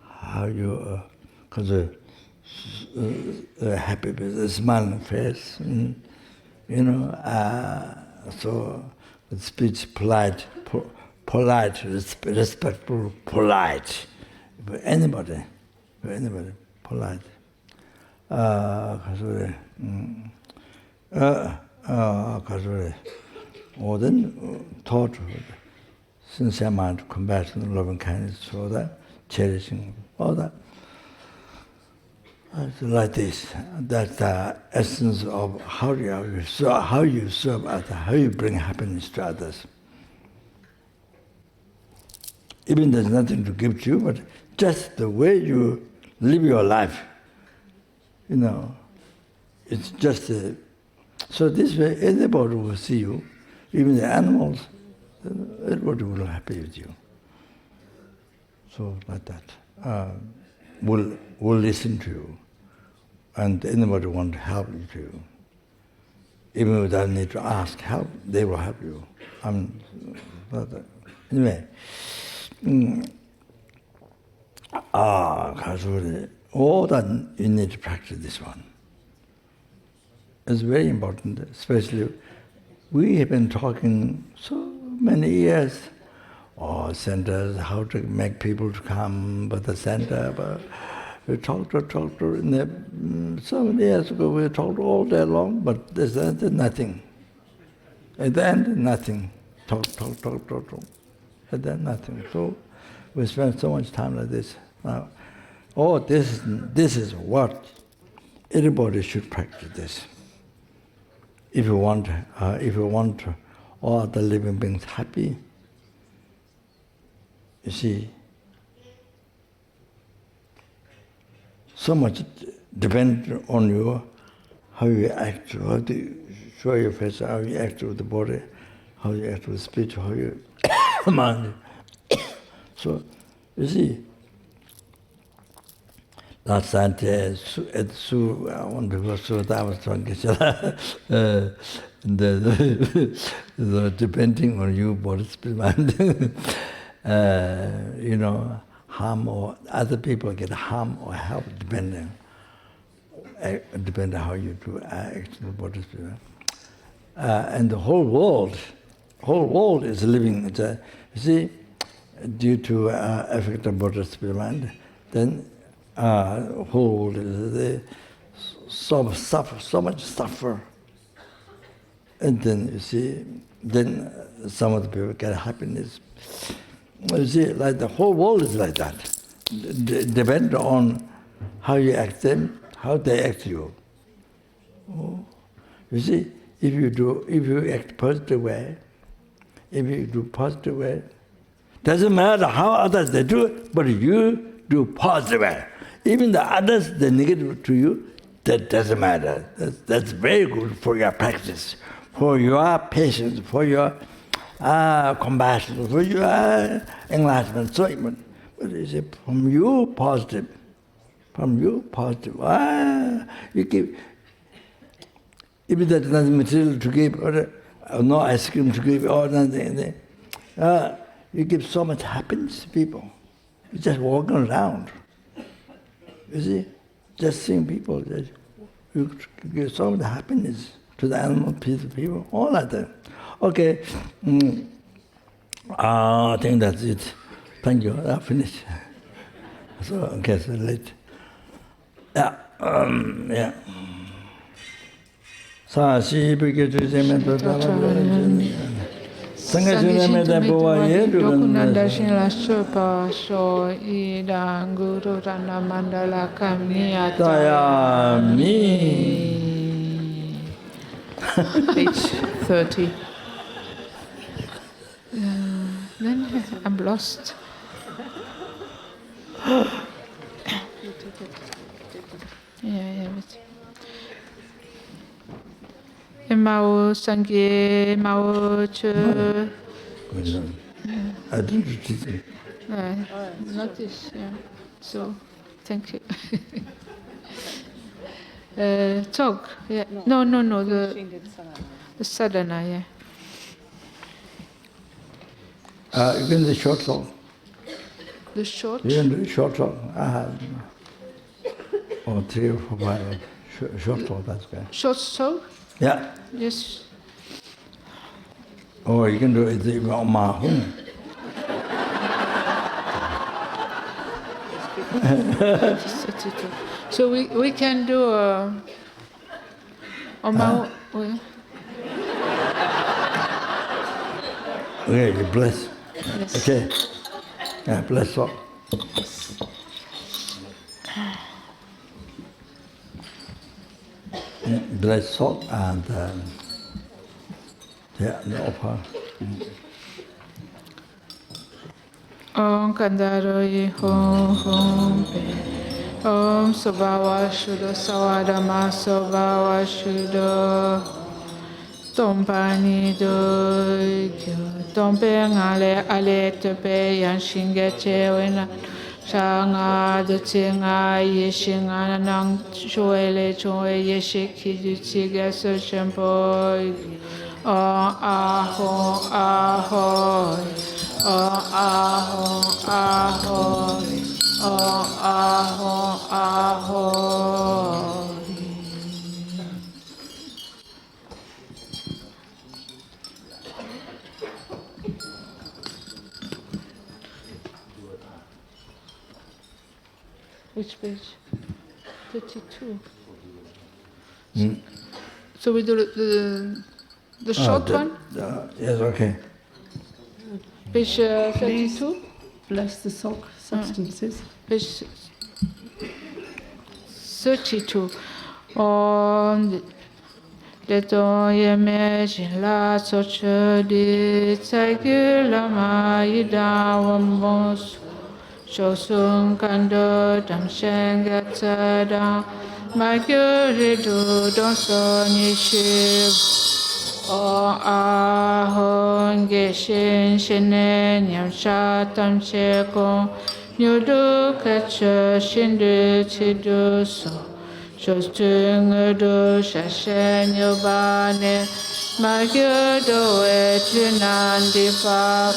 S1: how you. Because happy with a smiling face, so with speech polite, respectful, polite. For anybody, polite. Then taught sincere mind, compassion, love and kindness, so that cherishing, all that. Like this, that's the essence of how you serve others, how you bring happiness to others. Even there's nothing to give to you, but just the way you live your life, it's just so this way everybody will see you, even the animals, everybody will be happy with you. So like that. Will listen to you, and anybody want to help you. Even without need to ask help, they will help you. Anyway, all that you need to practice this one. It's very important, especially we have been talking so many years. Centers, how to make people to come by the center. But we talked. So many years ago, we talked all day long, but there's nothing. At the end, nothing. Talk. At the end, nothing. So we spend so much time like this. Now, this is what everybody should practice this. If you want all the living beings happy. You see, so much depends on you, how you act, how to show your face, how you act with the body, how you act with speech, how you mind. So, you see, last night at Su, one before Su, I was talking the depending on you, body, speech, mind. Harm or other people get harm or help depending how you do act. And the whole world is living. You see, due to effect of body, spirit, mind, then whole world is so much suffer, and then you see, then some of the people get happiness. You see, like the whole world is like that. Depend on how you act them, how they act you. You see, if you act positive way, doesn't matter how others they do it, but you do positive way. Even the others they negative to you, that doesn't matter. That's very good for your practice, for your patience, for your compassion, for your enlightenment. So, but you say from you positive. You give. If there's nothing material to give, or no ice cream to give, or nothing, you give so much happiness to people. You're just walking around. You see, just seeing people, you give so much happiness to the animal, people, all like that. Okay, I think that's it. Thank you. I finished. So I guess late. Yeah. Yeah. Sa si bige jeme to da Sangha jeme da boa ye do
S4: Dokunanda shin la sopa so I da guru rana mandala kamia
S1: Taya mi.
S4: Page 30. Then I'm lost. Yeah, Mao Sangye Mao Che.
S1: I didn't read it.
S4: Notice, yeah. So, thank you. Talk, yeah. No, the sadhana, yeah.
S1: You can do short talk.
S4: The short?
S1: You can do short talk. I have 3 or 4 short talk, that's good.
S4: Short talk?
S1: Yeah.
S4: Yes.
S1: Or you can do it on my home.
S4: So we can do on my
S1: Okay, bless.
S4: Yes.
S1: Okay. Yeah, bless talk. Bless talk and yeah, the offer.
S4: Om Kandaro Yi Hom Hom Pe Om Sobawa Shuddha Sawadama Sobawa Shuddha Tompani Do Kyo Tompe Ngale Ale Tepe Yan Shinge Che Wena Shanga De Tinga Ye Shinga Nang Choele Choe Ye Shiki Du Tige So Shempo Aho Aho Which page? 32. So we do the short one?
S1: Yes, okay.
S4: Page 32?
S5: Bless the sock substances.
S4: Page 32. On the Toyame Jila Socha di Tagilama Yidawamos Shosun Kando Damshangatada Magyuridu Donson Yishiv O ahon geshin shinen yam shatam chekon nyudu kacha shindu chidu so shostungudu shashen yobane magyudu etunandi pap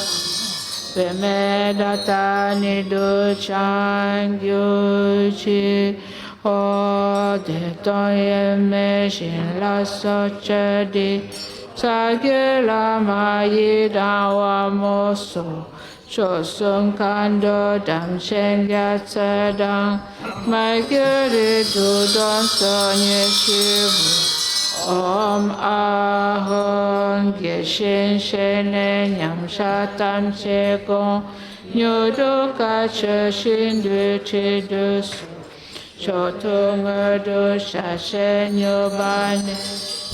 S4: Vemedata nidu changyuchi O de toyeme shin la sochadi Sagila Mayidawa Moso Shosun Kando Dam Shenga Tsadang Magyuri Dudon Sonye Shivu Om Ahon Geshin Shene Nyam Shatam Chekon Nyudu Kacha Shindu Chidusu Shotungudu Shashen Yobane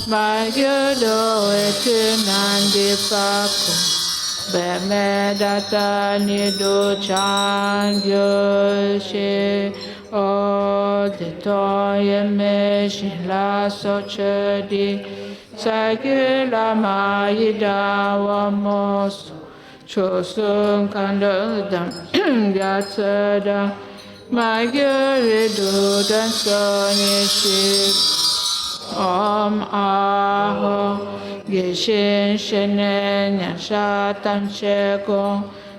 S4: Magyudo etunandi paku Bemedata nidu changyoshi O de toyeme shila sochedi Sagila Mayidawa Moso Chosun Kandodam Gatsada Magyuridu Dansonyeshi Om Aho Geshin Shenen Yashatam Shekon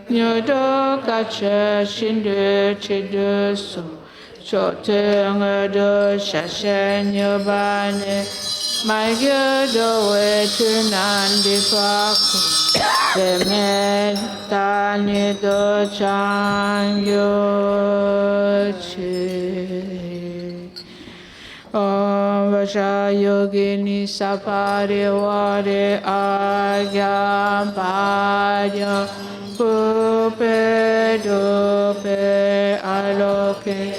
S4: Nyudo Kacha Shindu Chidusu cho thương đô sa sen như ba ne mai kia đô về tu nan đi phật để mẹ ta ni đô chang yo chi Om Vaja Yogini Sapariware Agya Bhaya Pupe Dupe Aloke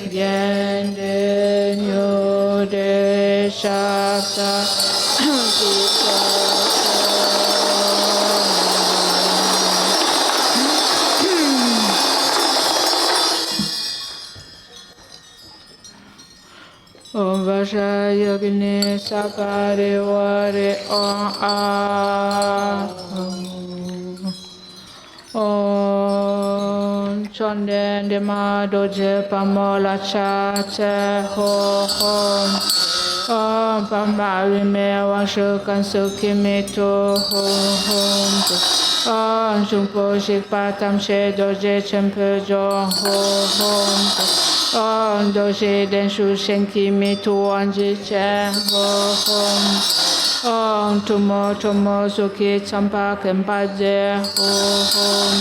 S4: Yende Nyude Shakta Om Vaja Yogini Sapariware Om Chonden de Ma Doje Pamola Cha Te Ho Hom Om Pambari Me Washu Kansu Kimito Ho Hom Om Jumpo Shikpatam She Doje Chempe Jo Ho Hom Om Doje Denshu Shenki Mitu Anji Che Ho Hom Om Tumo Tumo Suki Champa Kempaje Ho Hom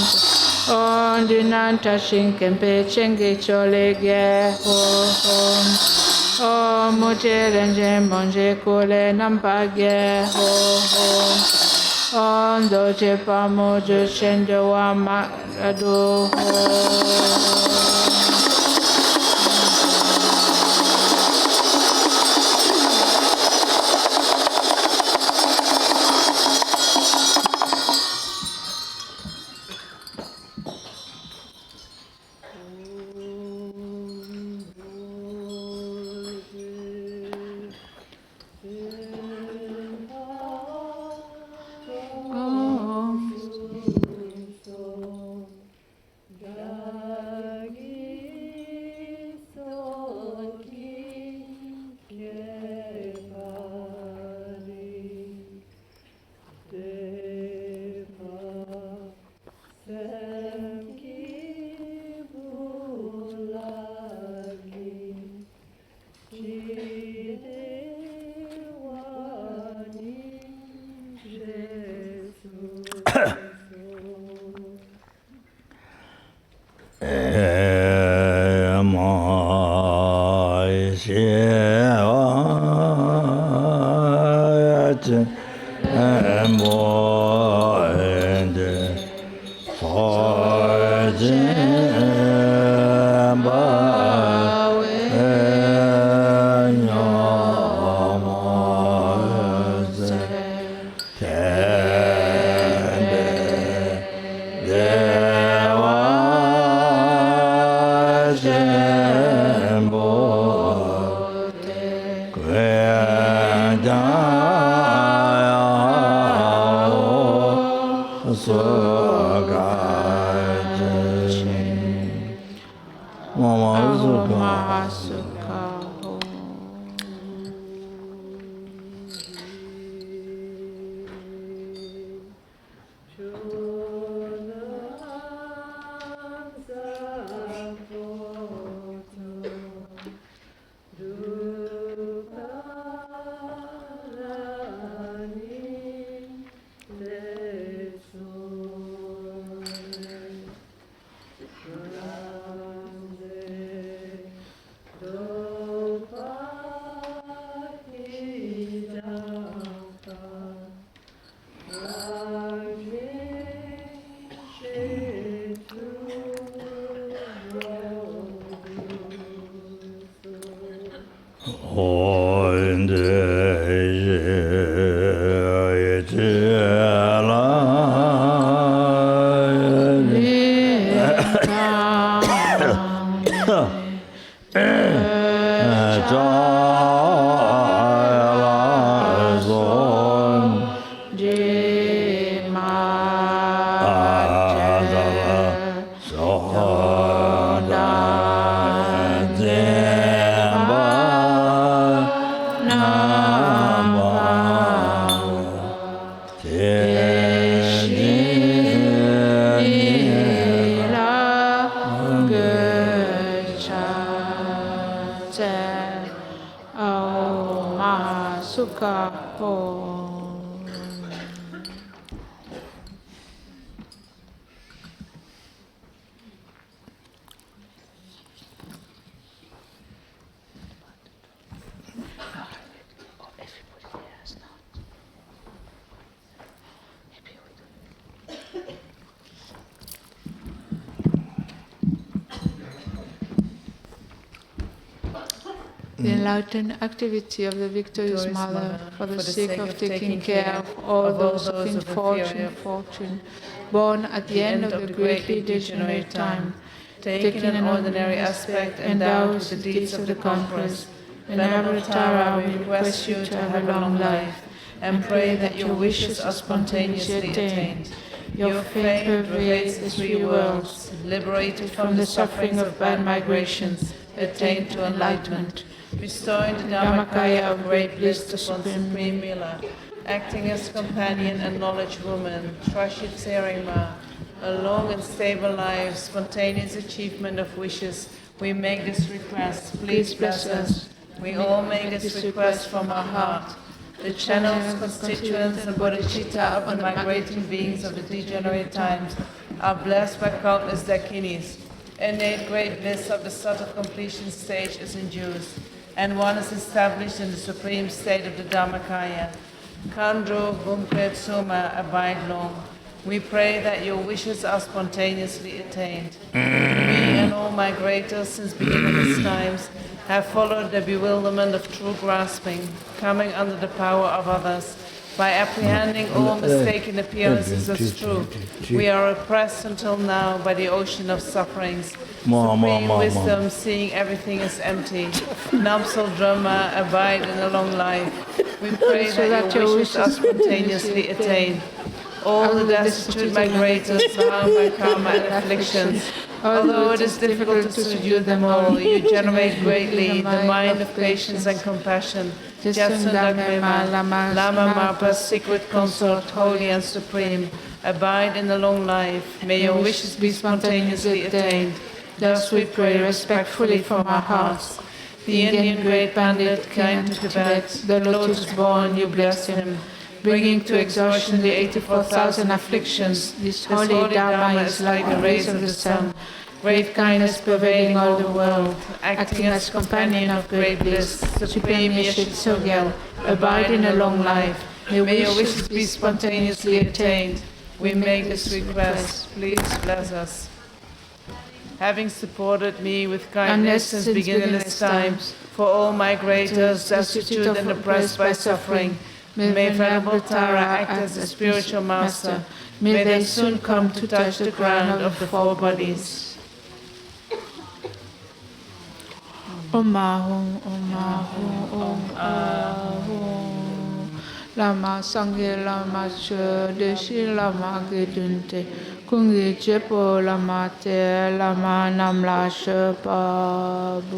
S4: Om Dinanta Shin Kempe Chengi Chole Ge Ho Hom Om Muje Renje Monje Kule Nampa Ge Ho Hom Om Doje Pamo Ju Shende Wa Ma Adu Ho
S6: Do
S4: the enlightened activity of the victorious mother, for the sake of taking care of all those of inferior fortune, born at the end of the greatly degenerate time, taking an ordinary aspect, endowed with the deeds of the conquerors. Venerable Tara, we request you to have a long life, and pray that your wishes are spontaneously attained. Your fame pervades the three worlds, liberated from the suffering of bad migrations, attained to enlightenment, bestowing the Dharmakaya of great bliss upon Supreme Mila, acting as companion and knowledge woman, Trashit Serima, a long and stable life, spontaneous achievement of wishes. We make this request. Please bless us. We all make this request from our heart. The channels, constituents, and bodhichitta of the migrating beings of the degenerate times are blessed by countless dakinis. Innate great bliss of the subtle completion stage is induced, and one is established in the supreme state of the Dharmakaya. Kandro Bumkret Soma, abide long. We pray that your wishes are spontaneously attained. We and all migrators since beginningless times have followed the bewilderment of true grasping, coming under the power of others. By apprehending all mistaken appearances as true, we are oppressed until now by the ocean of sufferings. Supreme wisdom, seeing everything is empty. Namsal Dharma, abide in a long life. We pray that your wishes are spontaneously attained. All the destitute migrators bound by karma and afflictions, although it is difficult to subdue them all, you generate greatly the mind of patience and compassion. Jatsundagmema, Lama Marpa's secret consort, holy and supreme, abide in a long life. May your wishes be spontaneously attained. Thus we pray respectfully from our hearts. The Indian great bandit came to Tibet, the lotus-born, you bless him, bringing to exhaustion the 84,000 afflictions. This holy Dharma is like the rays of the sun, great kindness pervading all the world, acting as companion of great bliss. Supreme Yeshit Sogyal, abide in a long life. May your wishes be spontaneously attained. We make this request. Please bless us. Having supported me with kindness since beginningless times, for all migrators destitute and oppressed by suffering, may Venerable Tara act as a spiritual master. May they soon come to touch the ground of the four bodies. Om Ahum, Om Ahum, Om Ahum. Lama Sangye Lama Che, Deshi Lama Gedunte, Kungi Jepo Lama Te, Lama Namla She Babu.